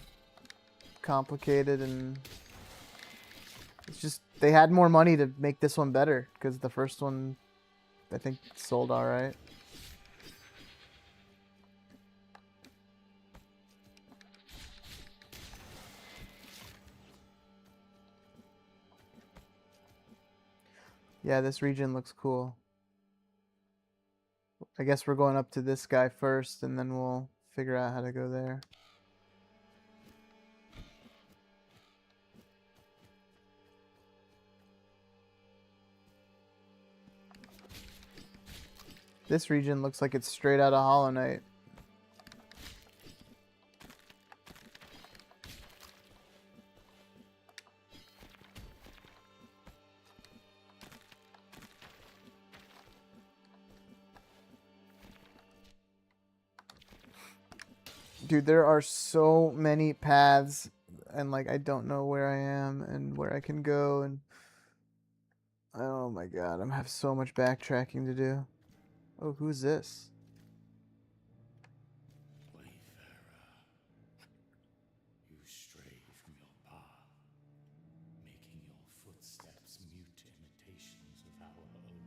complicated, and it's just they had more money to make this one better because the first one, I think, sold all right. Yeah, this region looks cool. I guess we're going up to this guy first, and then we'll figure out how to go there. This region looks like it's straight out of Hollow Knight. Dude, there are so many paths, and like I don't know where I am and where I can go, and oh my god, I'm have so much backtracking to do. Oh, who's this? Wayfarer, you stray from your path, making your footsteps mute imitations of our own.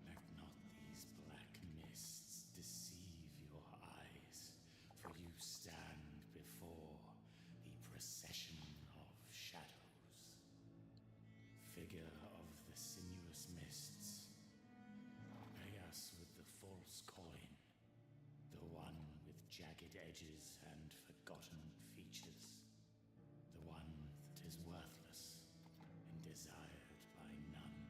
Let not these black mists deceive your eyes, for you stand before the procession of shadows. Figure of the sinuous mists, pay us with the false coin, the one with jagged edges and forgotten features, the one that is worthless and desired by none.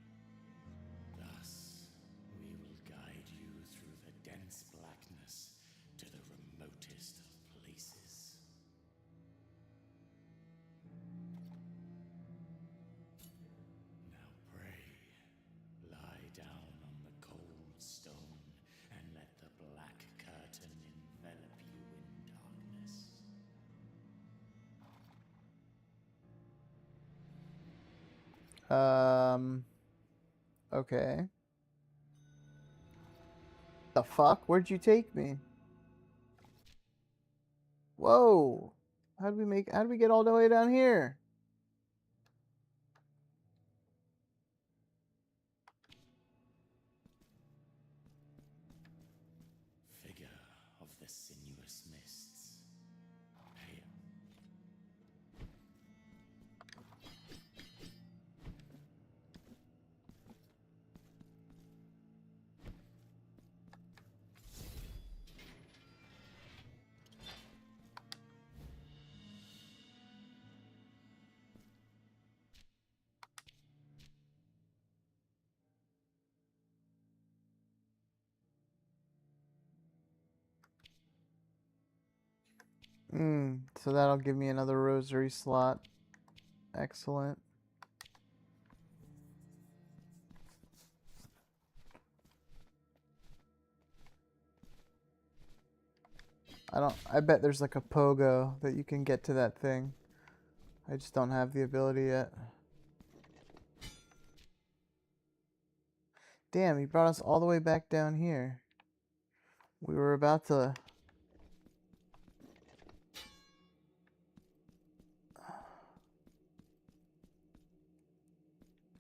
Thus, we will guide you through the dense blackness to the remotest of places. Now pray, lie down on the cold stone, and let the black curtain envelop you in darkness. Okay. The fuck? Where'd you take me? Whoa! How'd we get all the way down here? Figure of the sinuous mists, pale. So that'll give me another rosary slot. Excellent. I bet there's like a pogo that you can get to that thing. I just don't have the ability yet. Damn, he brought us all the way back down here. We were about to...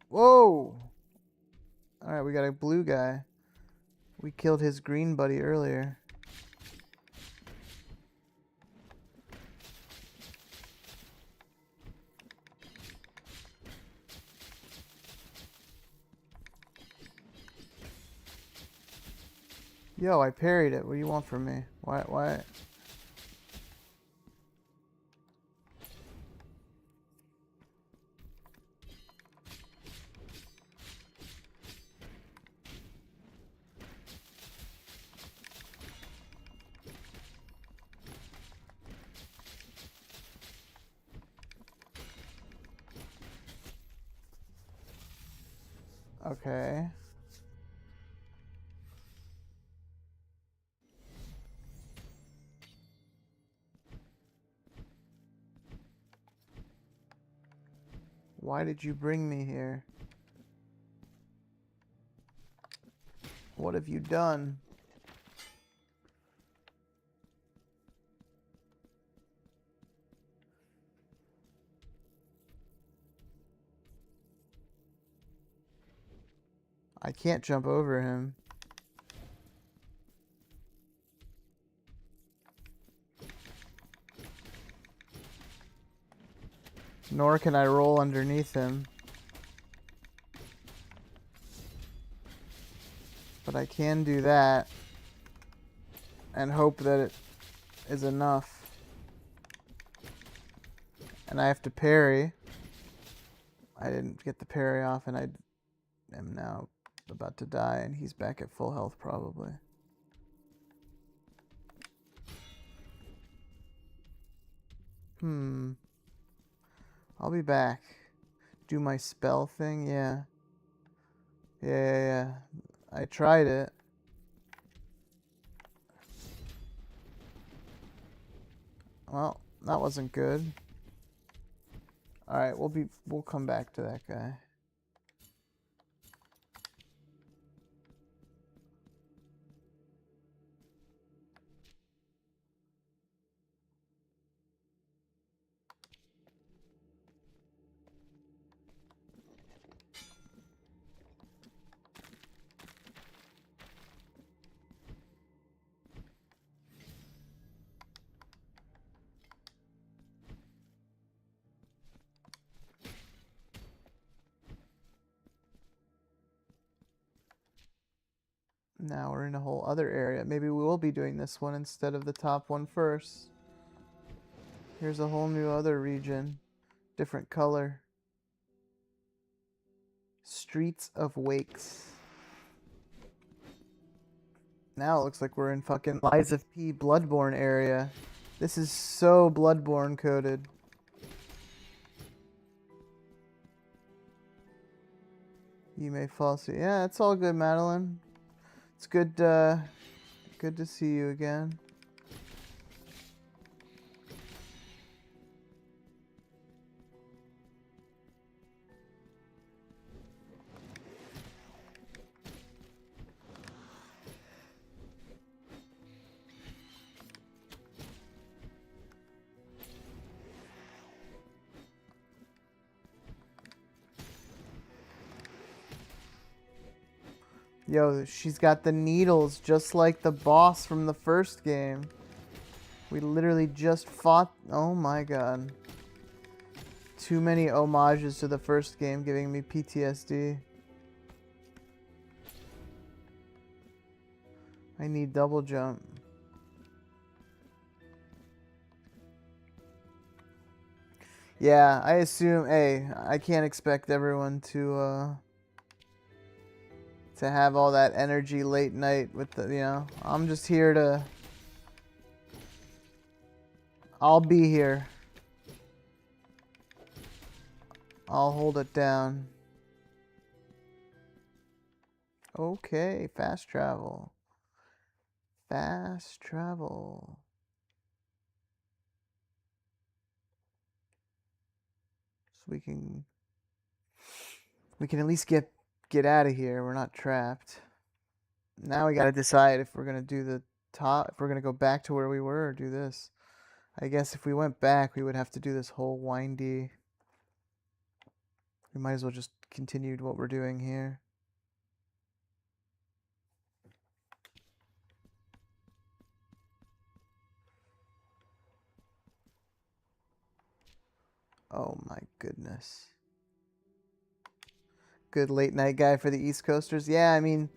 Whoa! Alright, we got a blue guy. We killed his green buddy earlier. Yo, I parried it. What do you want from me? Why? Okay. Why did you bring me here? What have you done? I can't jump over him. Nor can I roll underneath him. But I can do that and hope that it is enough. And I have to parry. I didn't get the parry off, and I am now about to die, and he's back at full health probably. I'll be back. Do my spell thing, yeah. Yeah. I tried it. Well, that wasn't good. Alright, we'll come back to that guy. Now we're in a whole other area. Maybe we will be doing this one instead of the top one first. Here's a whole new other region. Different color. Streets of Wakes. Now it looks like we're in fucking Lies of P Bloodborne area. This is so Bloodborne coded. You may fall asleep. Yeah, it's all good, Madeline. It's good to see you again. Yo, she's got the needles just like the boss from the first game. We literally just fought. Oh my god. Too many homages to the first game giving me PTSD. I need double jump. Yeah, I assume, hey, I can't expect everyone to have all that energy late night with the, you know, I'm just here to, I'll be here. I'll hold it down. Okay, fast travel. Fast travel. So we can at least get out of here. We're not trapped. Now we got to decide if we're going to do the top, if we're going to go back to where we were or do this. I guess if we went back, we would have to do this whole windy. We might as well just continue what we're doing here. Oh my goodness. Good late night guy for the East Coasters. Yeah, I mean,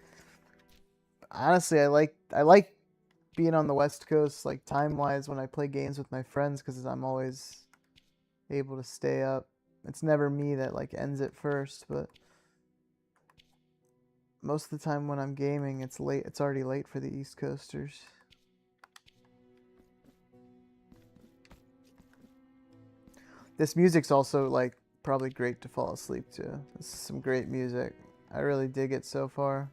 honestly, I like being on the West Coast, like time-wise, when I play games with my friends, because I'm always able to stay up. It's never me that like ends it first, but most of the time when I'm gaming, it's late. It's already late for the East Coasters. This music's also like probably great to fall asleep to. This is some great music. I really dig it so far.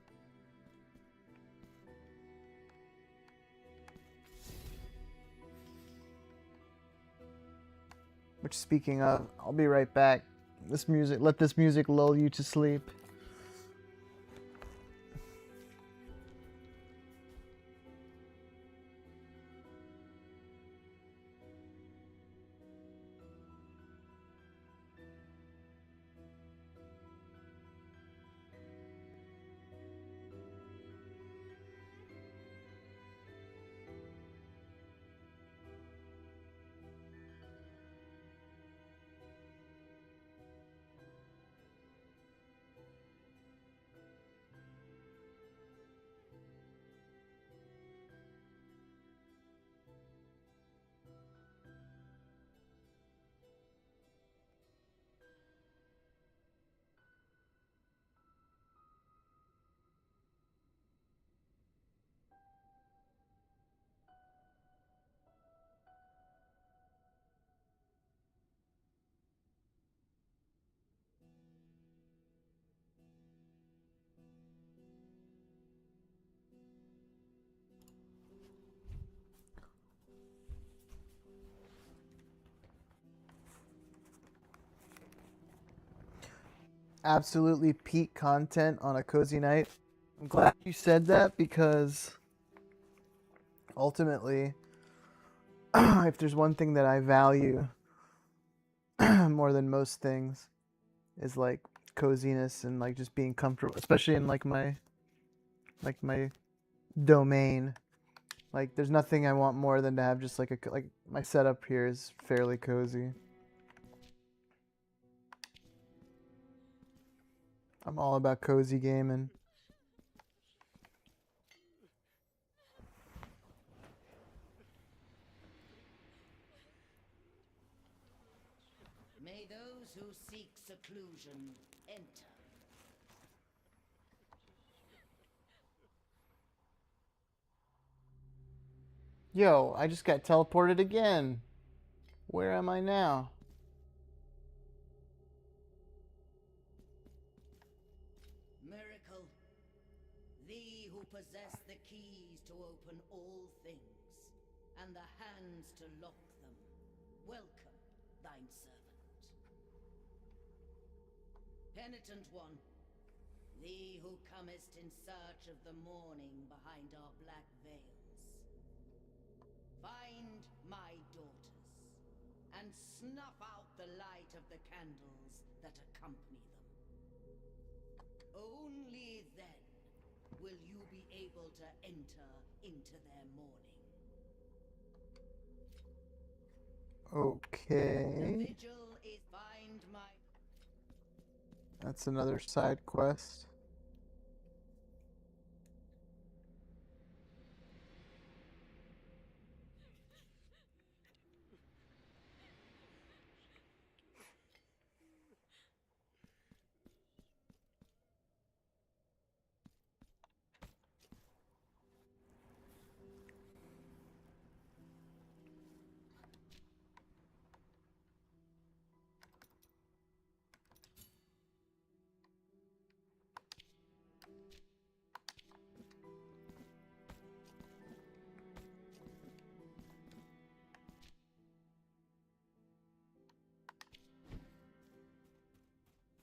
Which, speaking of, I'll be right back. This music, let this music lull you to sleep. absolutely peak content on a cozy night. I'm glad you said that because ultimately, if there's one thing that I value more than most things, is like coziness and like just being comfortable, especially in like my domain. Like, there's nothing I want more than to have just like like my setup here is fairly cozy. I'm all about cozy gaming. May those who seek seclusion enter. Yo, I just got teleported again. Where am I now? Miracle, thee who possess the keys to open all things, and the hands to lock them, welcome thine servant. Penitent one, thee who comest in search of the morning behind our black veils, find my daughters, and snuff out the light of the candles that accompany them. Only then will you be able to enter into their mourning. Okay. The vigil is find my... That's another side quest.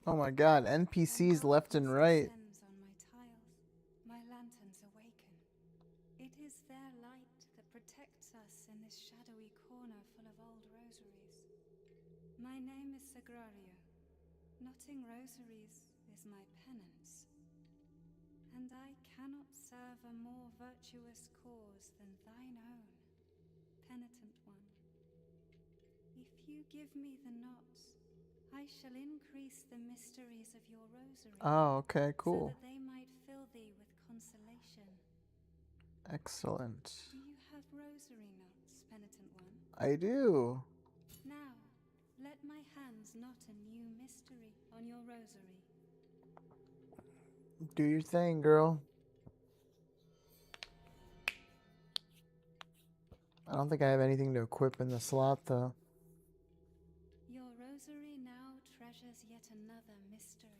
Oh my god, NPCs left and right. On my tiles, my lanterns awaken. It is their light that protects us in this shadowy corner full of old rosaries. My name is Sagrario. Knotting rosaries is my penance. And I cannot serve a more virtuous cause than thine own, penitent one. If you give me the knots, I shall increase the mysteries of your rosary. Oh, okay, cool. So that they might fill thee with consolation. Excellent. Do you have rosary knots, penitent one? I do. Now, let my hands knot a new mystery on your rosary. Do your thing, girl. I don't think I have anything to equip in the slot, though. Your rosary now treasures yet another mystery.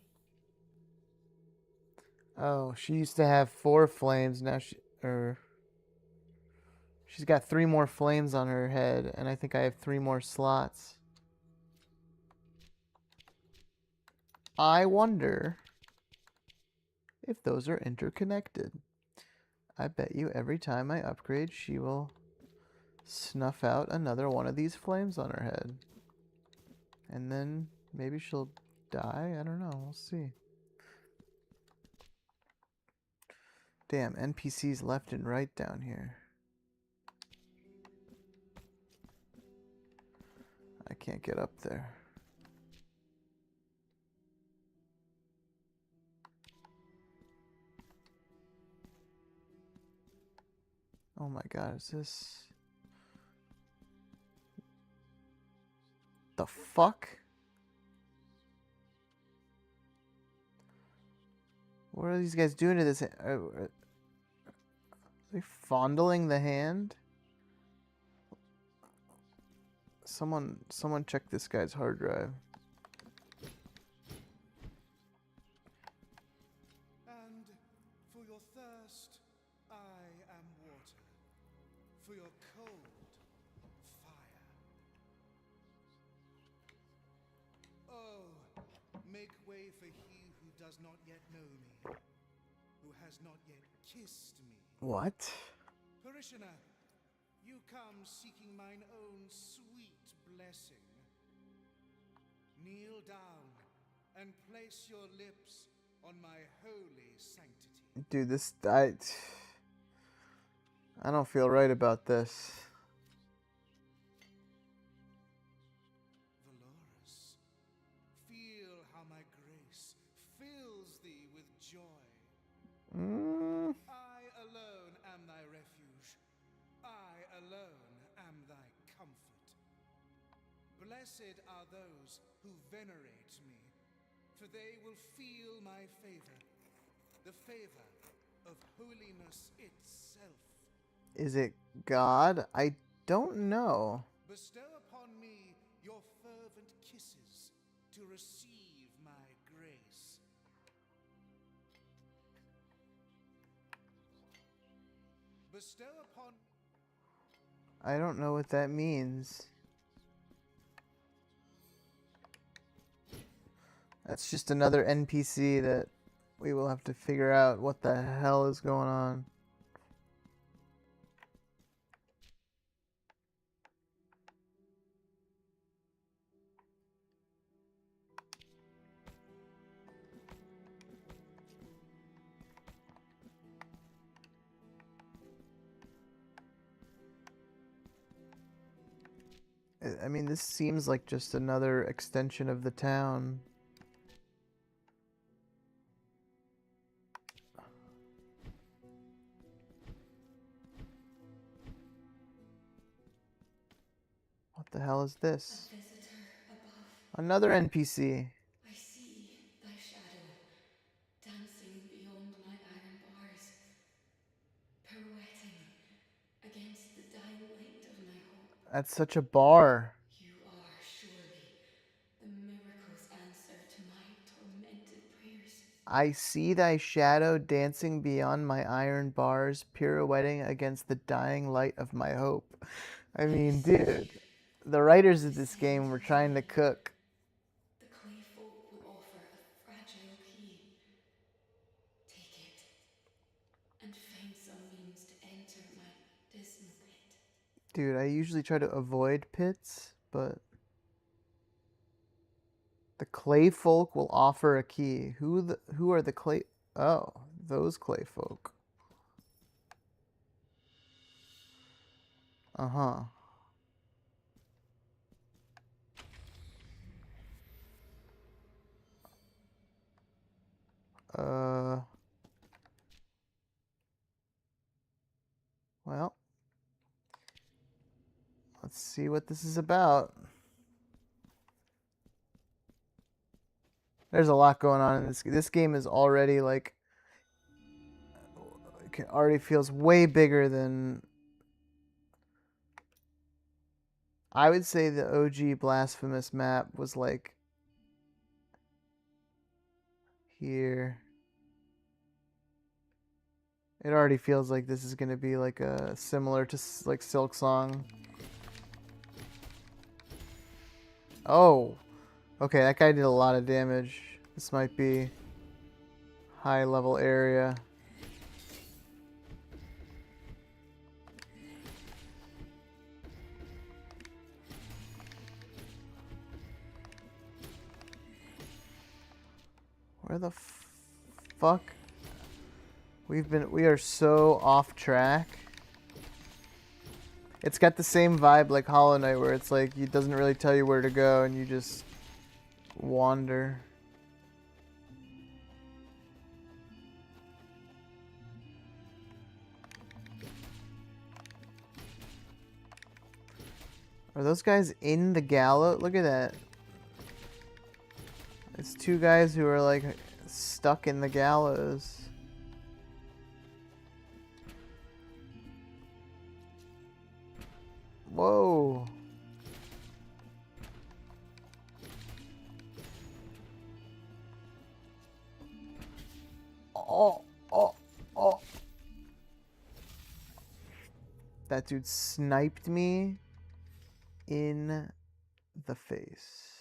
Oh, she used to have 4 flames. Now she's got 3 more flames on her head, and I think I have 3 more slots. I wonder if those are interconnected. I bet you every time I upgrade, she will snuff out another one of these flames on her head. And then maybe she'll die? I don't know. We'll see. Damn, NPCs left and right down here. I can't get up there. Oh my god, is this... the fuck? What are these guys doing to this? Are they fondling the hand? Someone check this guy's hard drive. And for your thirst, I am water. For your cold, fire. Oh, may Make way for he who does not yet know me, who has not yet kissed me. What? Parishioner, you come seeking mine own sweet blessing. Kneel down and place your lips on my holy sanctity. Dude, I don't feel right about this. Valorous, feel how my grace fills thee with joy. I alone am thy refuge. I alone am thy comfort. Blessed are those who venerate me, for they will feel my favor, the favor of holiness itself. Is it God? I don't know. Bestow upon me your fervent kisses to receive my grace. Bestow upon... I don't know what that means. That's just another NPC that we will have to figure out what the hell is going on. I mean, this seems like just another extension of the town. What the hell is this? A visitor above. Another NPC. I see thy shadow dancing beyond my iron bars, pirouetting against the dying light of my hope. That's such a bar. You are surely the miracle's answer to my tormented prayers. I see thy shadow dancing beyond my iron bars, pirouetting against the dying light of my hope. I mean, dude, the writers of this game were trying to cook. The clay folk will offer a fragile key. Take it and find some means to enter my dismal pit. Dude, I usually try to avoid pits, but the clay folk will offer a key. Who are the clay? Oh, those clay folk. Uh-huh. Well, let's see what this is about. There's a lot going on in this. This game is already like, it already feels way bigger than. I would say the OG Blasphemous map was like here. It already feels like this is going to be like a similar to like Silksong. Oh, okay, that guy did a lot of damage. This might be high level area. Where the fuck? We are so off track. It's got the same vibe like Hollow Knight, where it's like it doesn't really tell you where to go and you just wander. Are those guys in the gallows? Look at that. It's two guys who are like stuck in the gallows. Whoa. Oh. That dude sniped me in the face.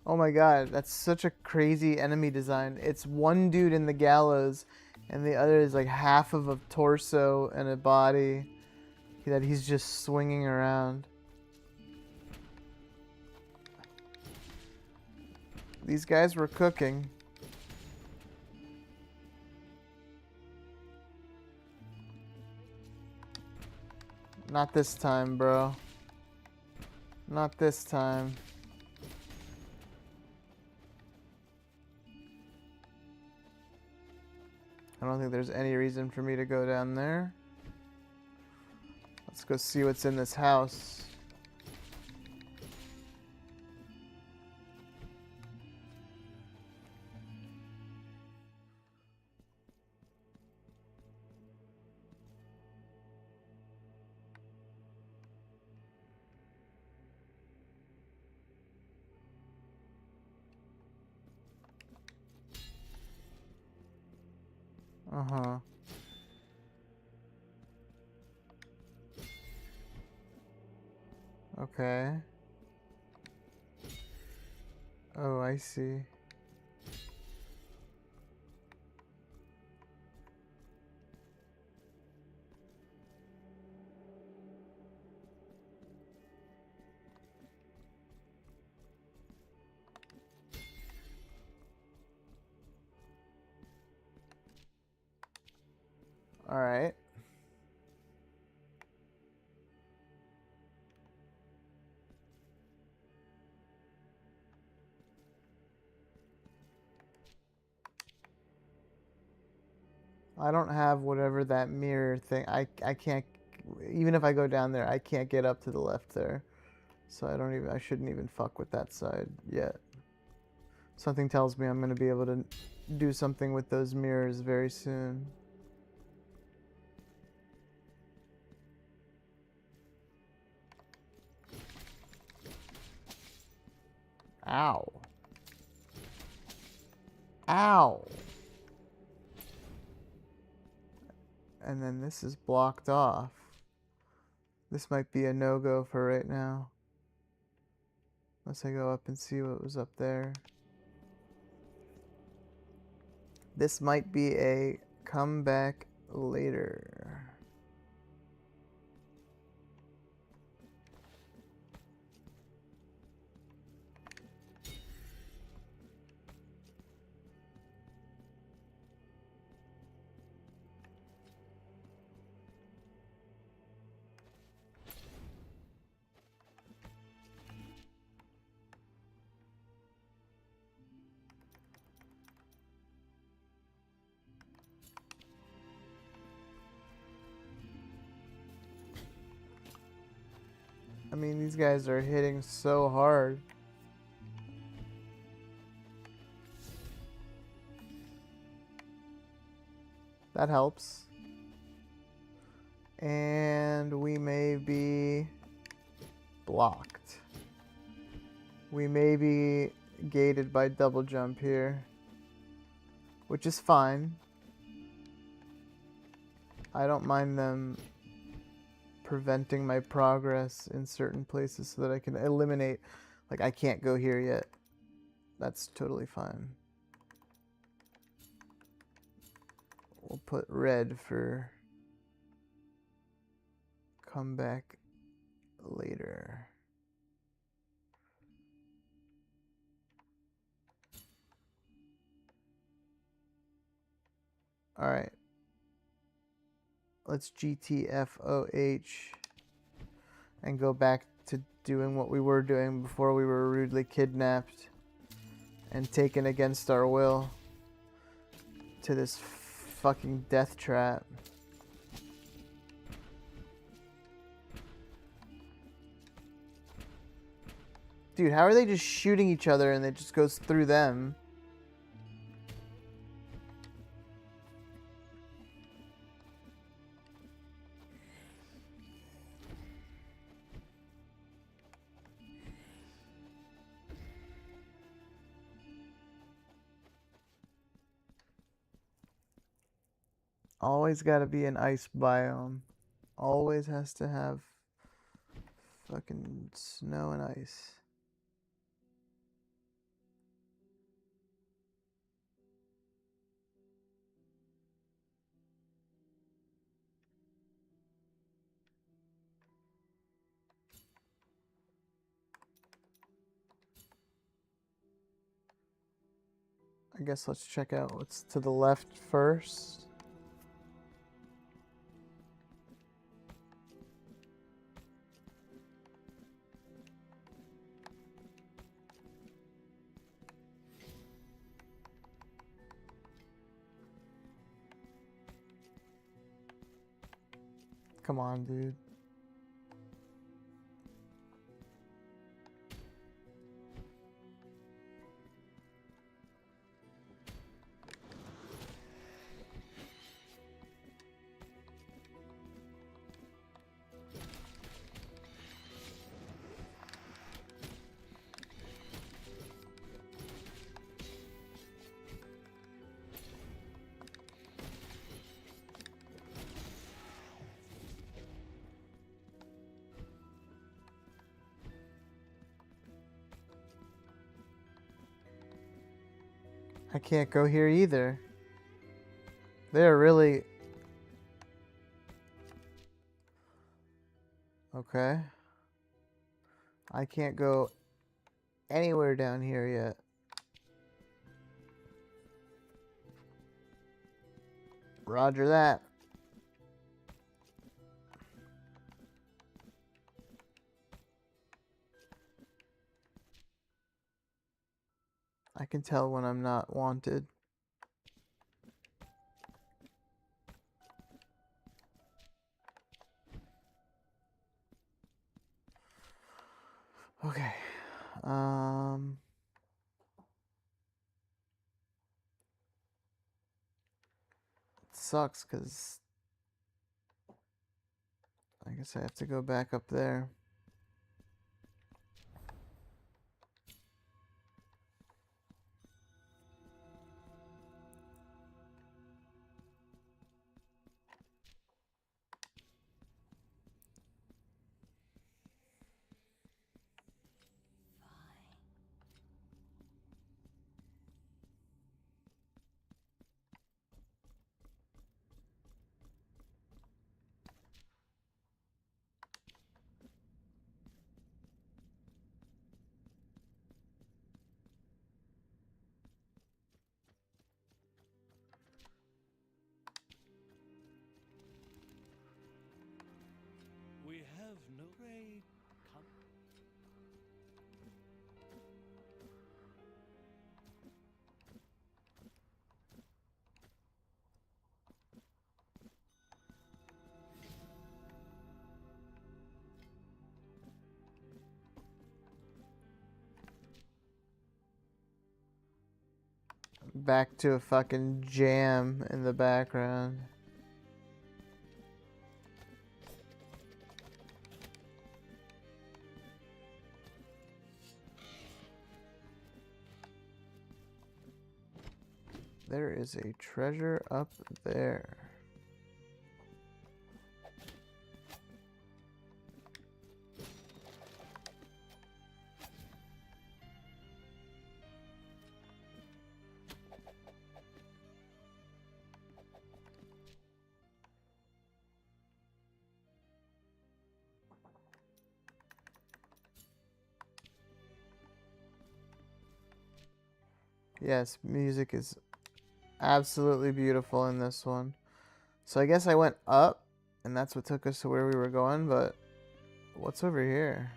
Oh my god, that's such a crazy enemy design. It's one dude in the gallows, and the other is like half of a torso and a body that he's just swinging around. These guys were cooking. Not this time, bro. Not this time. I don't think there's any reason for me to go down there. Let's go see what's in this house. Uh-huh. Okay. Oh, I see. All right. I don't have whatever that mirror thing. I can't, even if I go down there, I can't get up to the left there. So I shouldn't even fuck with that side yet. Something tells me I'm going to be able to do something with those mirrors very soon. Ow. Ow. And then this is blocked off. This might be a no-go for right now. Unless I go up and see what was up there. This might be a come back later. I mean, these guys are hitting so hard. That helps. And we may be blocked. We may be gated by double jump here, which is fine. I don't mind them preventing my progress in certain places so that I can eliminate, like, I can't go here yet. That's totally fine. We'll put red for come back later. All right. Let's GTFOH and go back to doing what we were doing before we were rudely kidnapped and taken against our will to this fucking death trap. Dude, how are they just shooting each other and it just goes through them? Always gotta be an ice biome. Always has to have fucking snow and ice. I guess let's check out what's to the left first. Come on, dude. I can't go here either. They're really... Okay. I can't go anywhere down here yet. Roger that. I can tell when I'm not wanted. Okay. It sucks because I guess I have to go back up there. We have no great Back to a fucking jam in the background. There is a treasure up there. Yes, music is absolutely beautiful in this one. So I guess I went up, and that's what took us to where we were going, but what's over here?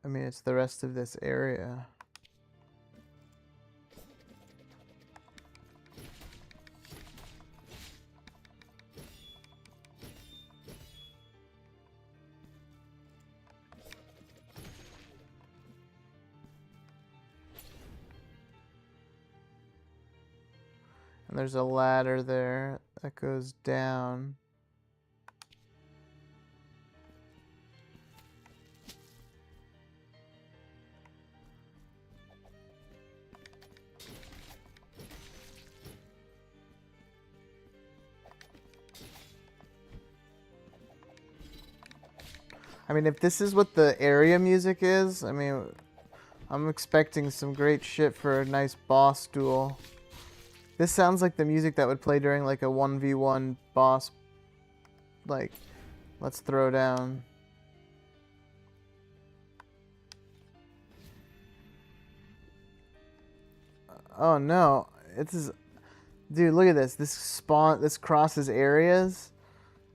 I mean, it's the rest of this area. And there's a ladder there that goes down. I mean, if this is what the area music is, I mean, I'm expecting some great shit for a nice boss duel. This sounds like the music that would play during like a 1v1 boss like, let's throw down. Oh no, it's dude. Look at this. This crosses areas.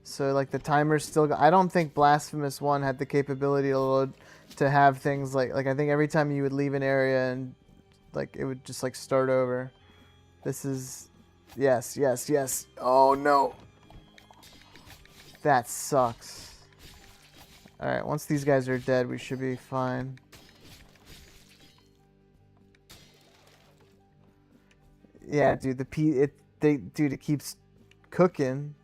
So like the timer's still. I don't think Blasphemous 1 had the capability to load to have things like I think every time you would leave an area and like it would just like start over. This is yes. Oh no. That sucks. All right, once these guys are dead, we should be fine. Yeah, dude, dude, it keeps cooking.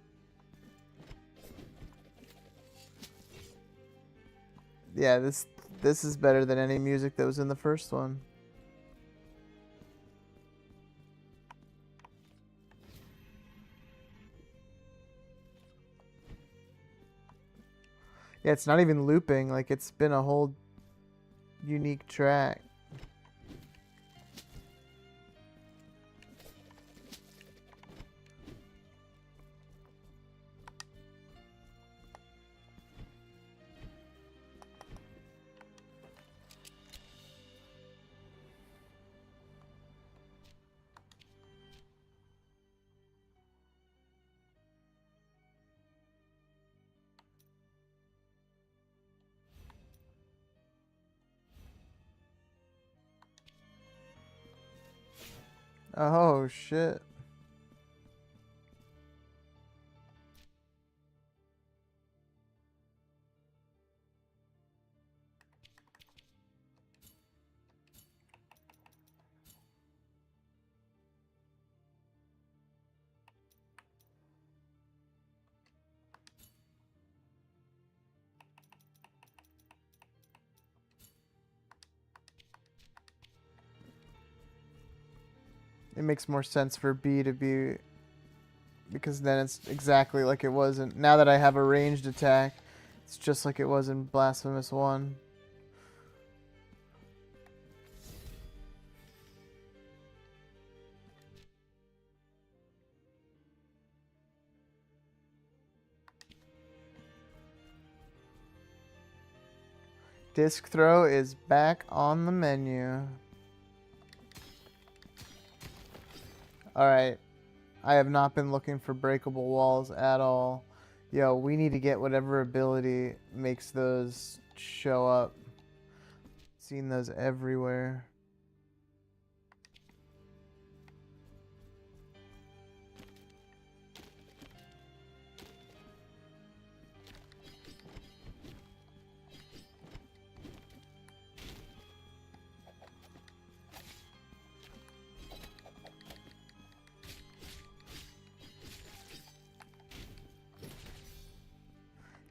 Yeah, this is better than any music that was in the first one. Yeah, it's not even looping, like it's been a whole unique track. Oh shit. It makes more sense for B to be, because then it's exactly like it was in, now that I have a ranged attack, it's just like it was in Blasphemous 1. Disc throw is back on the menu. Alright. I have not been looking for breakable walls at all. Yo, we need to get whatever ability makes those show up. Seen those everywhere.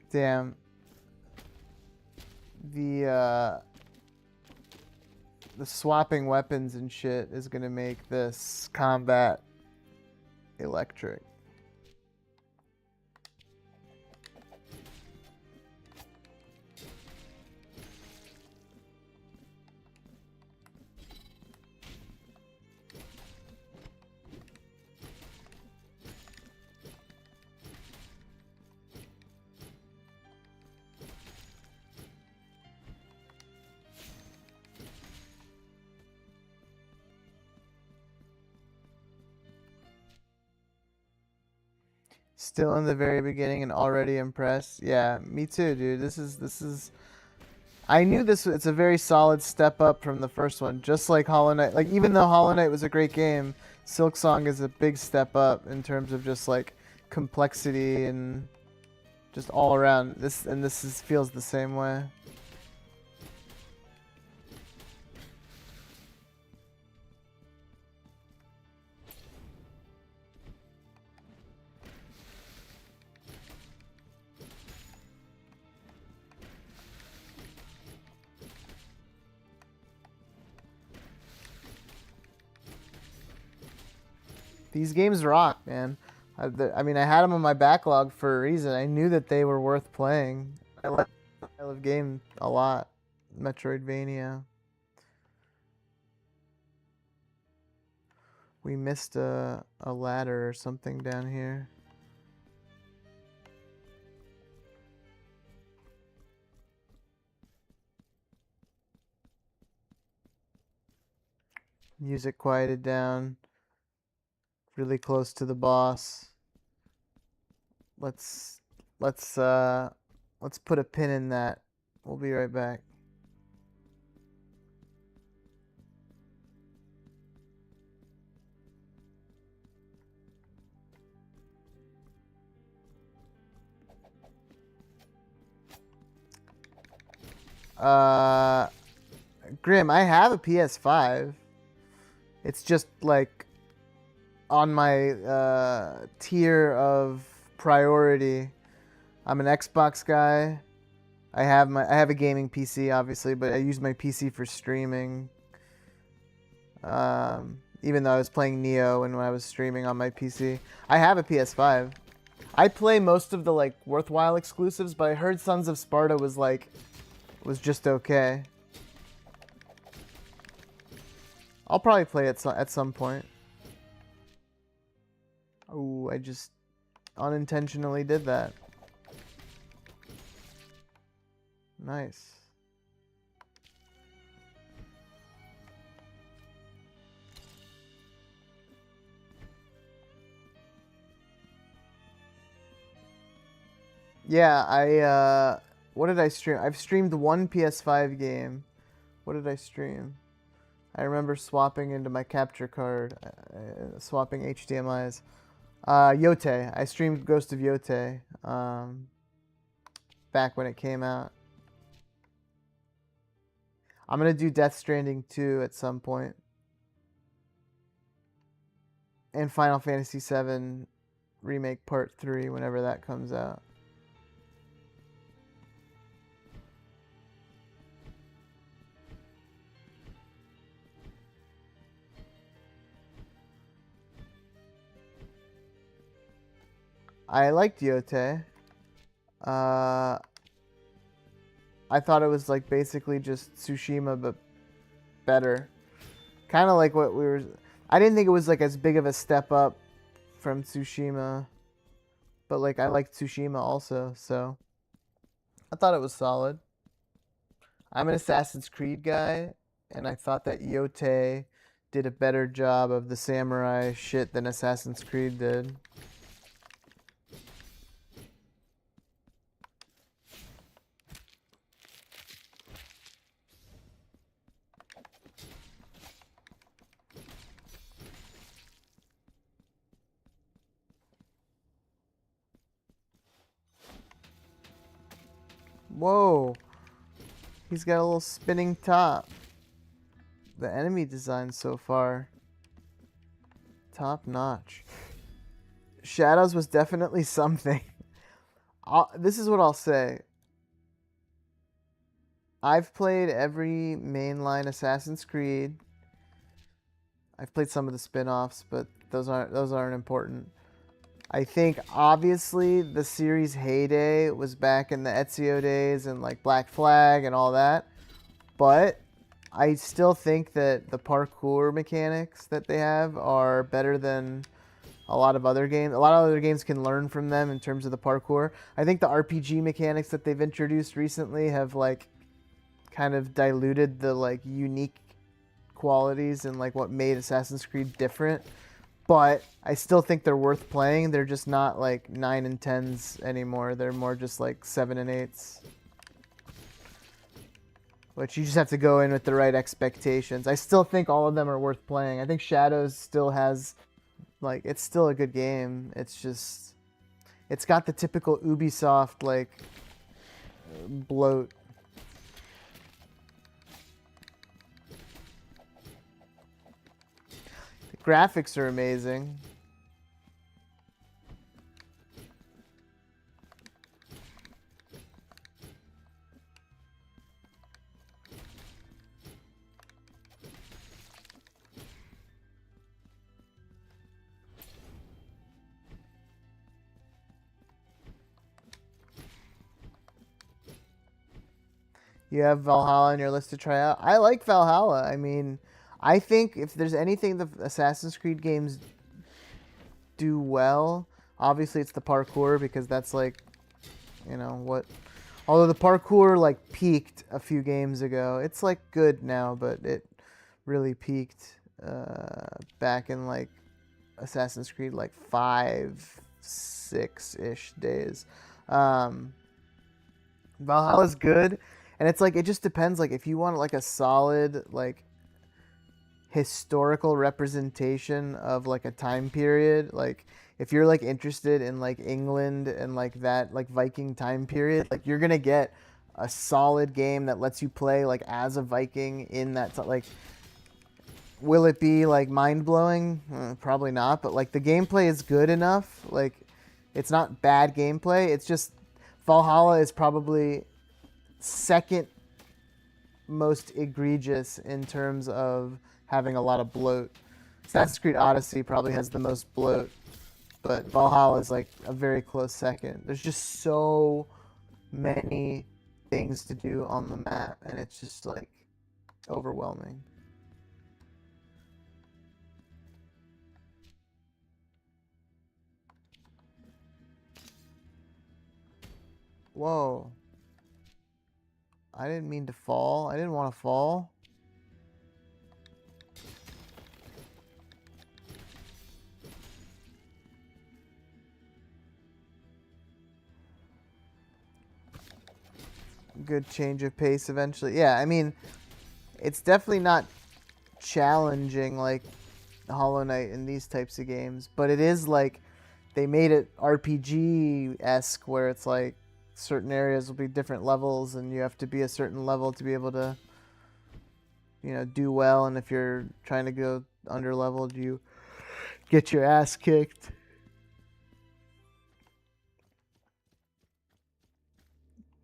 Damn. The swapping weapons and shit is gonna make this combat electric. Still in the very beginning and already impressed. Yeah, me too, dude. This is I knew this. It's a very solid step up from the first one. Just like Hollow Knight. Like even though Hollow Knight was a great game, Silksong is a big step up in terms of just like complexity and just all around. This feels the same way. These games rock, man. I mean, I had them on my backlog for a reason. I knew that they were worth playing. I like the style of game a lot. Metroidvania. We missed a ladder or something down here. Music quieted down. Really close to the boss. Let's put a pin in that. We'll be right back. Grim, I have a PS5. It's just like on my tier of priority. I'm an Xbox guy. I have a gaming PC obviously, but I use my PC for streaming. Even though I was playing Neo when I was streaming on my PC. I have a PS5. I play most of the like worthwhile exclusives, but I heard Sons of Sparta was just okay. I'll probably play it at some point. Oh, I just unintentionally did that. Nice. Yeah, what did I stream? I've streamed one PS5 game. What did I stream? I remember swapping into my capture card, swapping HDMIs. Yote. I streamed Ghost of Yote back when it came out. I'm going to do Death Stranding 2 at some point. And Final Fantasy VII Remake Part 3 whenever that comes out. I liked Yote. I thought it was like basically just Tsushima but better. Kind of like what we were... I didn't think it was like as big of a step up from Tsushima. But like I liked Tsushima also, so I thought it was solid. I'm an Assassin's Creed guy, and I thought that Yote did a better job of the samurai shit than Assassin's Creed did. Whoa. He's got a little spinning top. The enemy design so far, top notch. Shadows was definitely something. This is what I'll say. I've played every mainline Assassin's Creed. I've played some of the spin-offs, but those aren't important. I think obviously the series heyday was back in the Ezio days and like Black Flag and all that. But I still think that the parkour mechanics that they have are better than a lot of other games. A lot of other games can learn from them in terms of the parkour. I think the RPG mechanics that they've introduced recently have like kind of diluted the like unique qualities and like what made Assassin's Creed different. But I still think they're worth playing. They're just not like 9 and 10s anymore. They're more just like 7 and 8s. Which you just have to go in with the right expectations. I still think all of them are worth playing. I think Shadows still has, like, it's still a good game. It's just, it's got the typical Ubisoft, like, bloat. The graphics are amazing. You have Valhalla on your list to try out. I like Valhalla. I mean, I think if there's anything the Assassin's Creed games do well, obviously it's the parkour, because that's like, you know, what... Although the parkour like peaked a few games ago. It's like good now, but it really peaked back in like Assassin's Creed like 5, 6-ish days. Valhalla's good, and it's like it just depends. Like if you want like a solid like historical representation of like a time period, like if you're like interested in like England and like that like Viking time period, like you're gonna get a solid game that lets you play like as a Viking in that like. Will it be like mind-blowing? Probably not, but like the gameplay is good enough. Like it's not bad gameplay. It's just Valhalla is probably second most egregious in terms of having a lot of bloat. Assassin's Creed Odyssey probably has the most bloat, but Valhalla is like a very close second. There's just so many things to do on the map, and it's just like overwhelming. Whoa. I didn't mean to fall. I didn't want to fall. Good change of pace eventually. Yeah, I mean, it's definitely not challenging like Hollow Knight in these types of games, but it is like they made it RPG-esque where it's like certain areas will be different levels and you have to be a certain level to be able to, you know, do well, and if you're trying to go under leveled, you get your ass kicked.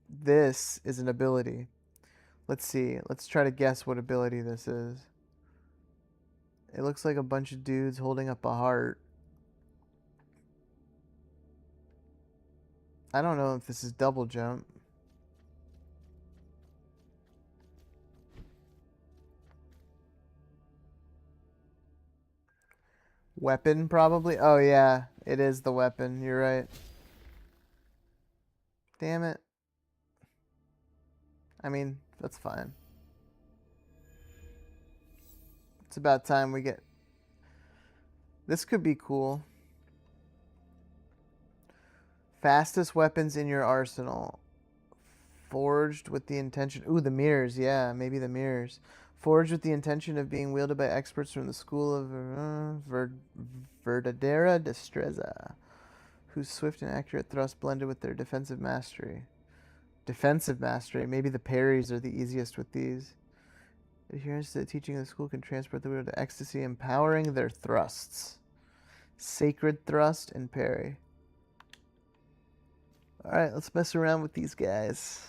This is an ability. Let's see. Let's try to guess what ability this is. It looks like a bunch of dudes holding up a heart. I don't know if this is double jump. Weapon, probably? Oh, yeah. It is the weapon. You're right. Damn it. I mean, that's fine. It's about time we get... This could be cool. Fastest weapons in your arsenal. Forged with the intention... Ooh, the mirrors. Yeah, maybe the mirrors. Forged with the intention of being wielded by experts from the school of Verdadera Destreza, whose swift and accurate thrust blended with their defensive mastery. Defensive mastery. Maybe the parries are the easiest with these. Adherence to the teaching of the school can transport the wielder to ecstasy, empowering their thrusts. Sacred thrust and parry. Alright, let's mess around with these guys.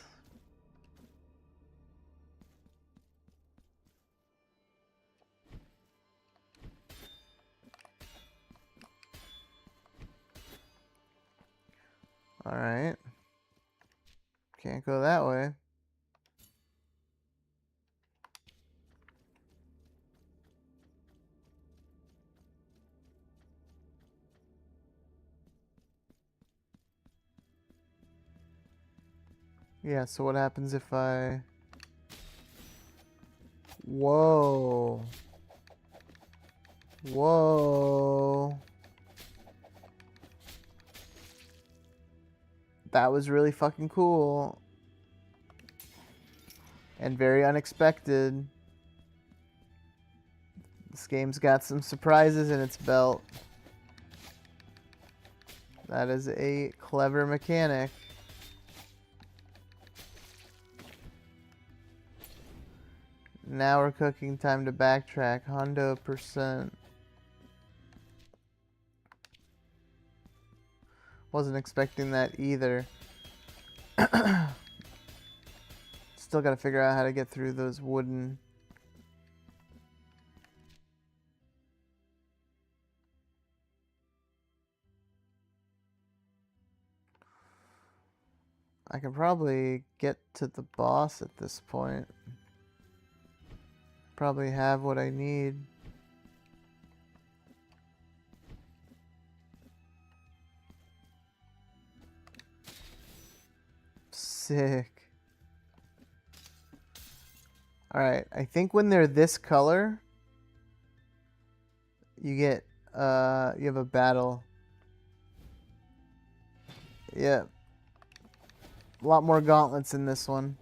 Alright. Can't go that way. Yeah, so what happens if I... Whoa. Whoa. That was really fucking cool. And very unexpected. This game's got some surprises in its belt. That is a clever mechanic. Now we're cooking. Time to backtrack. Hundo %. Wasn't expecting that either. Still gotta figure out how to get through those wooden... I can probably get to the boss at this point. Probably have what I need. Sick. Alright, I think when they're this color, You get, you have a battle. Yeah. A lot more gauntlets in this one.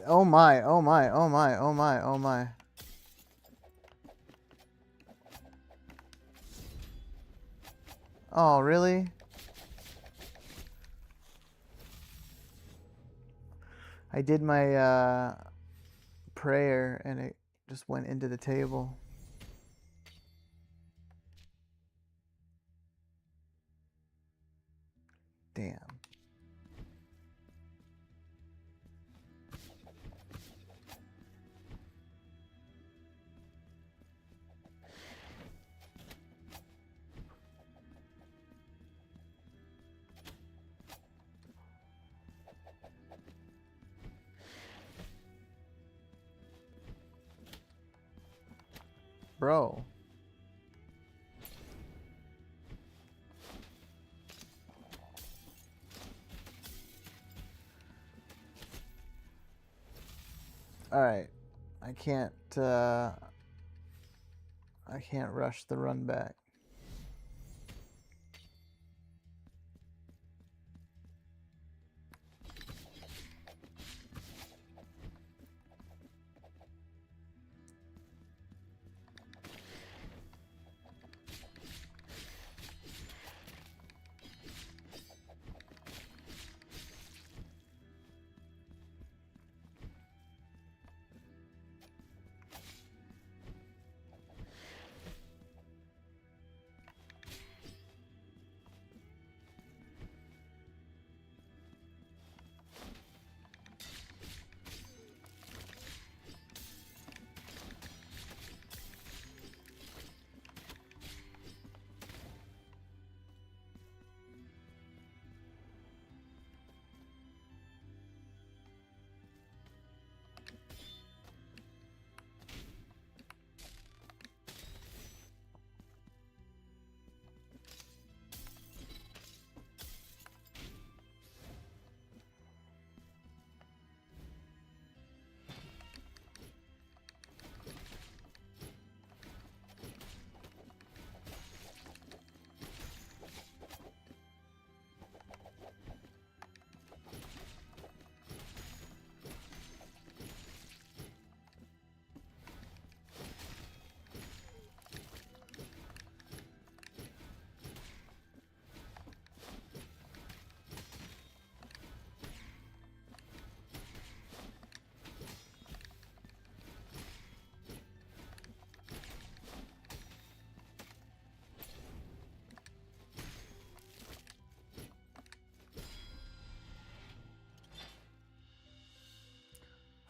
Oh my, oh my, oh my, oh my, oh my. Oh, really? I did my prayer and it just went into the table. Damn. Bro. Alright. I can't rush the run back.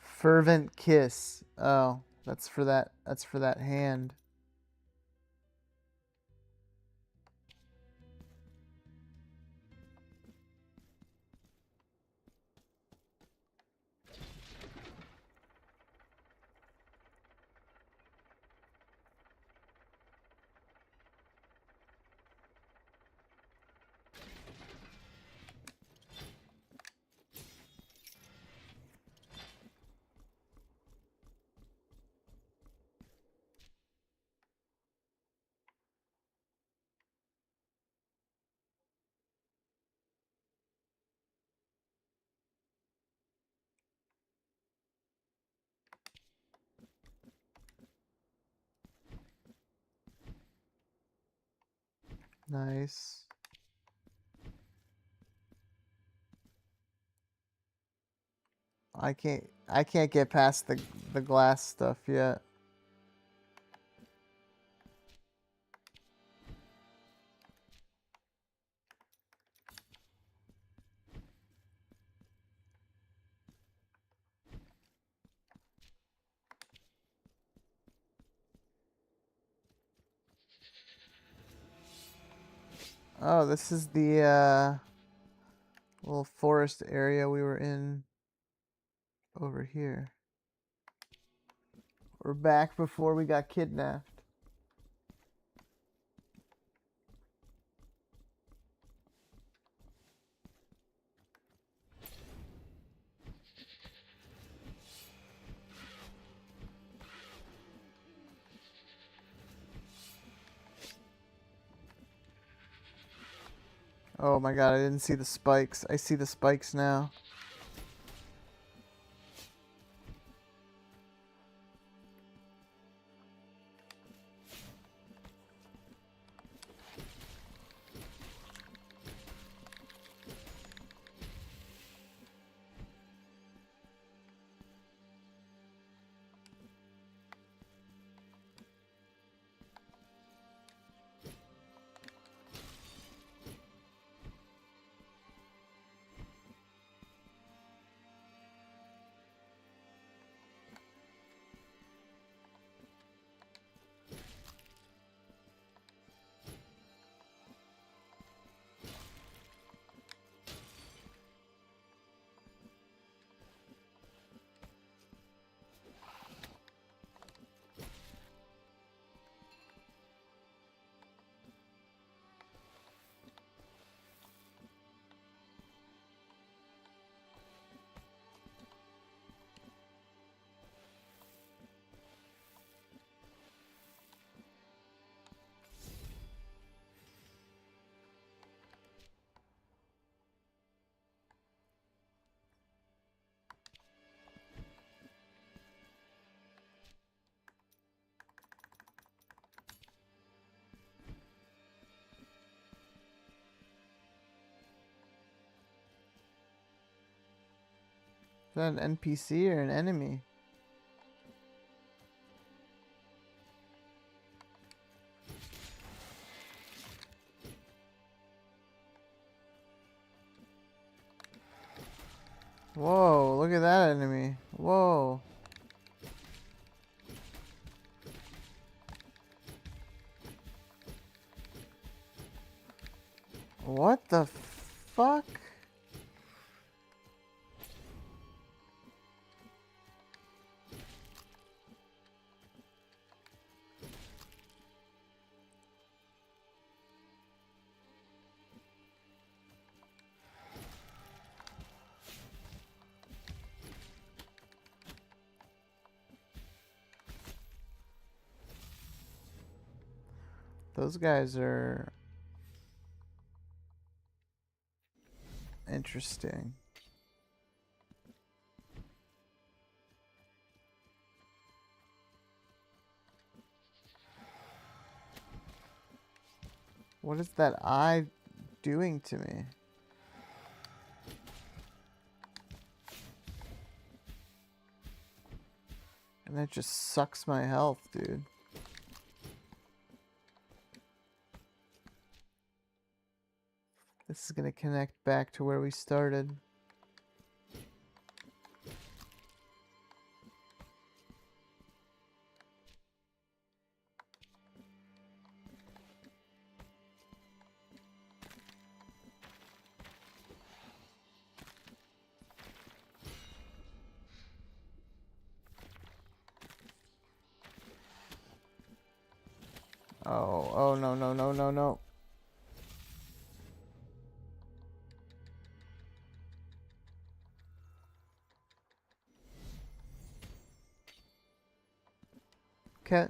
Fervent kiss. Oh, that's for that hand. Nice. I can't get past the glass stuff yet. Oh, this is the little forest area we were in over here. We're back before we got kidnapped. Oh my god, I didn't see the spikes. I see the spikes now. Is that an NPC or an enemy? Whoa, look at that enemy. Whoa. What the fuck? Those guys are interesting. What is that eye doing to me? And that just sucks my health, dude. This is gonna connect back to where we started. Oh, no, no, no, no, no. Okay.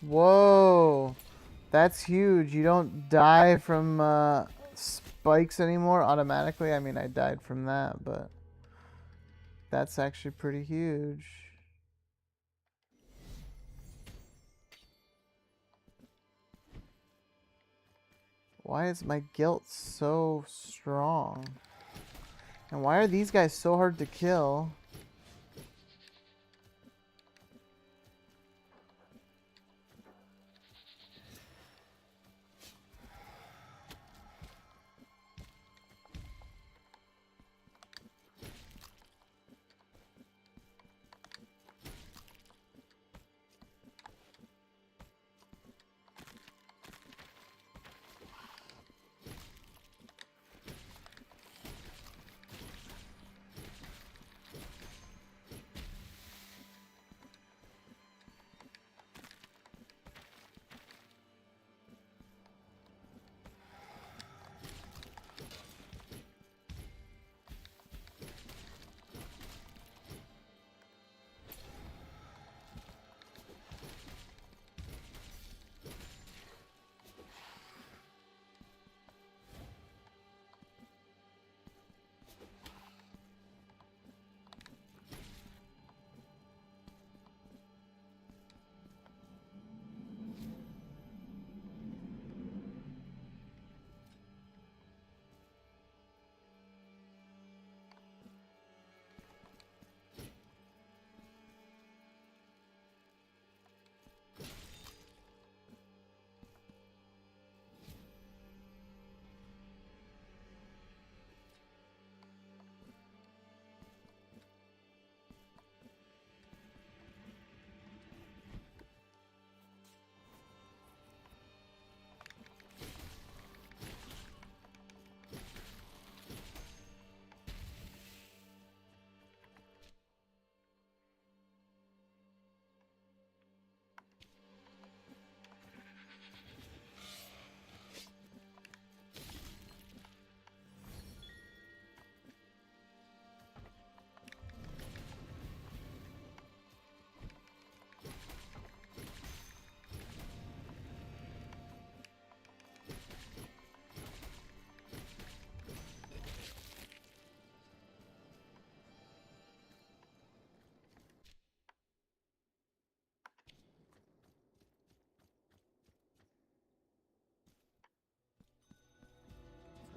Whoa. That's huge. You don't die from spikes anymore automatically. I mean, I died from that, but that's actually pretty huge. Why is my guilt so strong? And why are these guys so hard to kill?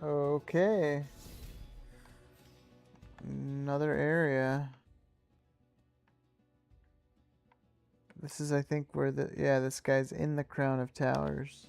Okay. Another area. This is, I think, where the... Yeah, this guy's in the Crown of Towers.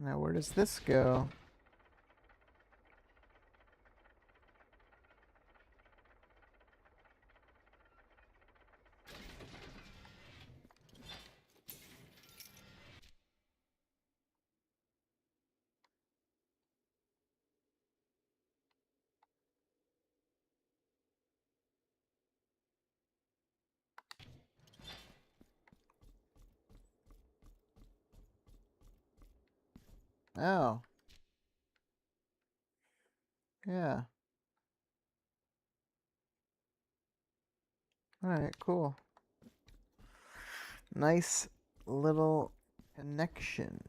Now, where does this go? Oh. Yeah. Alright, cool. Nice little connection.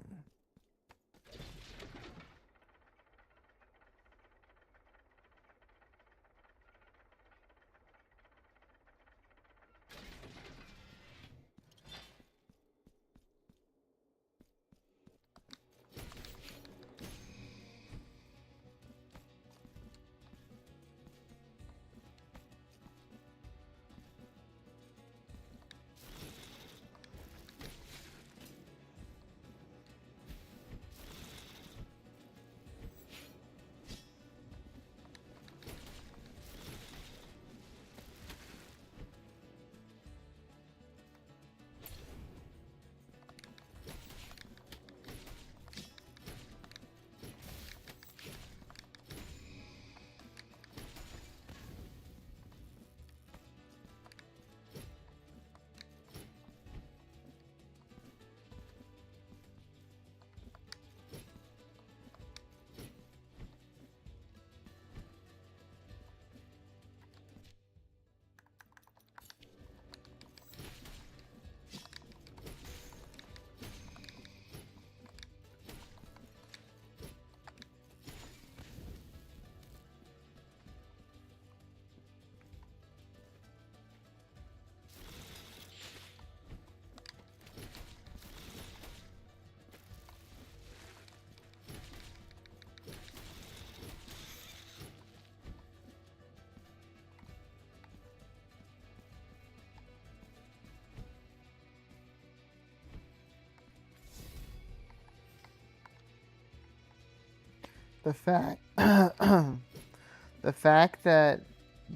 The fact the fact that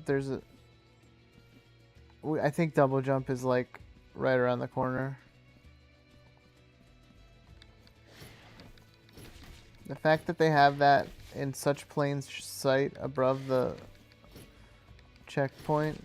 there's a I think double jump is like right around the corner. The fact that they have that in such plain sight above the checkpoint.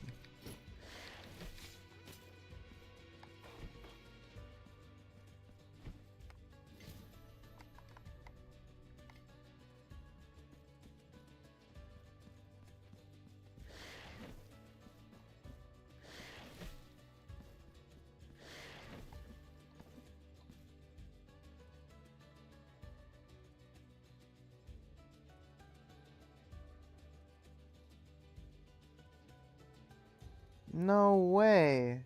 No way.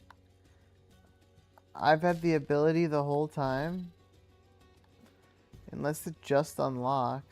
I've had the ability the whole time. Unless it just unlocked.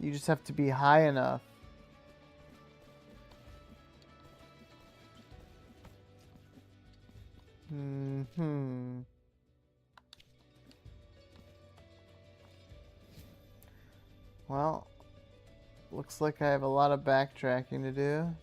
You just have to be high enough. Well, looks like I have a lot of backtracking to do.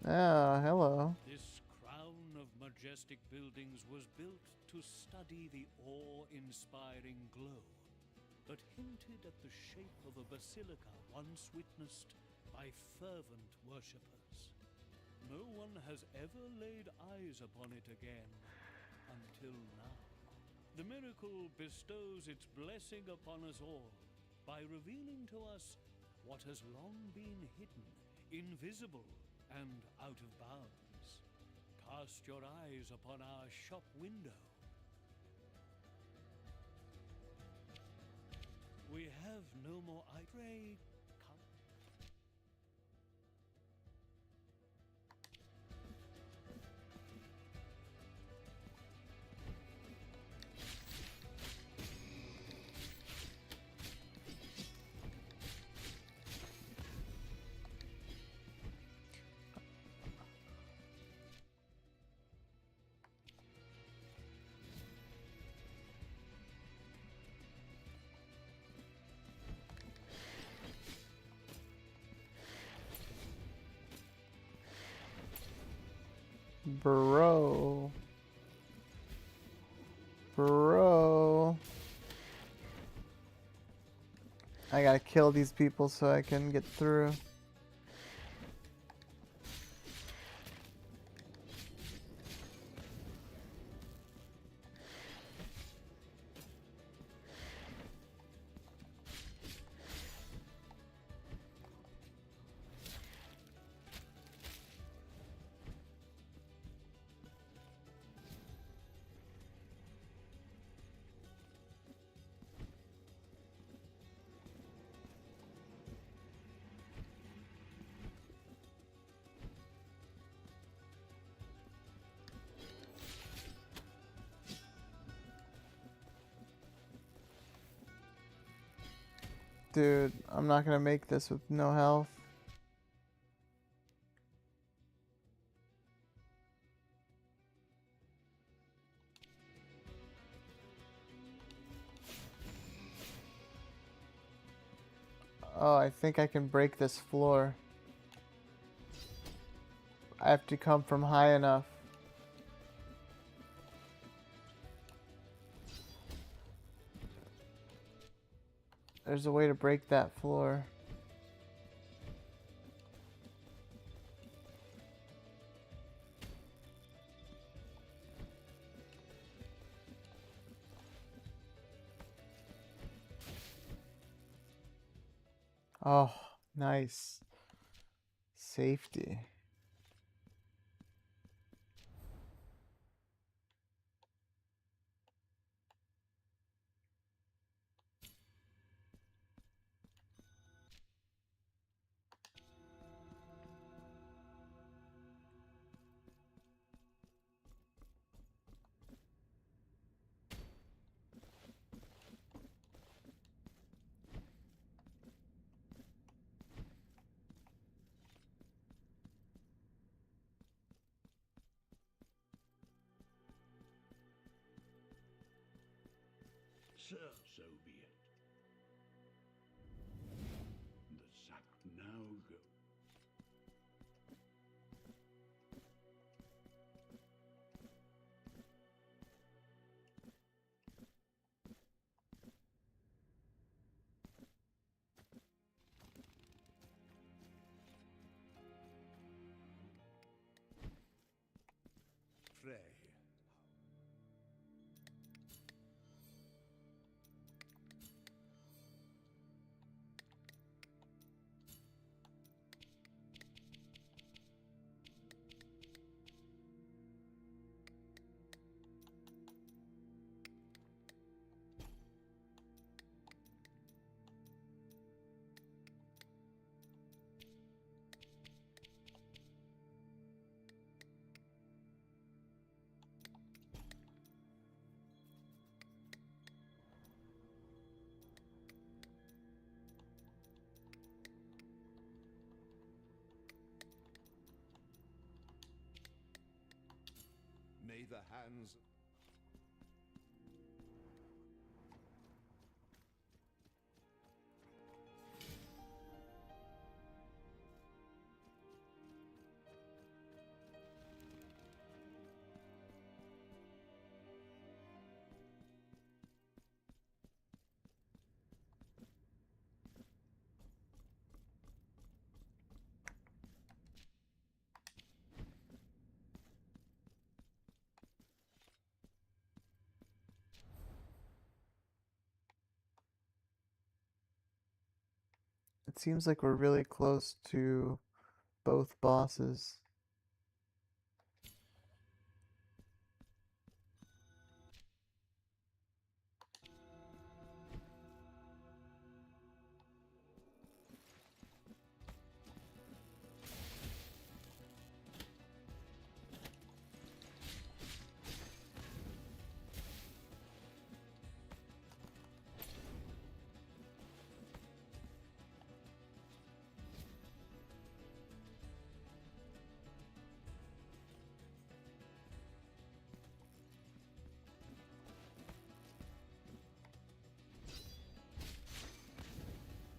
Ah, hello. This crown of majestic buildings was built to study the awe-inspiring glow that hinted at the shape of a basilica once witnessed by fervent worshippers. No one has ever laid eyes upon it again until now. The miracle bestows its blessing upon us all by revealing to us what has long been hidden, invisible, and out of bounds. Cast your eyes upon our shop window. We have no more pray. Come. Bro. Bro. I gotta kill these people so I can get through. Dude, I'm not gonna make this with no health. Oh, I think I can break this floor. I have to come from high enough. There's a way to break that floor. Oh, nice. Safety. Sir, so be it. The sack now go. Frey. May the hands... It seems like we're really close to both bosses.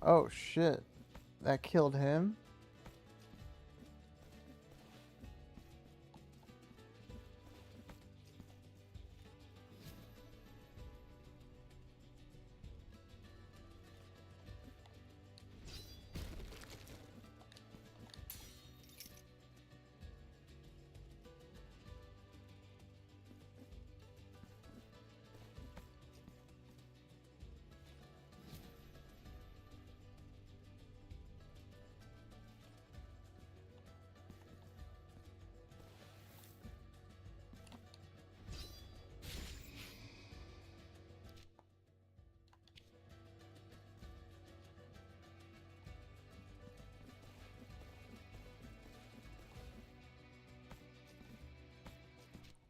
Oh shit. That killed him?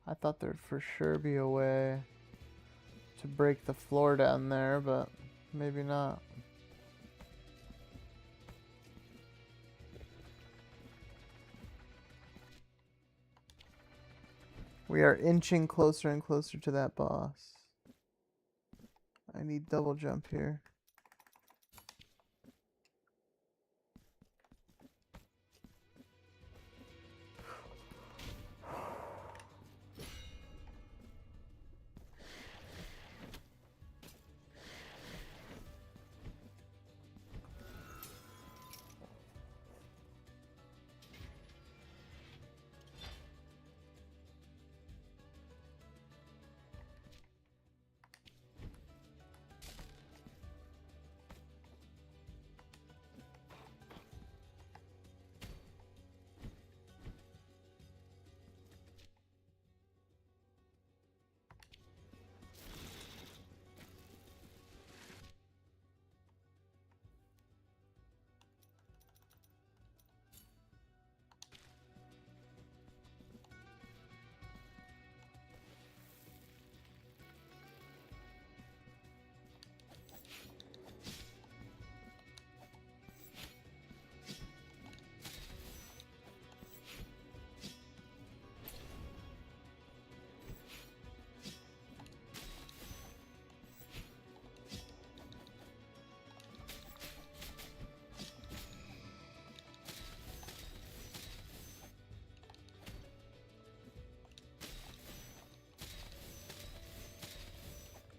I thought there'd for sure be a way to break the floor down there, but maybe not. We are inching closer and closer to that boss. I need double jump here.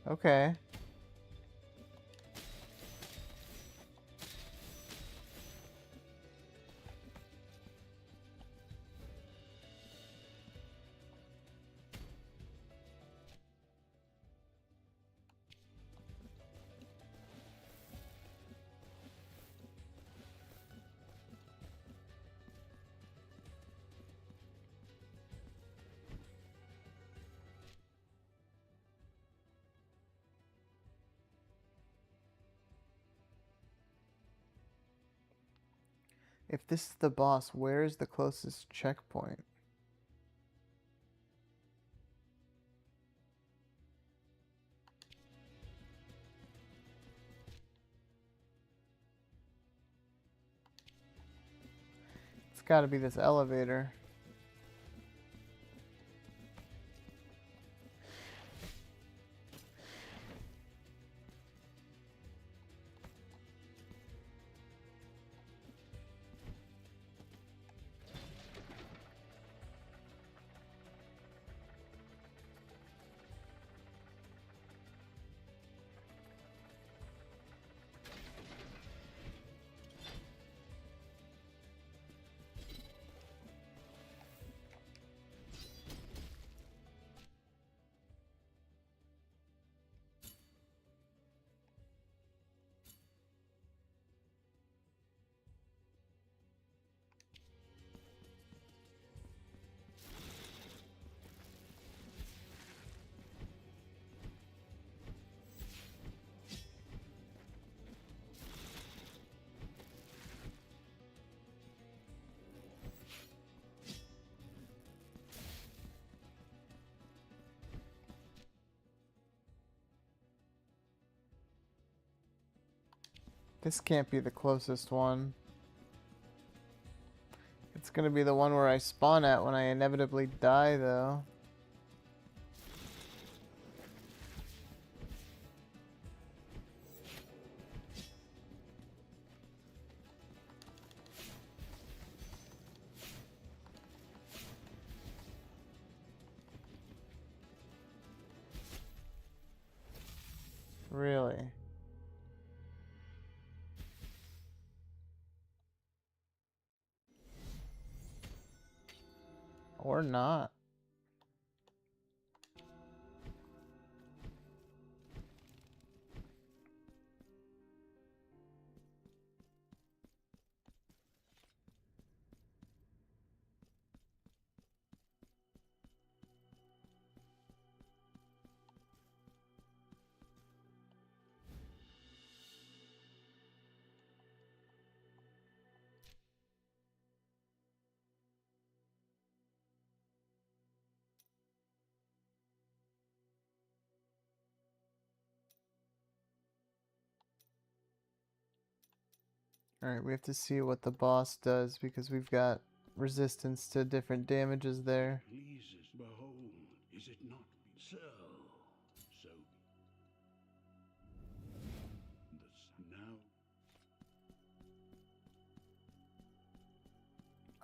Okay. If this is the boss, where is the closest checkpoint? It's gotta be this elevator. This can't be the closest one. It's gonna be the one where I spawn at when I inevitably die, though. Really? Or not. Alright, we have to see what the boss does because we've got resistance to different damages there. Pleases, behold, is it not so? So now.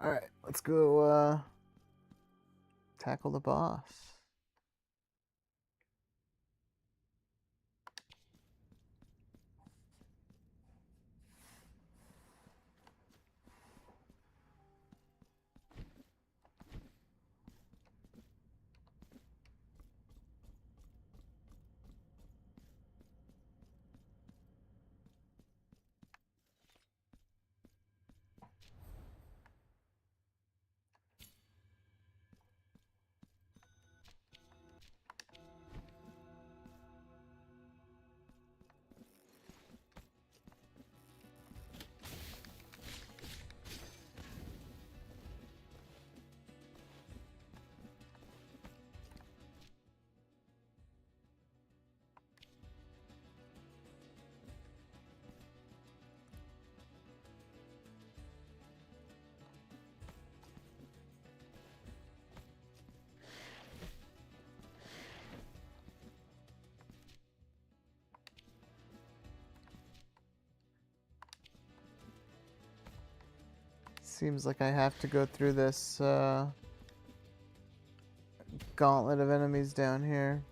Alright, let's go tackle the boss. Seems like I have to go through this gauntlet of enemies down here.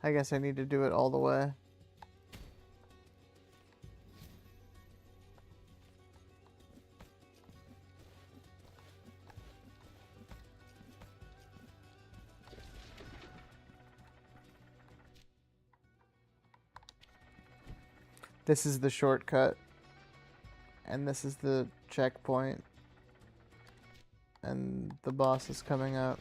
I guess I need to do it all the way. This is the shortcut. And this is the checkpoint. and the boss is coming up.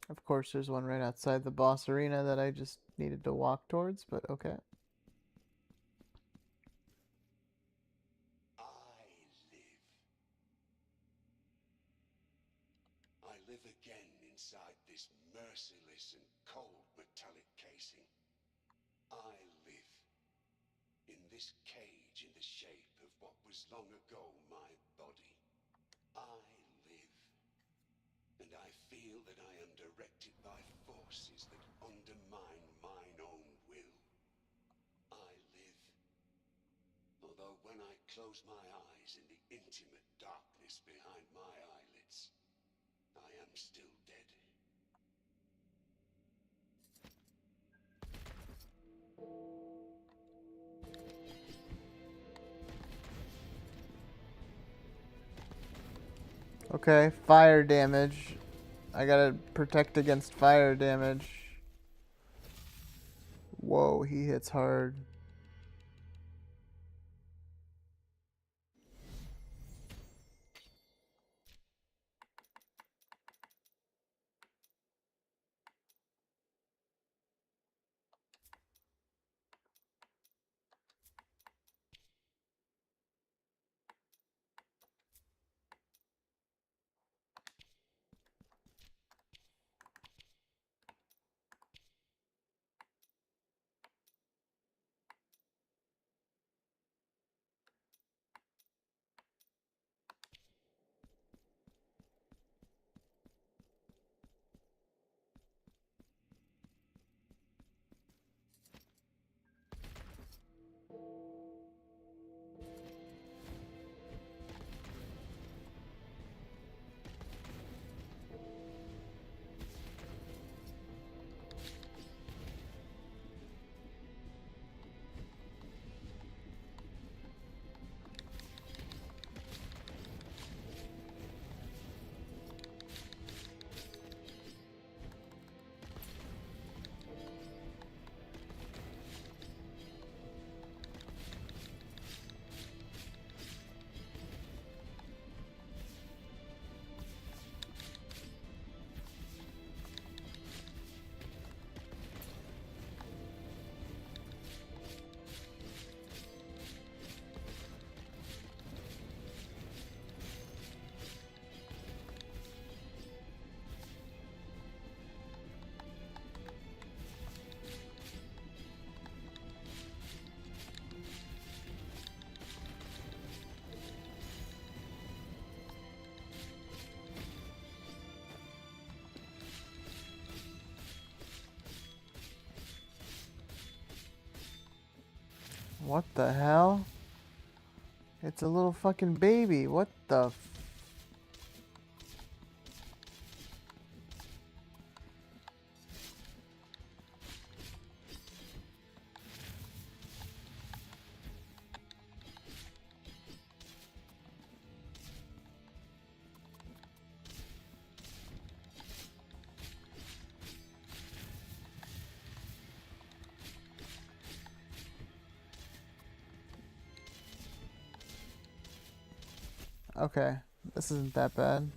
Of course, there's one right outside the boss arena that I just needed to walk towards, but okay. I live again inside this merciless and cold metallic casing. I live in this cage in the shape of what was long ago my body. I live, and I feel that I am directed by forces that undermine mine own will. I live, although when I close my eyes in the intimate darkness behind my eyelids, I am still dead. Okay, fire damage. I gotta protect against fire damage. Whoa, he hits hard. What the hell? It's a little fucking baby. What the Okay, this isn't that bad.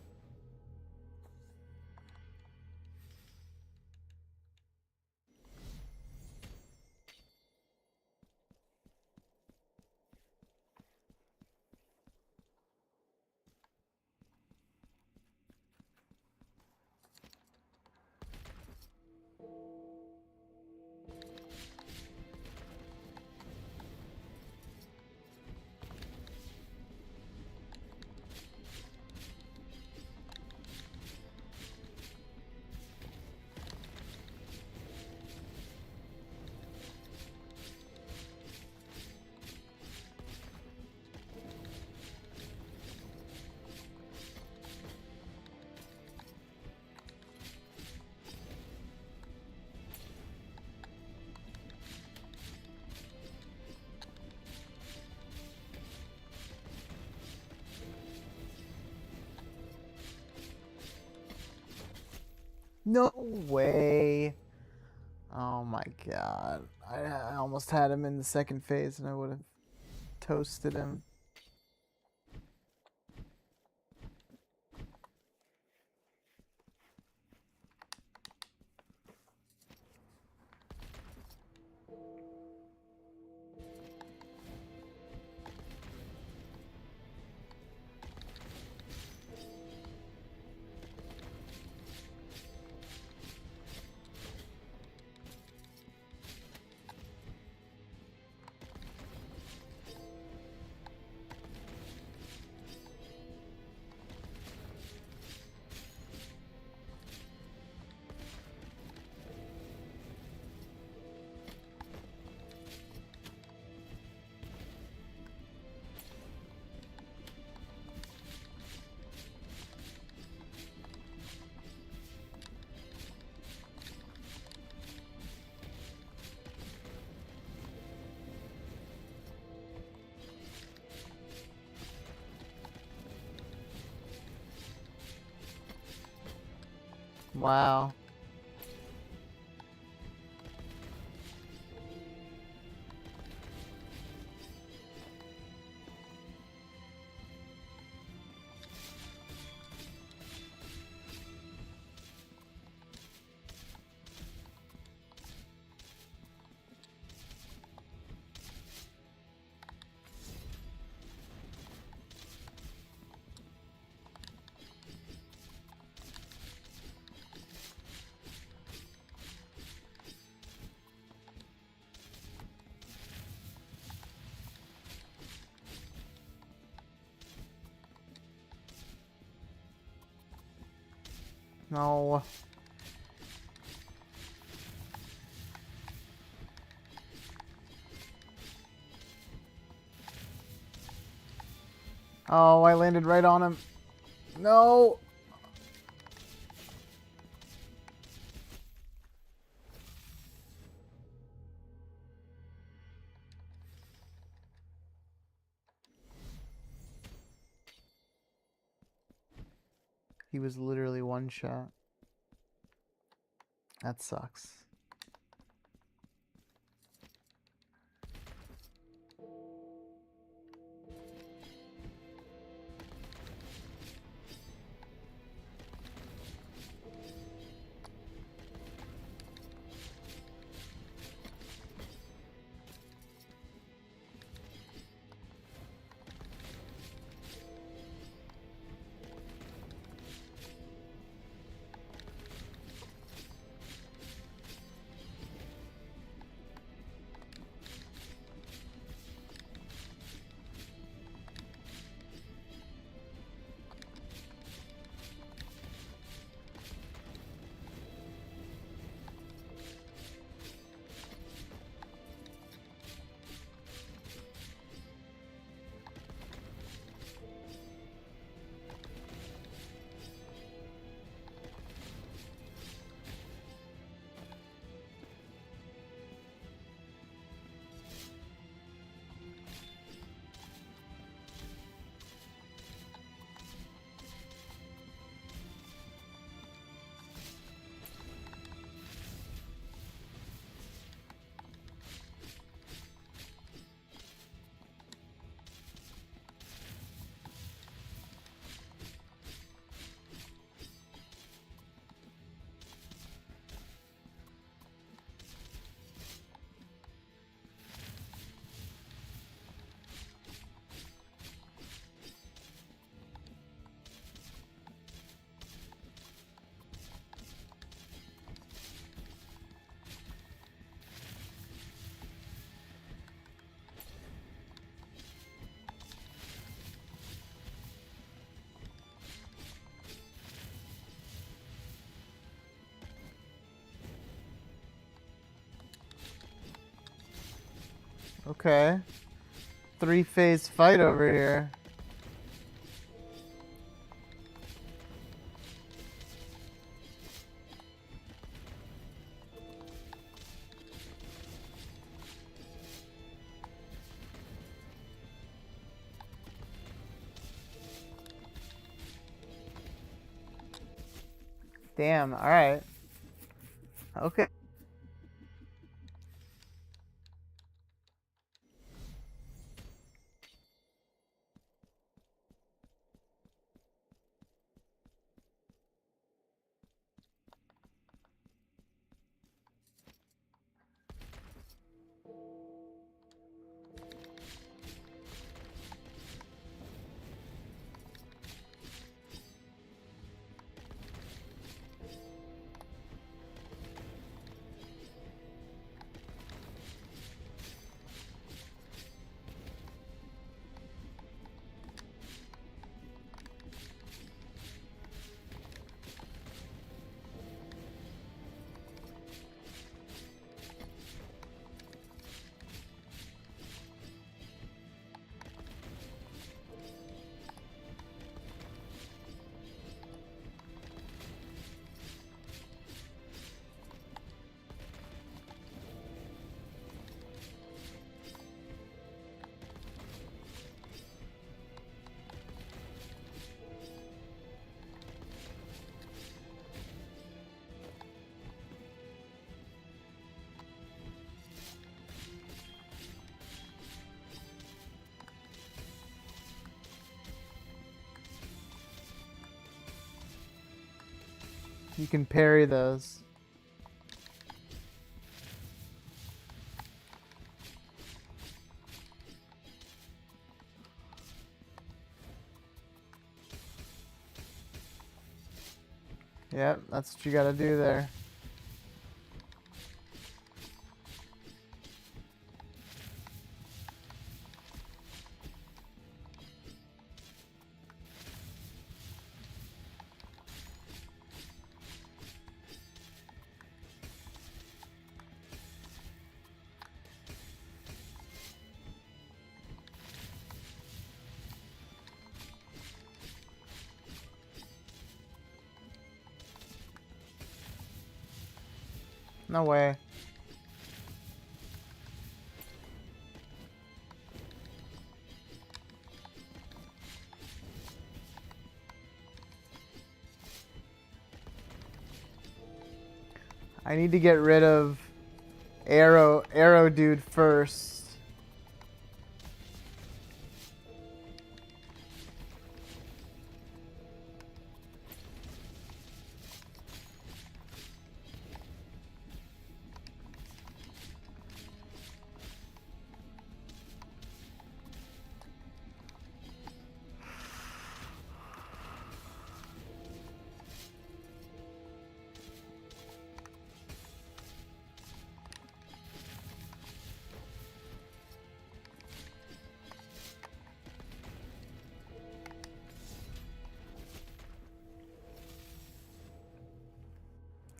No way. Oh my god. I almost had him in the second phase and I would have toasted him. Wow. No. Oh, I landed right on him. No. He was literally one shot. That sucks. Okay. 3-phase fight over here. Damn, alright. Okay. You can parry those. Yep, that's what you gotta do there. No way. I need to get rid of Arrow Dude first.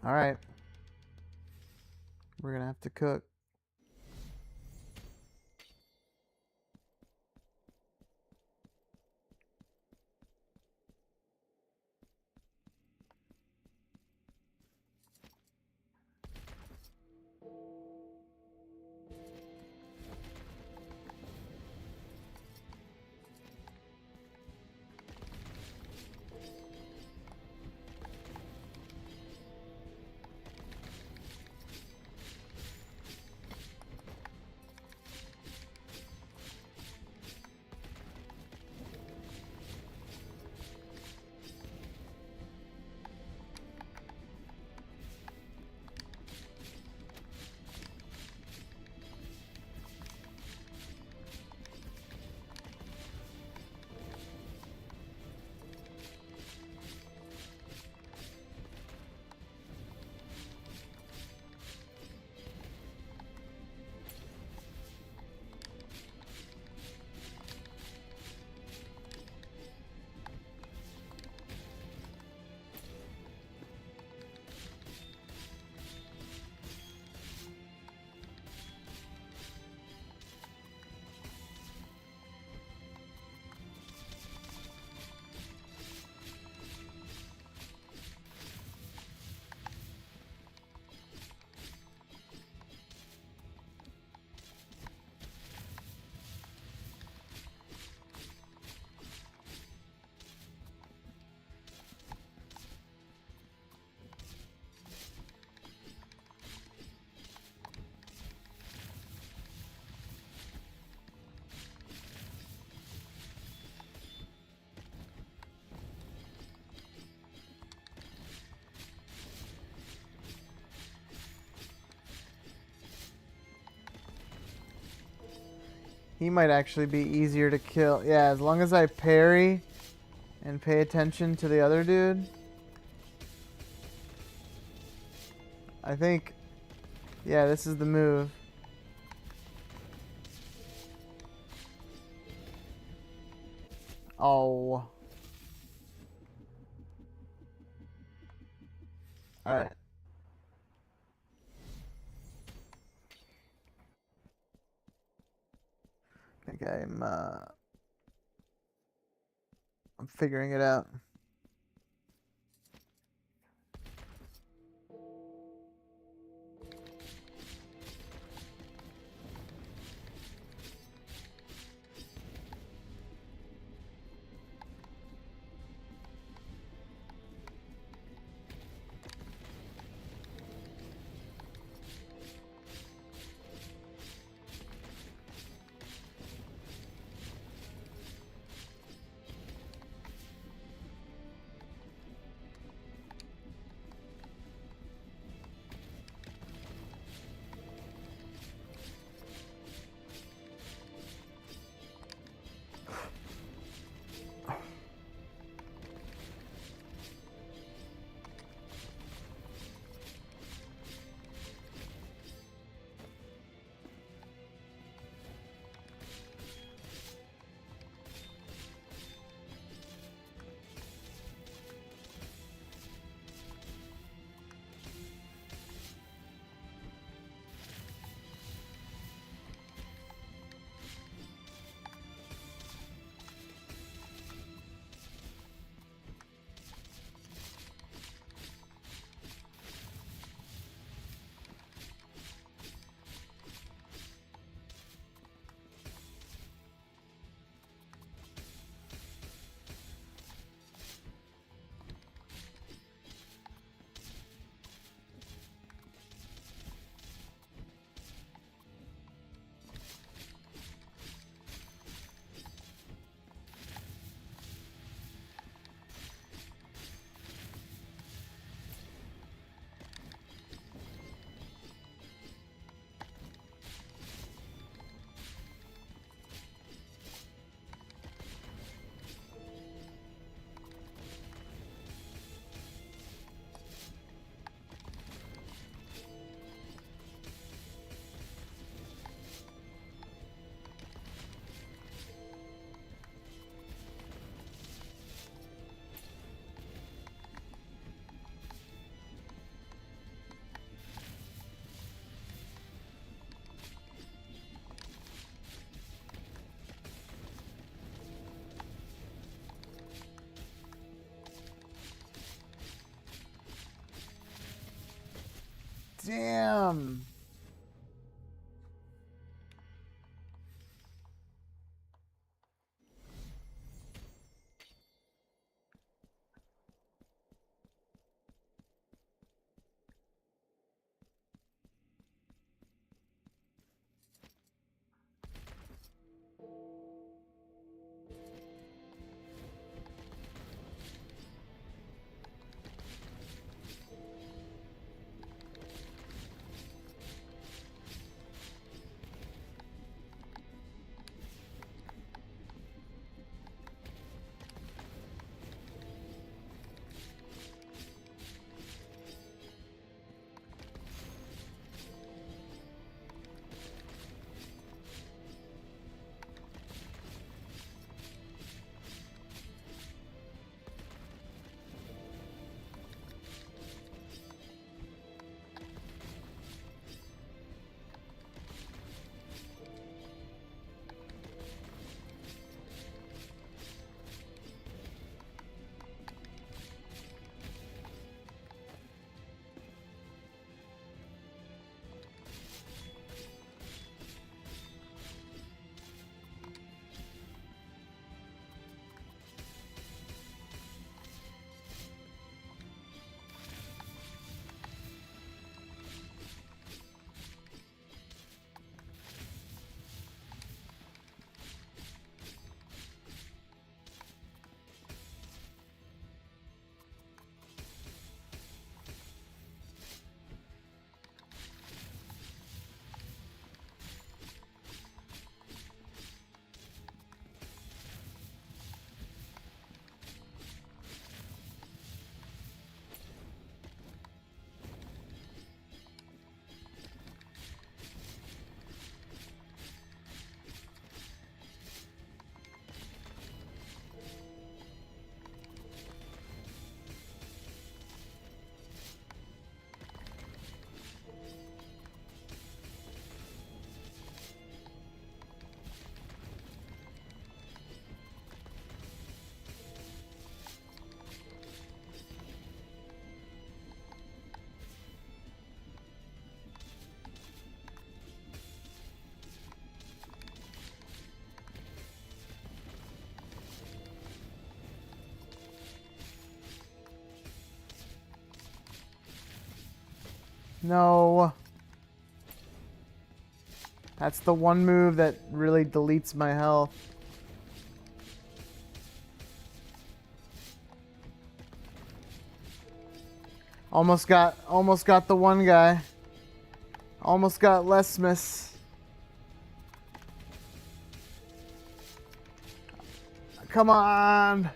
Alright. We're gonna have to cook. He might actually be easier to kill. Yeah, as long as I parry and pay attention to the other dude. I think, yeah, this is the move. Oh. Alright. I think I'm figuring it out. Damn. No. That's the one move that really deletes my health. Almost got the one guy. Almost got BLASPHEMOUS. Come on.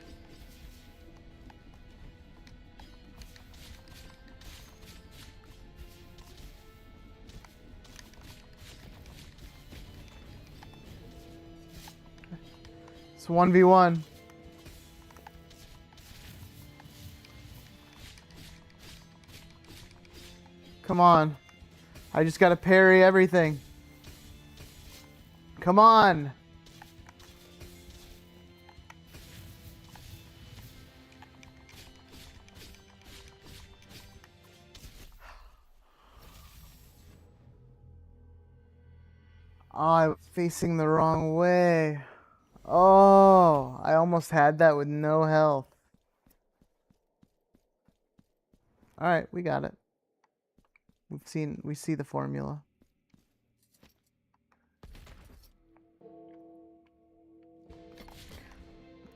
It's 1v1. Come on. I just gotta parry everything. Come on. Oh, I'm facing the wrong way. Oh, I almost had that with no health. Alright, we got it. We see the formula.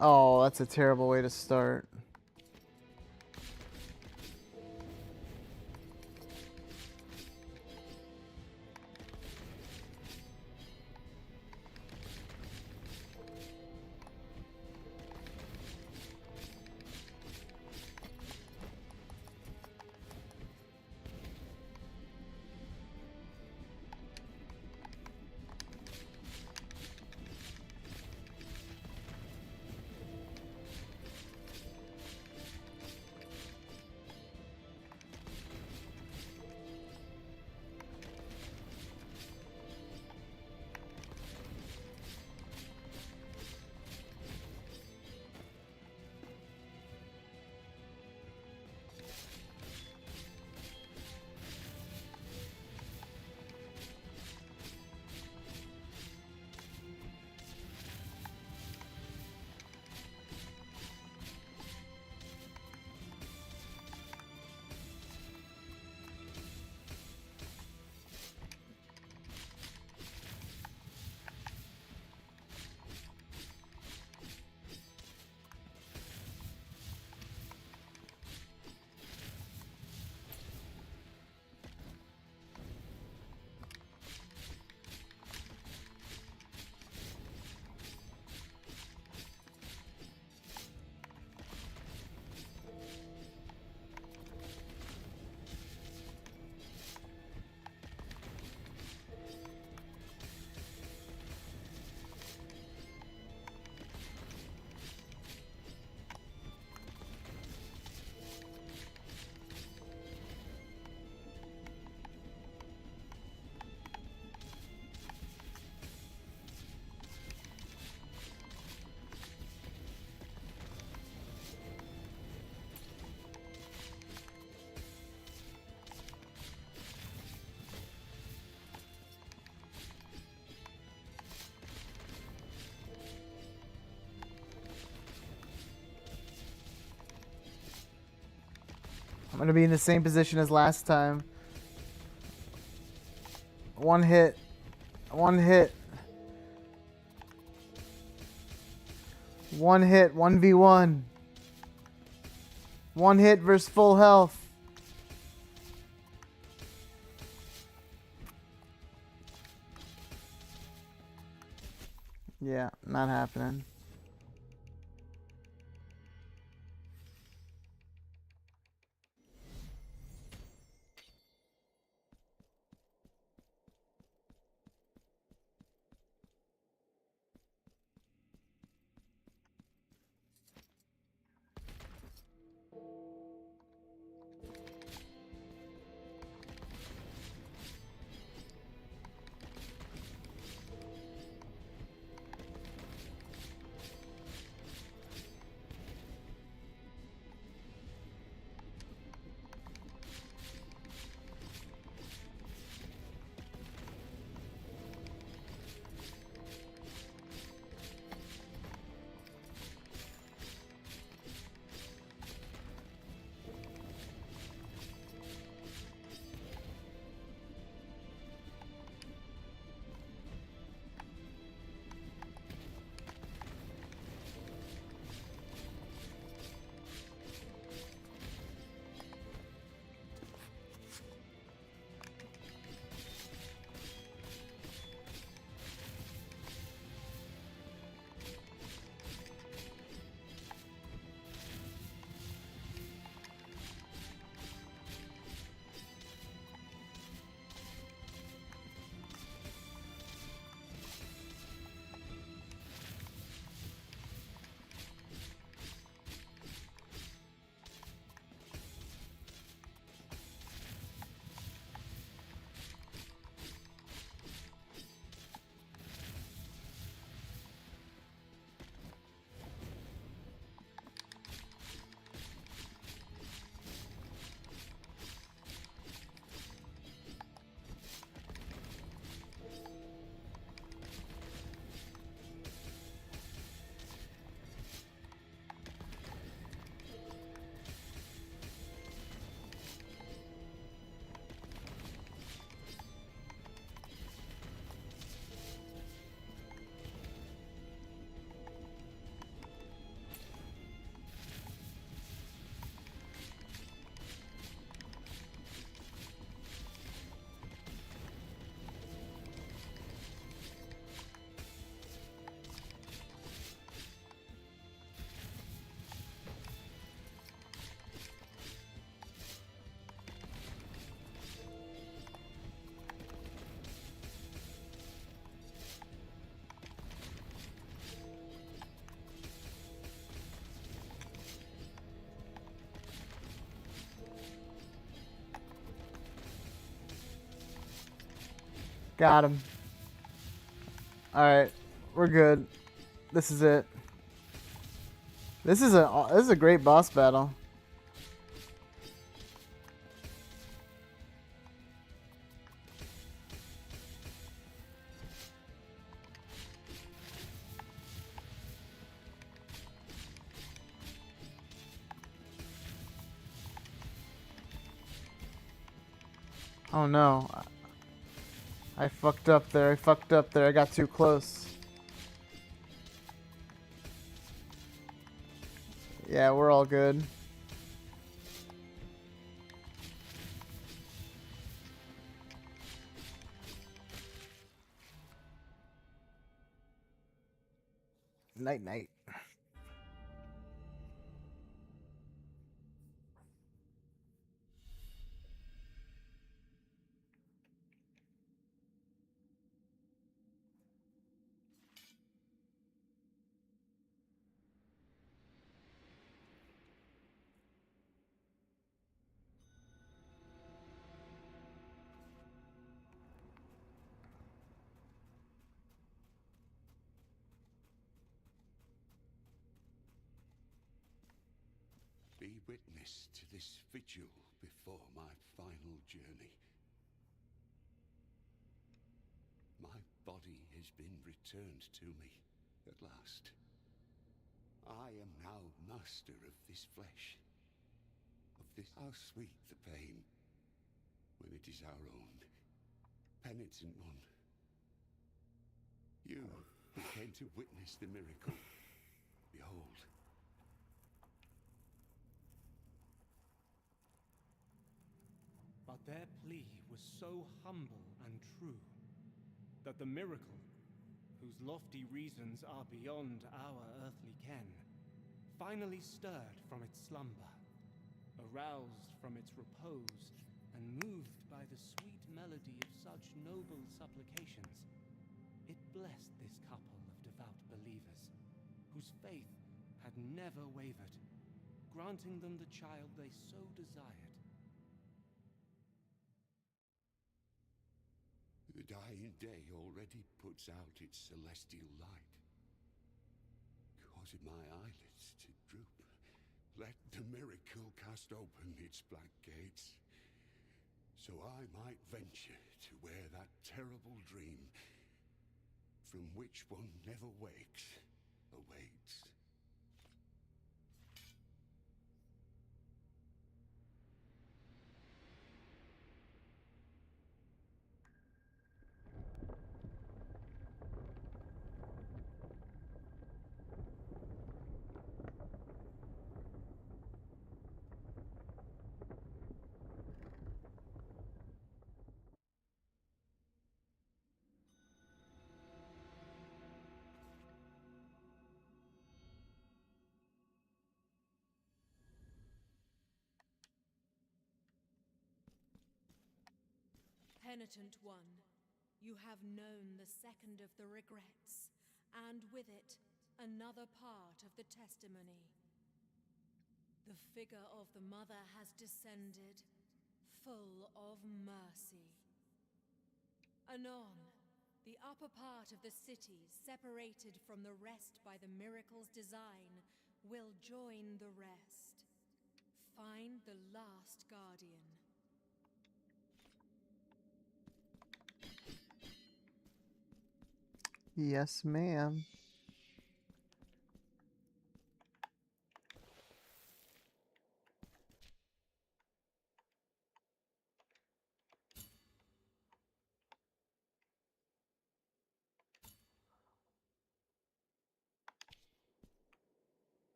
Oh, that's a terrible way to start. I'm gonna be in the same position as last time. One hit. One hit. One hit. 1v1. One hit versus full health. Yeah, not happening. Got him. Alright. We're good. This is it. This is a great boss battle. Oh no. I fucked up there. I fucked up there. I got too close. Yeah, we're all good. Night night. Be witness to this vigil before my final journey. My body has been returned to me at last. I am now master of this flesh. Of this, how sweet the pain when it is our own. Penitent one, you who came to witness the miracle, behold. But their plea was so humble and true that the miracle, whose lofty reasons are beyond our earthly ken, finally stirred from its slumber, aroused from its repose, and moved by the sweet melody of such noble supplications, it blessed this couple of devout believers, whose faith had never wavered, granting them the child they so desired. The dying day already puts out its celestial light, causing my eyelids to droop. Let the miracle cast open its black gates, so I might venture to where that terrible dream, from which one never wakes, awaits. Penitent one, you have known the second of the regrets, and with it, another part of the testimony. The figure of the mother has descended, full of mercy. Anon, the upper part of the city, separated from the rest by the miracle's design, will join the rest. Find the last guardian. Yes, ma'am.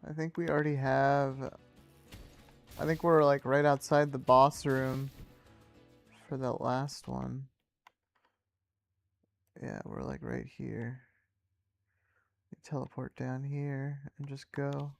I think we already have... I think we're like right outside the boss room for that last one. Yeah, we're like right here. We teleport down here and just go.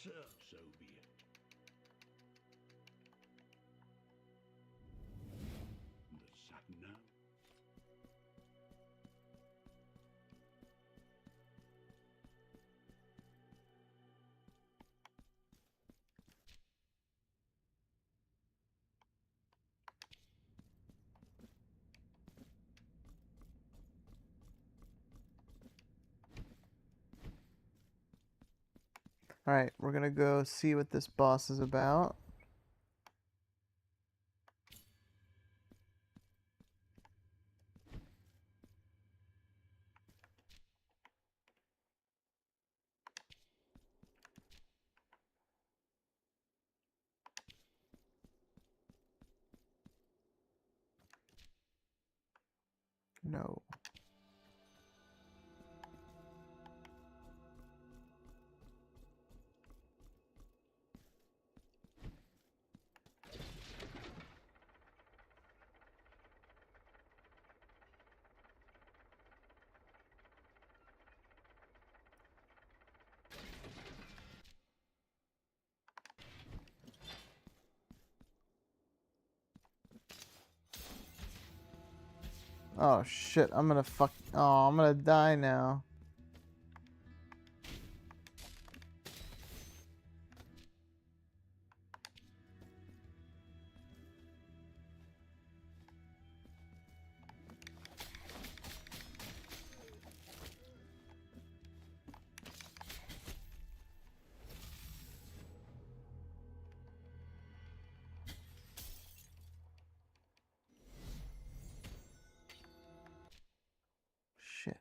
sir. So be it. The satin now? Alright, we're gonna go see what this boss is about. No. Oh shit, I'm gonna I'm gonna die now. Shit.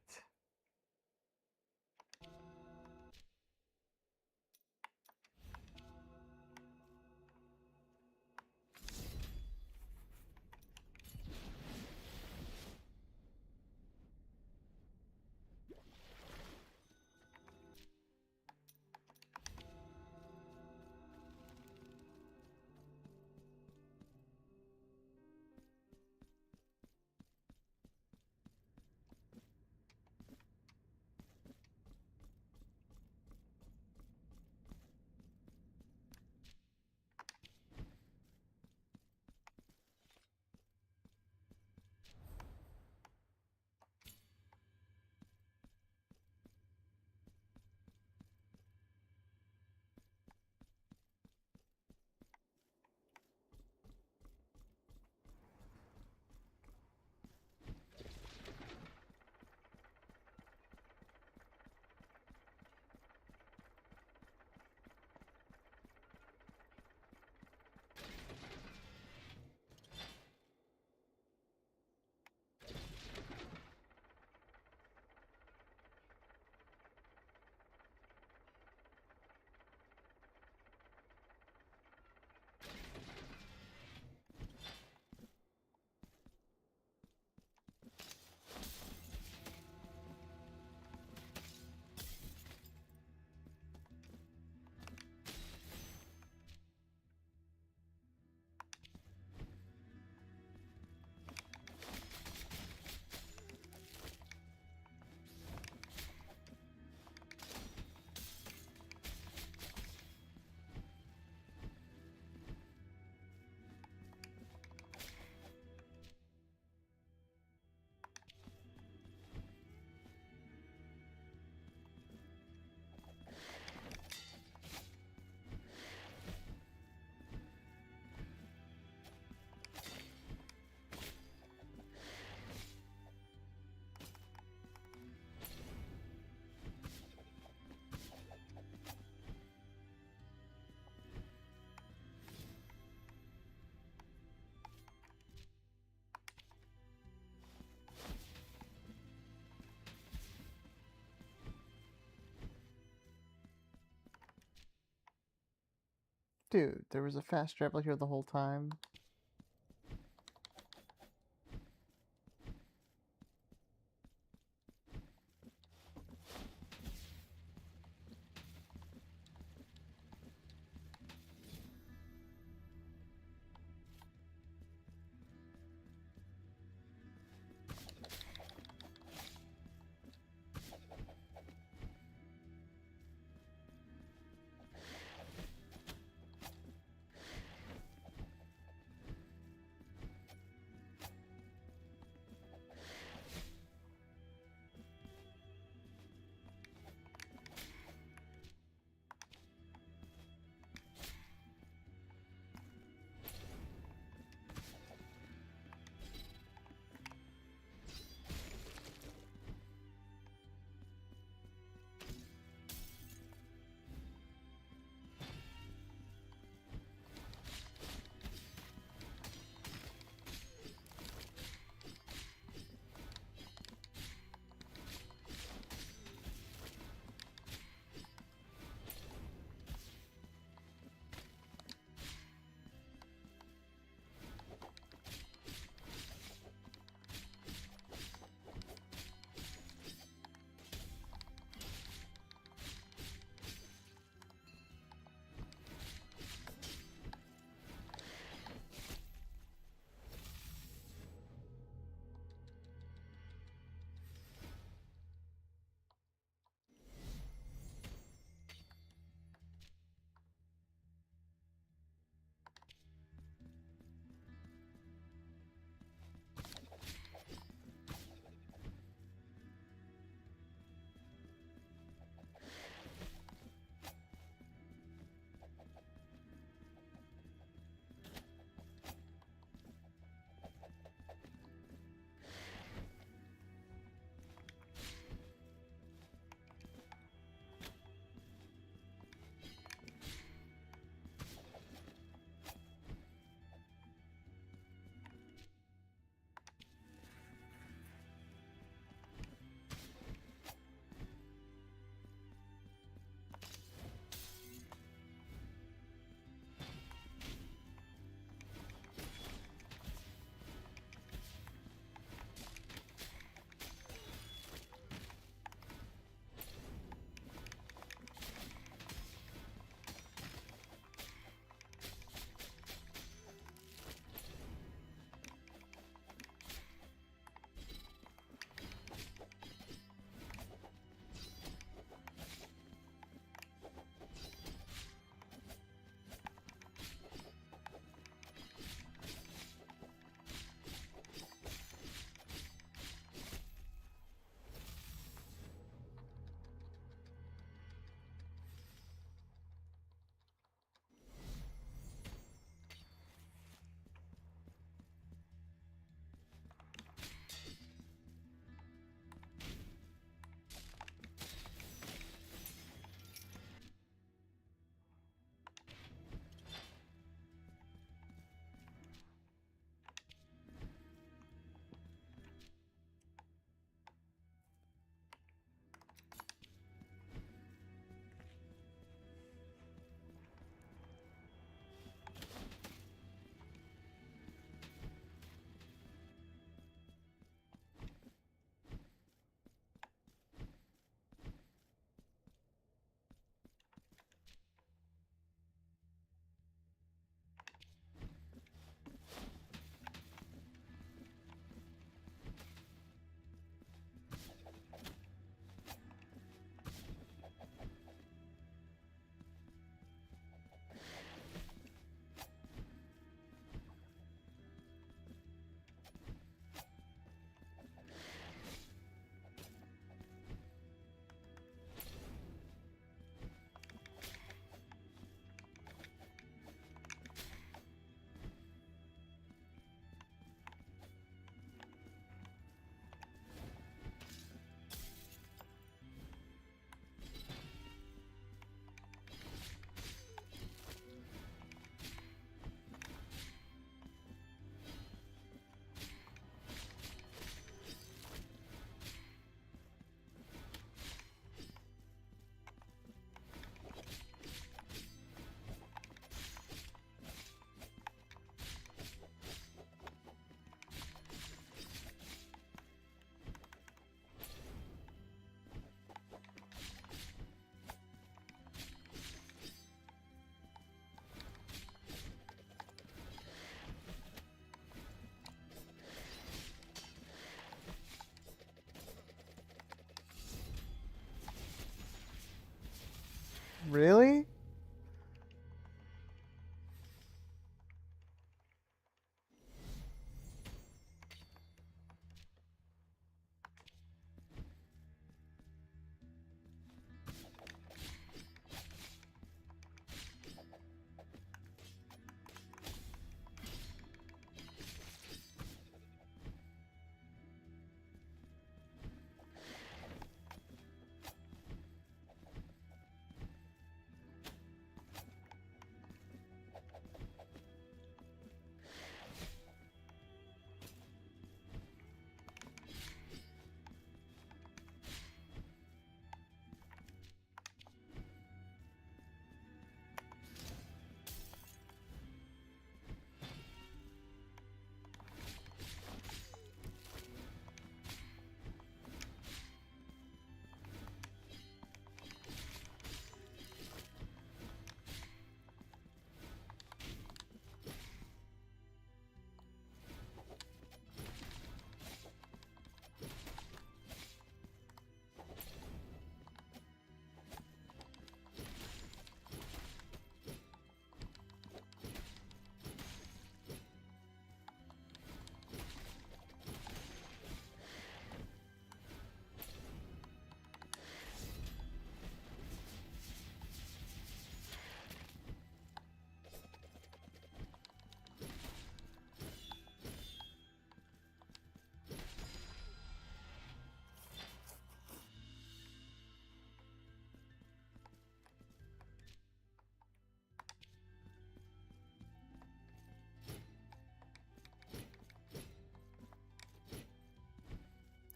Dude, there was a fast travel here the whole time.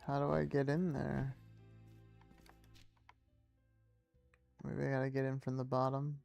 How do I get in there? Maybe I gotta get in from the bottom.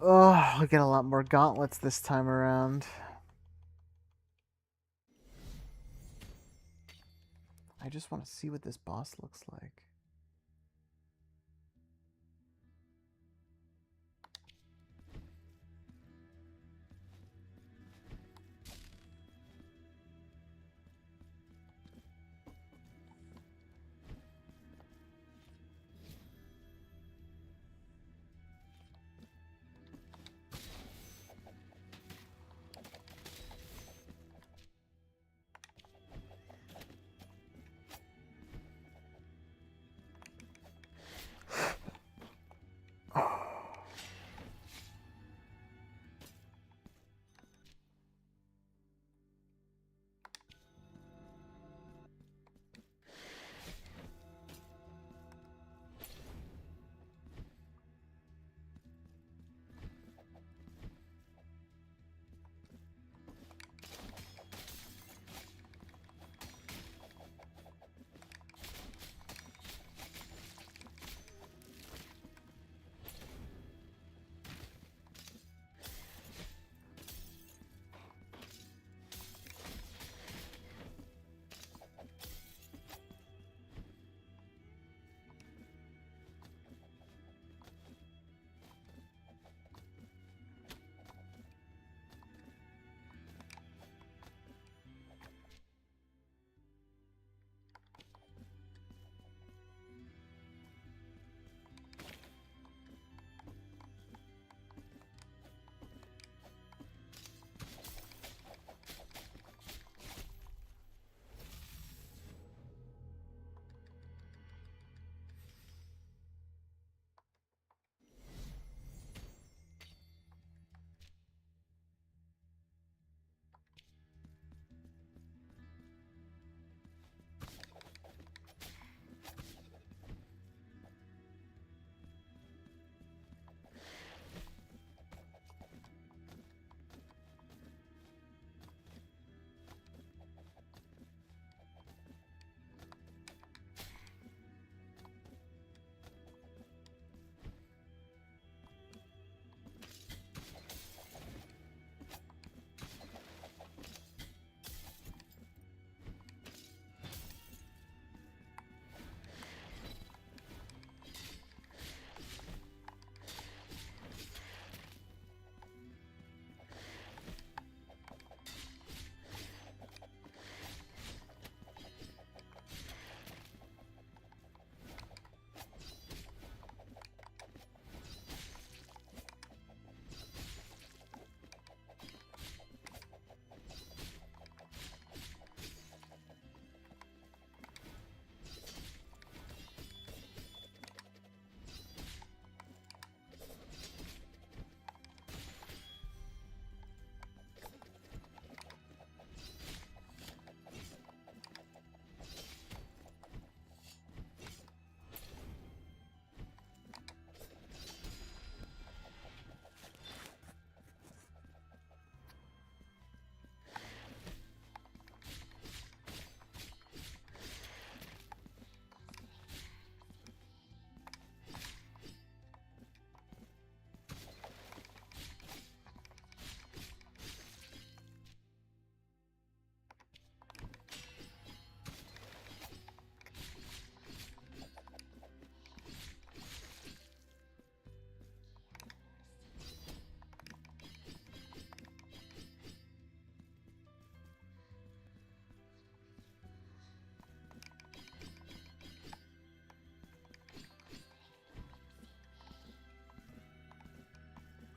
Oh, I get a lot more gauntlets this time around. I just want to see what this boss looks like.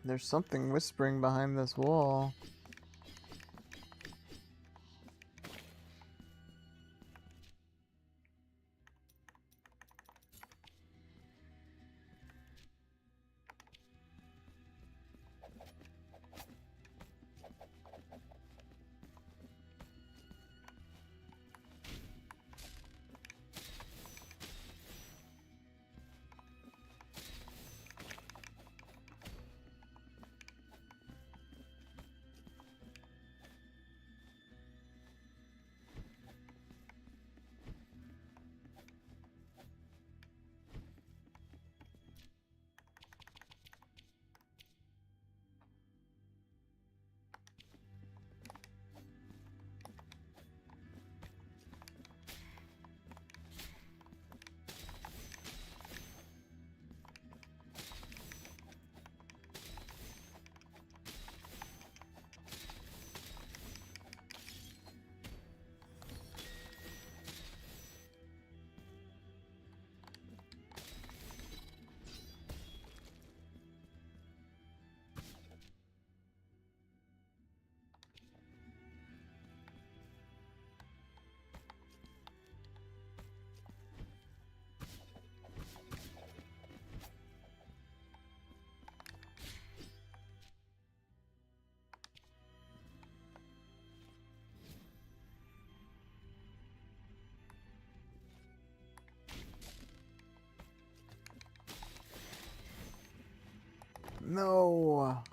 There's something whispering behind this wall. No.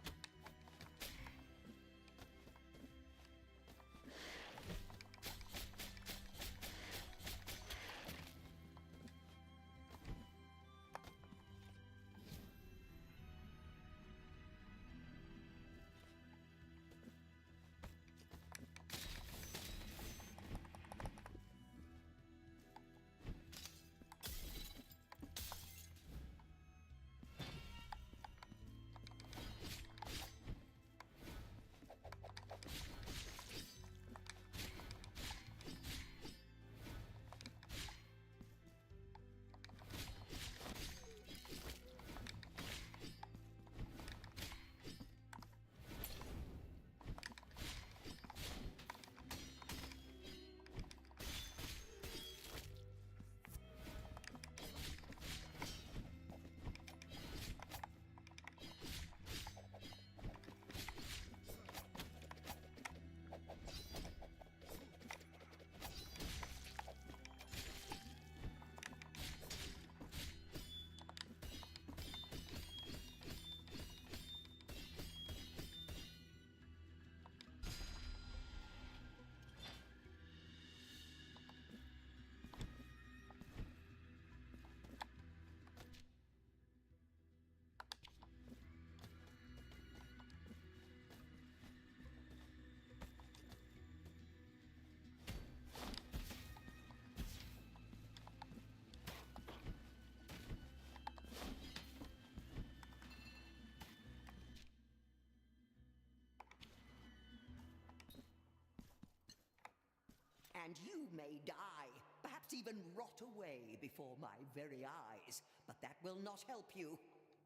And you may die, perhaps even rot away before my very eyes. But that will not help you.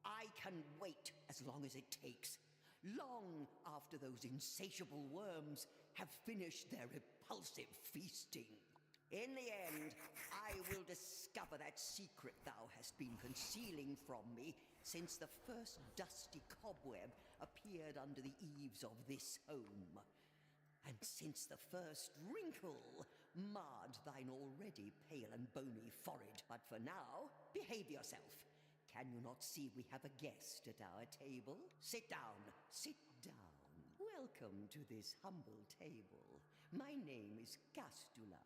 I can wait as long as it takes. Long after those insatiable worms have finished their repulsive feasting. In the end, I will discover that secret thou hast been concealing from me since the first dusty cobweb appeared under the eaves of this home. And since the first wrinkle marred thine already pale and bony forehead. But for now, behave yourself. Can you not see we have a guest at our table? Sit down, sit down. Welcome to this humble table. My name is Castula,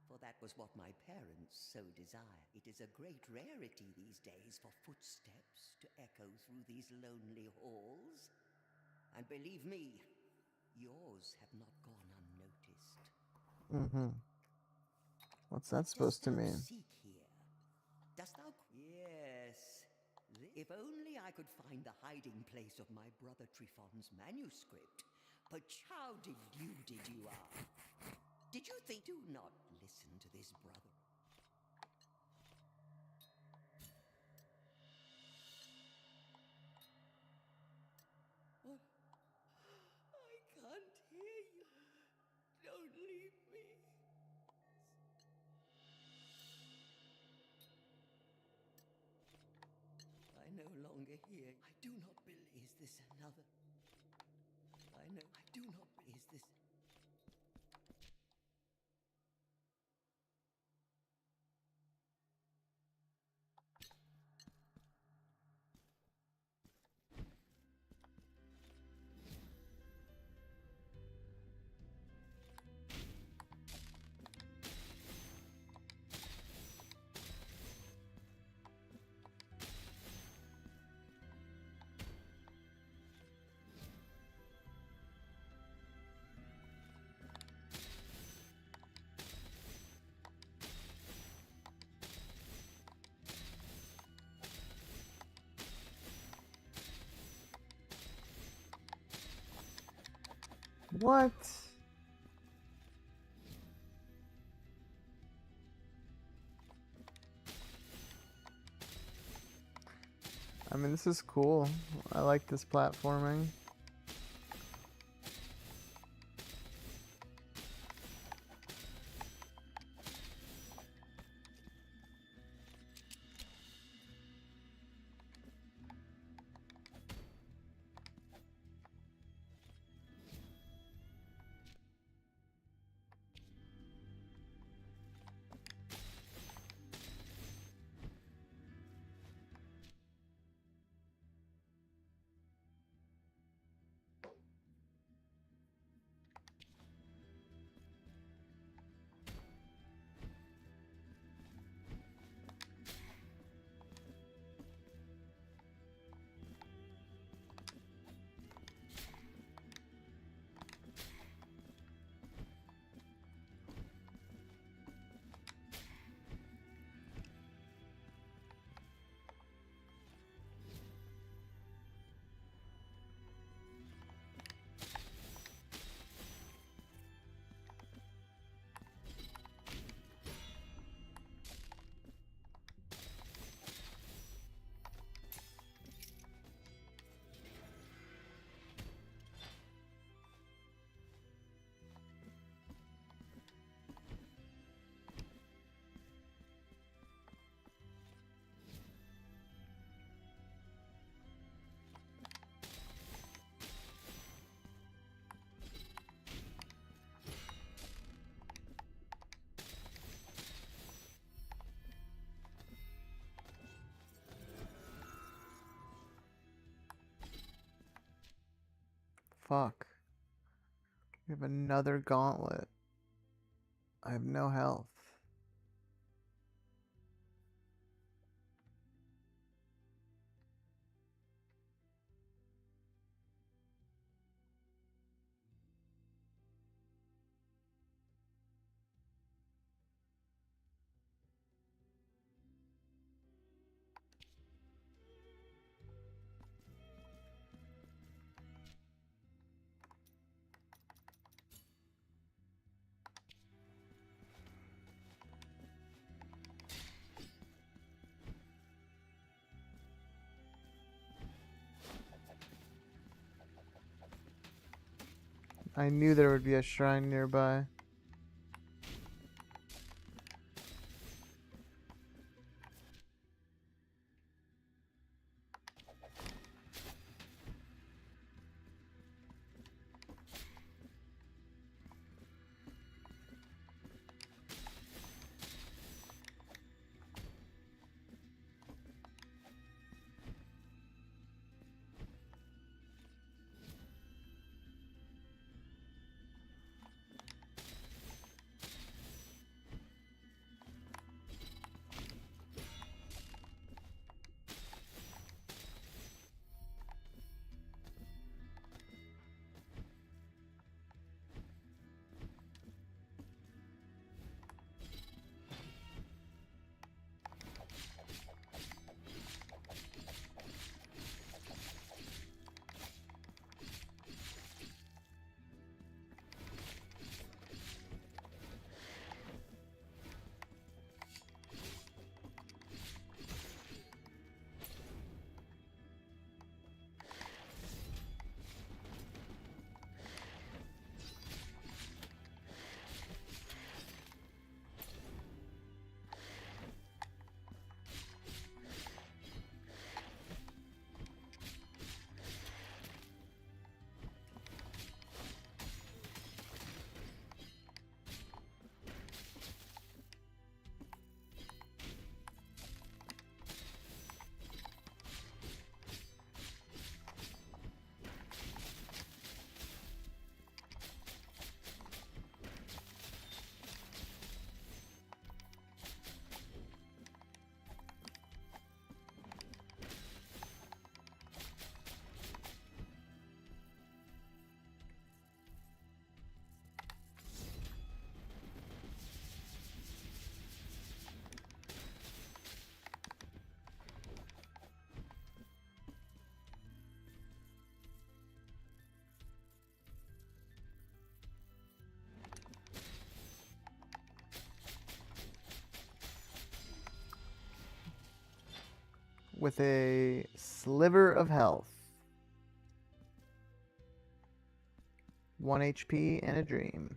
for that was what my parents so desired. It is a great rarity these days for footsteps to echo through these lonely halls. And believe me, yours have not gone unnoticed. What's that supposed to mean? Seek here? Dost thou? Yes. If only I could find the hiding place of my brother Trifon's manuscript. But how deluded you are. Did you think? Do not listen to this brother. leave me. I no longer hear. I do not believe. Is this another? I know. I do not. Is this? What? I mean, this is cool. I like this platforming. Fuck. We have another gauntlet. I have no health. I knew there would be a shrine nearby. with a sliver of health. 1 HP and a dream.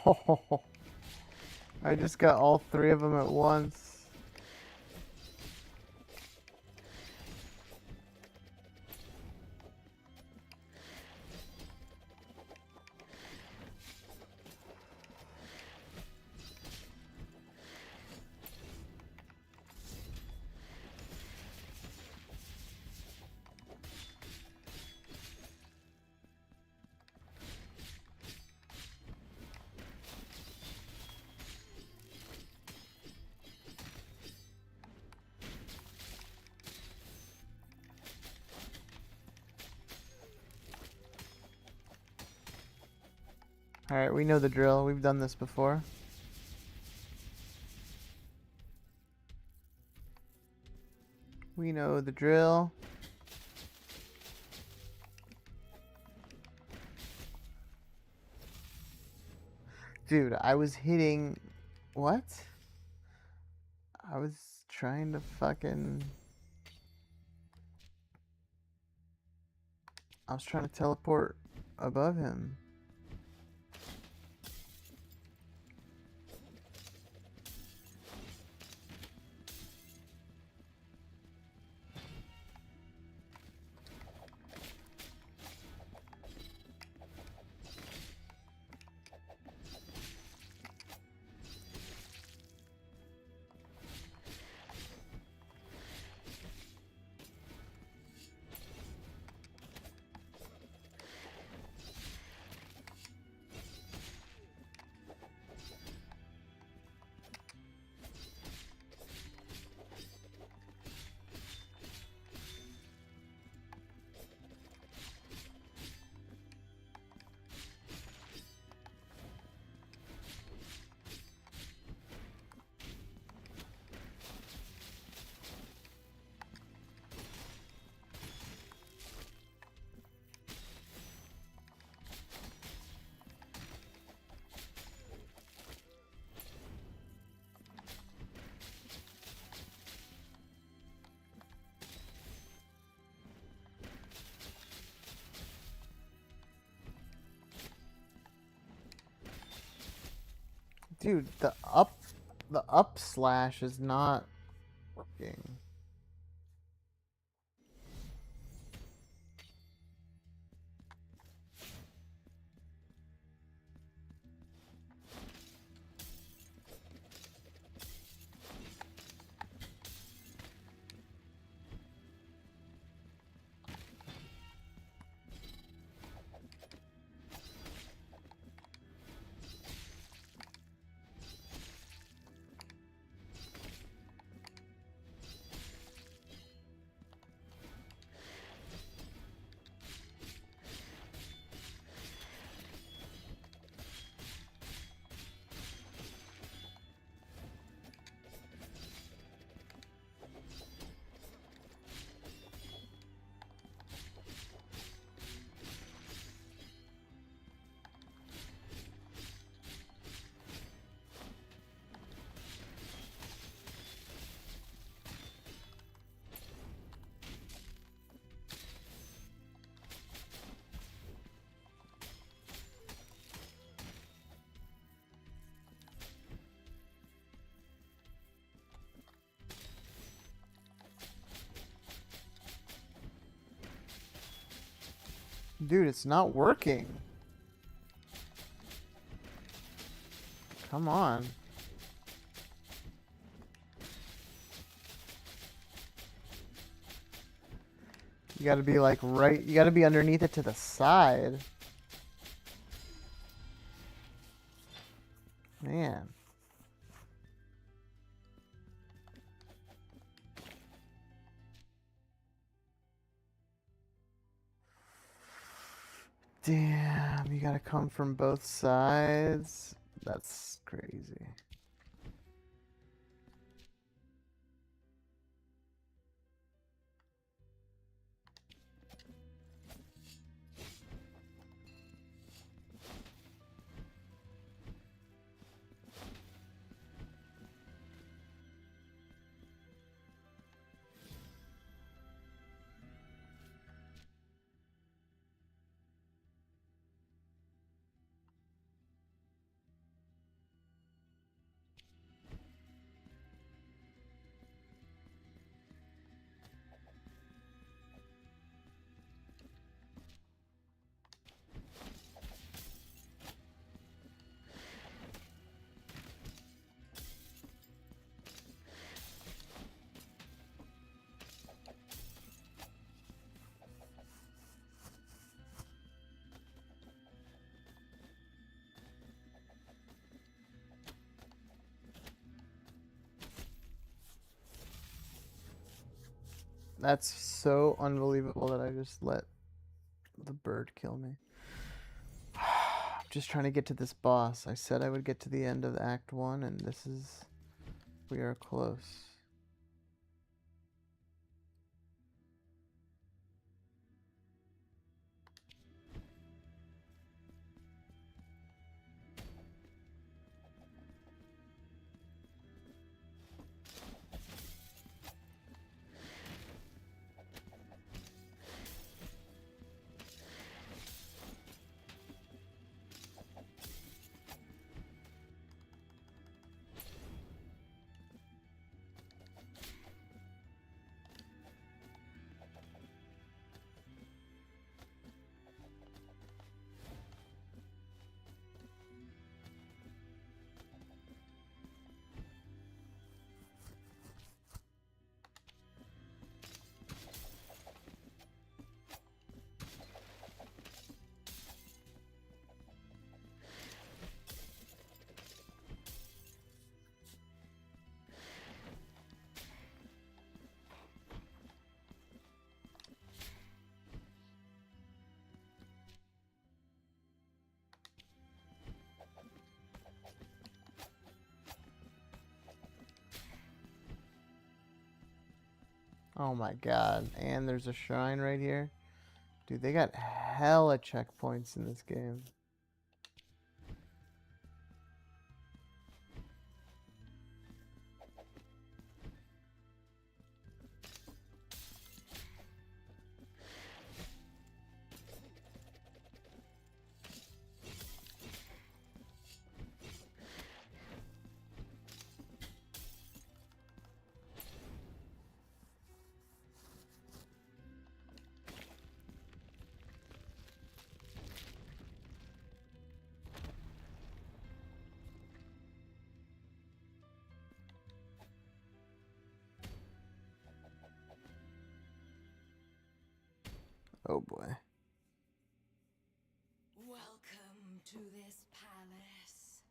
Oh, I just got all 3 of them at once. Alright, we know the drill. We've done this before. We know the drill. Dude, I was hitting... What? I was trying to fucking... I was trying to teleport above him. Dude, the up slash is not working. Dude, it's not working. Come on. You gotta be like right, you gotta be underneath it to the side. Man. Damn, you gotta come from both sides. That's crazy. That's so unbelievable that I just let the bird kill me. I'm just trying to get to this boss. I said I would get to the end of Act 1, and this is... We are close. Oh my god. And there's a shrine right here. Dude, they got hella checkpoints in this game. Oh boy. Welcome to this palace.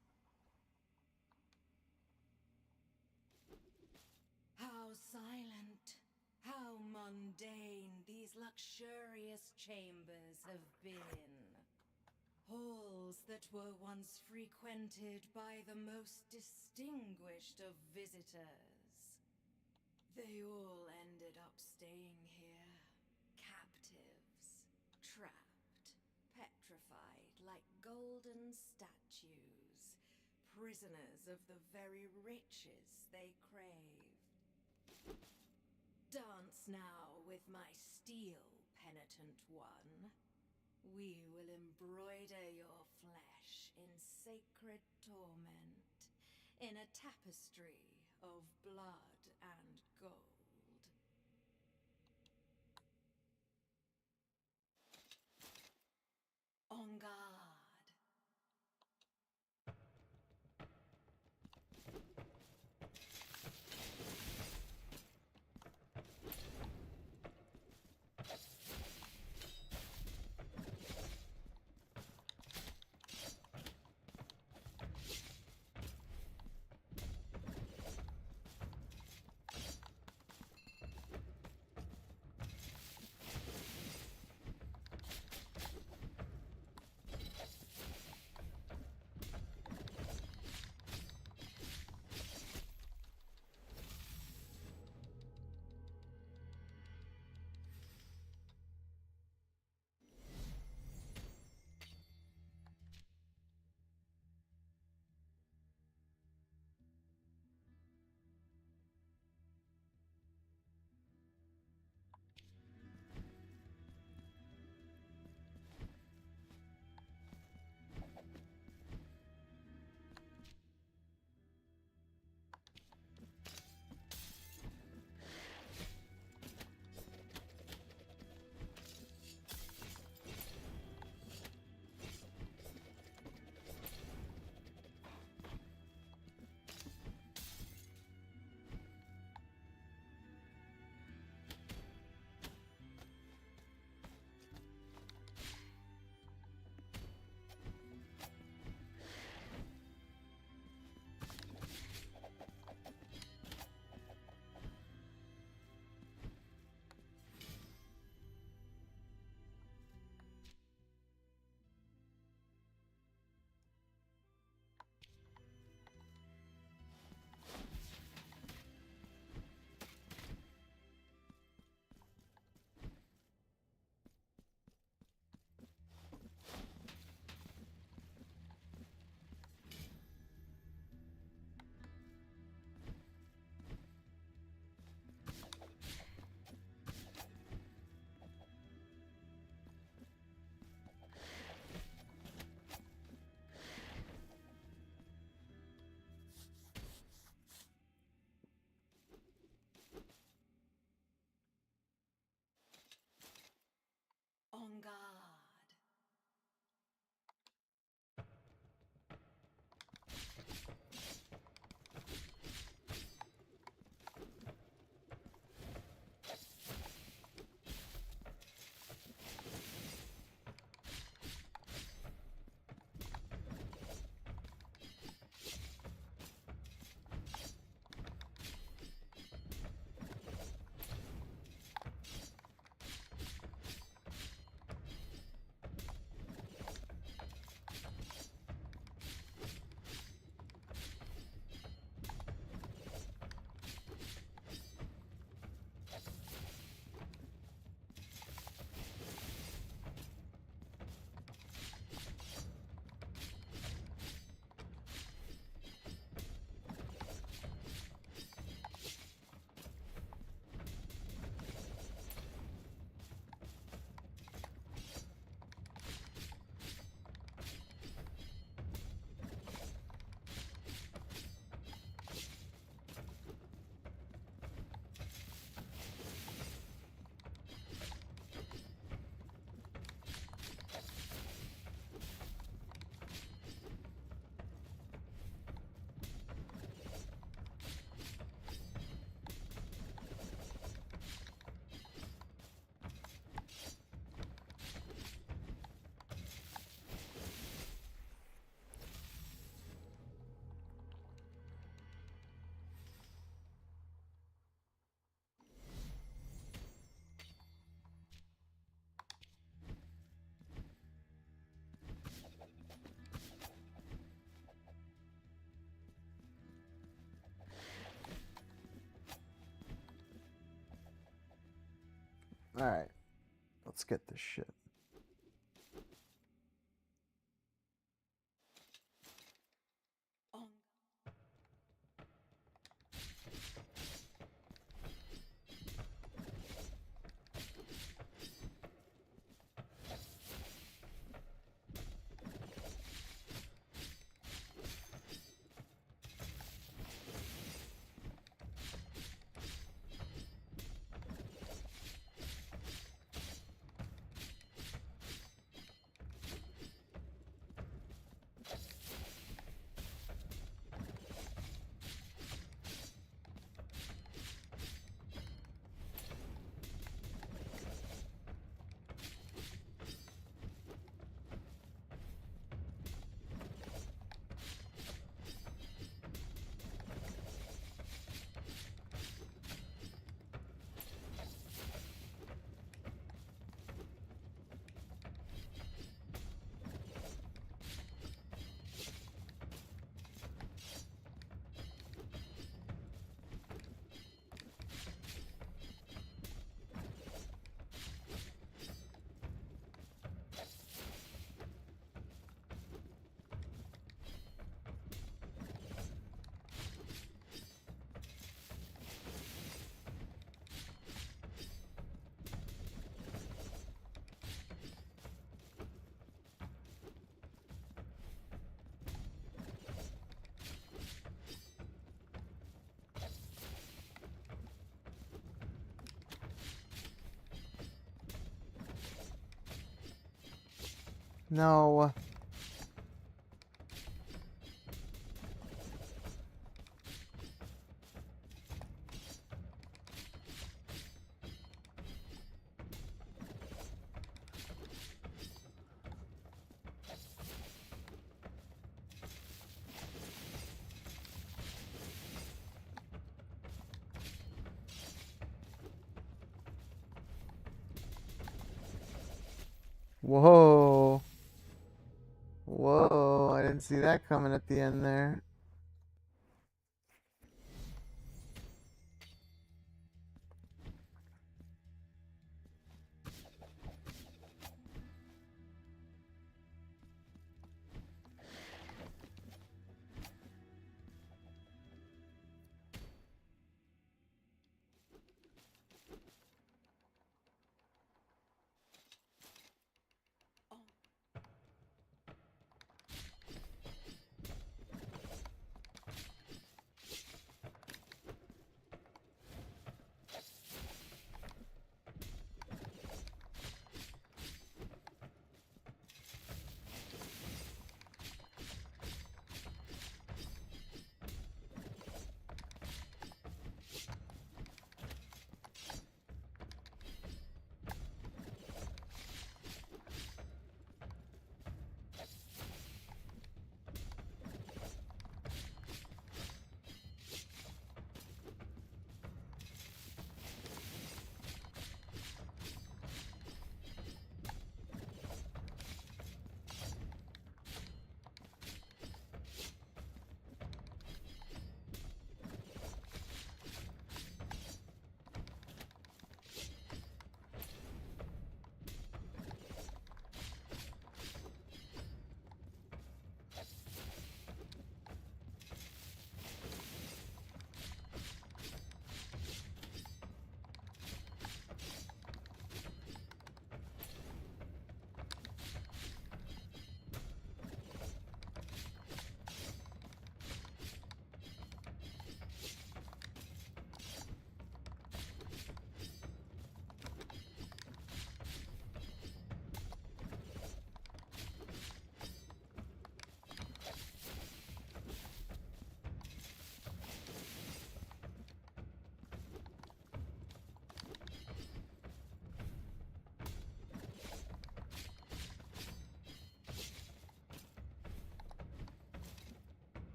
How silent, how mundane these luxurious chambers have been. Halls that were once frequented by the most distinguished of visitors. They all ended up staying here, captives, trapped, petrified like golden statues, prisoners of the very riches they crave. Dance now with my steel, penitent one. We will embroider your flesh in sacred torment, in a tapestry of blood and gold. Alright. Let's get this shit. No. Whoa. Whoa, I didn't see that coming at the end there.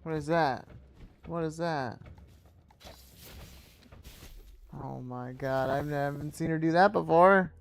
What is that? What is that? Oh my god, I haven't seen her do that before.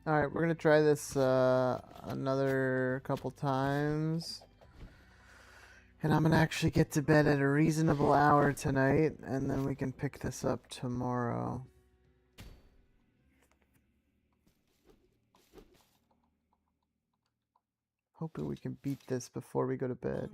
Alright, we're gonna try this another couple times. And I'm gonna actually get to bed at a reasonable hour tonight, and then we can pick this up tomorrow. Hoping we can beat this before we go to bed.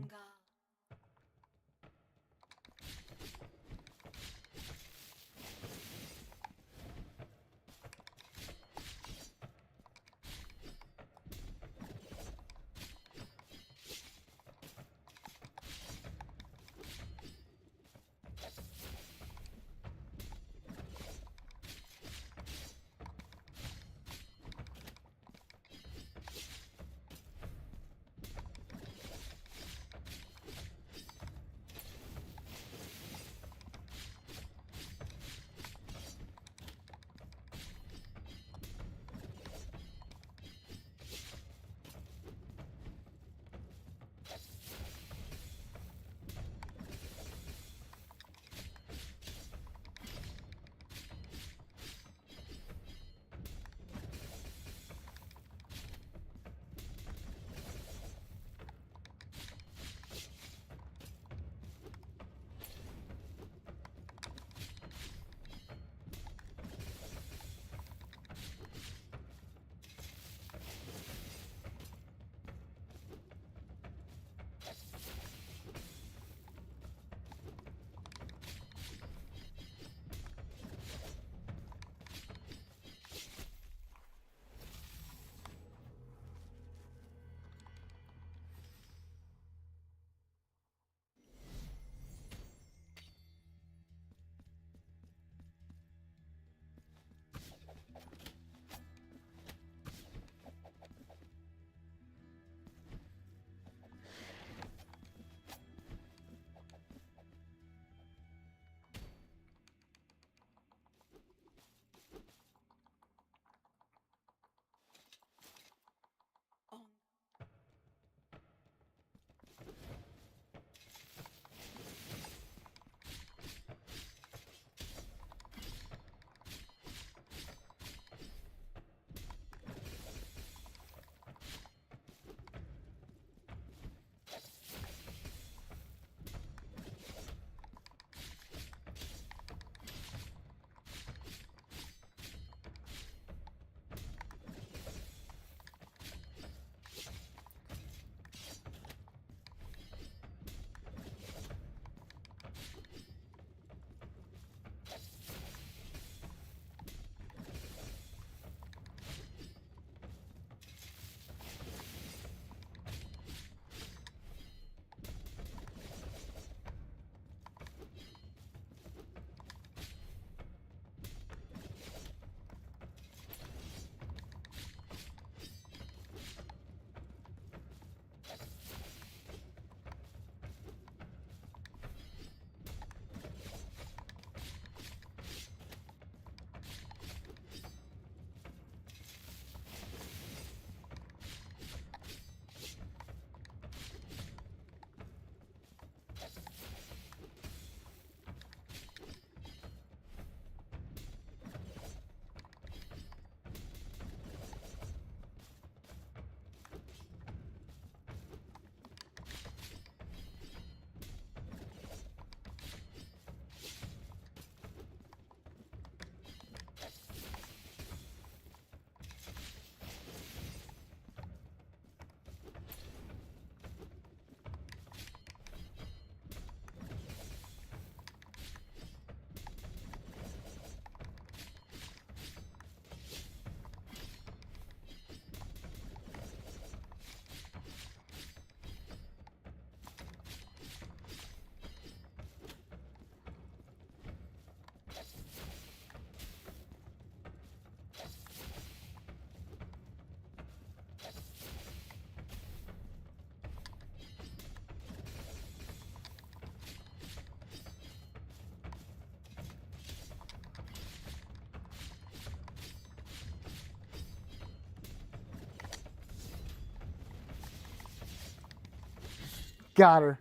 Got her.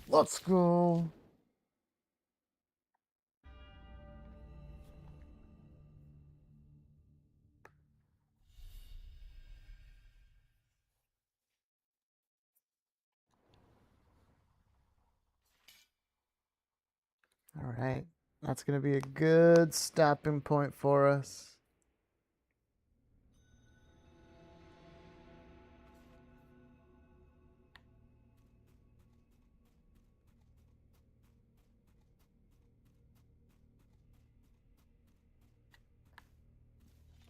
Let's go. All right. That's going to be a good stopping point for us.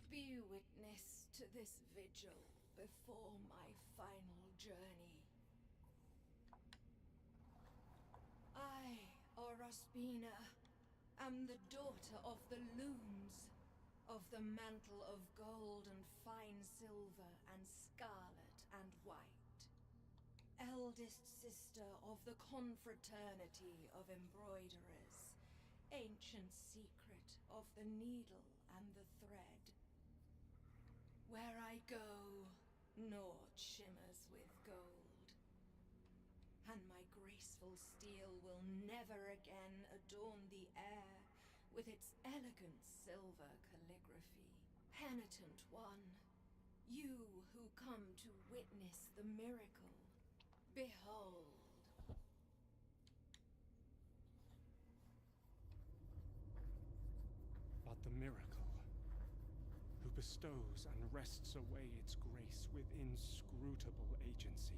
Be witness to this vigil before my final journey. I, Orospina, am the daughter of the looms, of the mantle of gold and fine silver and scarlet and white. Eldest sister of the confraternity of embroiderers, ancient secret of the needle and the thread. Where I go, naught shimmers with gold. And my graceful steel will never again adorn the air with its elegant silver calligraphy. Penitent one, you who come to witness the miracle, behold. But the miracle, who bestows and wrests away its grace with inscrutable agency,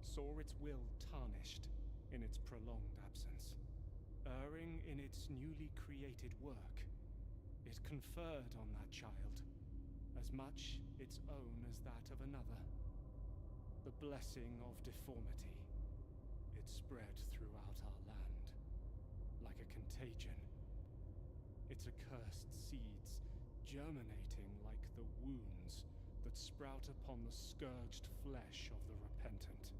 saw its will tarnished in its prolonged absence. Erring in its newly created work, it conferred on that child as much its own as that of another. The blessing of deformity. It spread throughout our land, like a contagion. Its accursed seeds germinating like the wounds that sprout upon the scourged flesh of the repentant.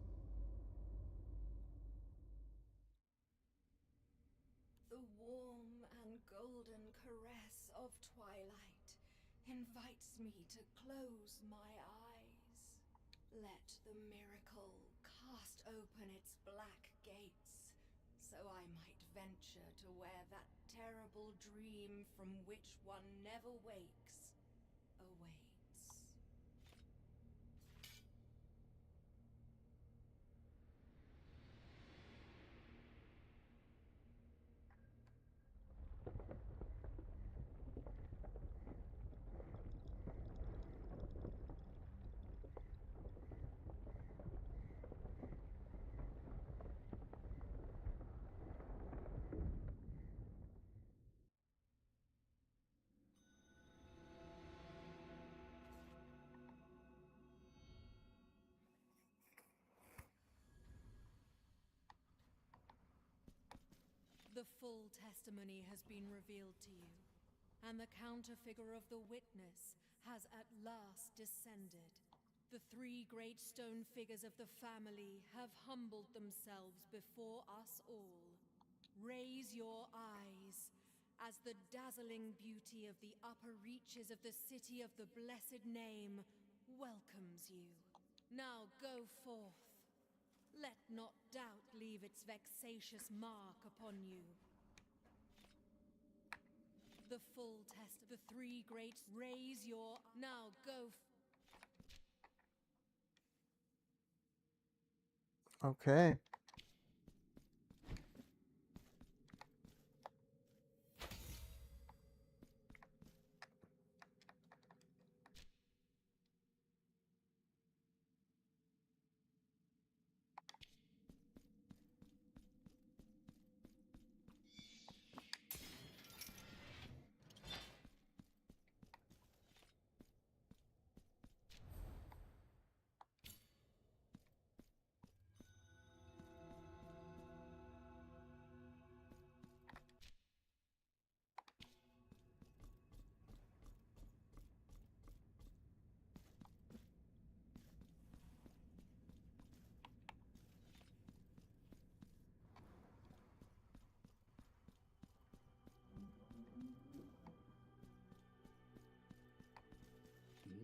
The warm and golden caress of twilight invites me to close my eyes. Let the miracle cast open its black gates, so I might venture to where that terrible dream from which one never wakes awaits. The full testimony has been revealed to you, and the counterfigure of the witness has at last descended. The three great stone figures of the family have humbled themselves before us all. Raise your eyes as the dazzling beauty of the upper reaches of the city of the blessed name welcomes you. Now go forth. Let not doubt leave its vexatious mark upon you. The full test, the three great, raise your, now go. Okay.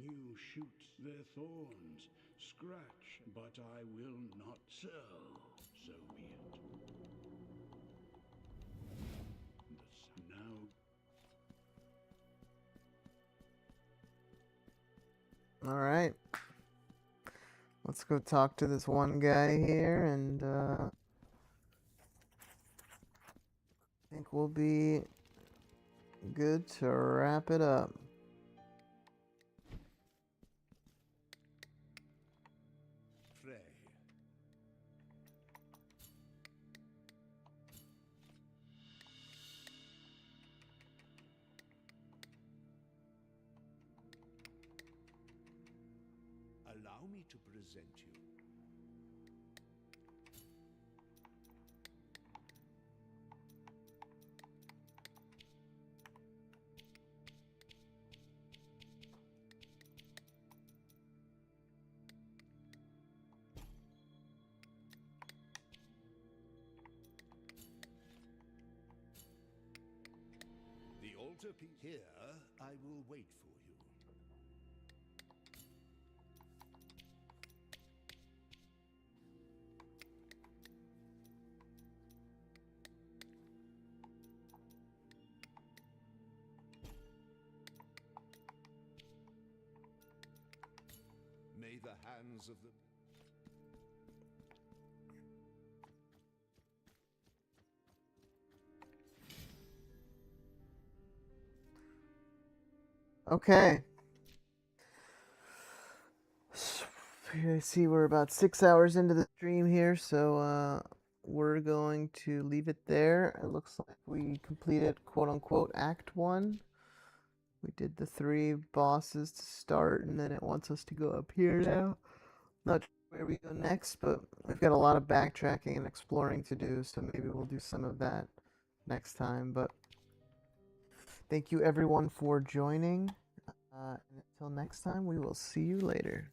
New shoots their thorns, scratch, but I will not sell. So be it. Now. All right. Let's go talk to this one guy here and think we'll be good to wrap it up. Frey. Allow me to present you. The altarpiece. Here, I will wait for you. May the hands of the... Okay. I see we're about 6 hours into the stream here, so we're going to leave it there. It looks like we completed, quote-unquote, Act 1. We did the 3 bosses to start, and then it wants us to go up here now. Not sure where we go next, but we've got a lot of backtracking and exploring to do, so maybe we'll do some of that next time. But thank you everyone for joining. And until next time, we will see you later.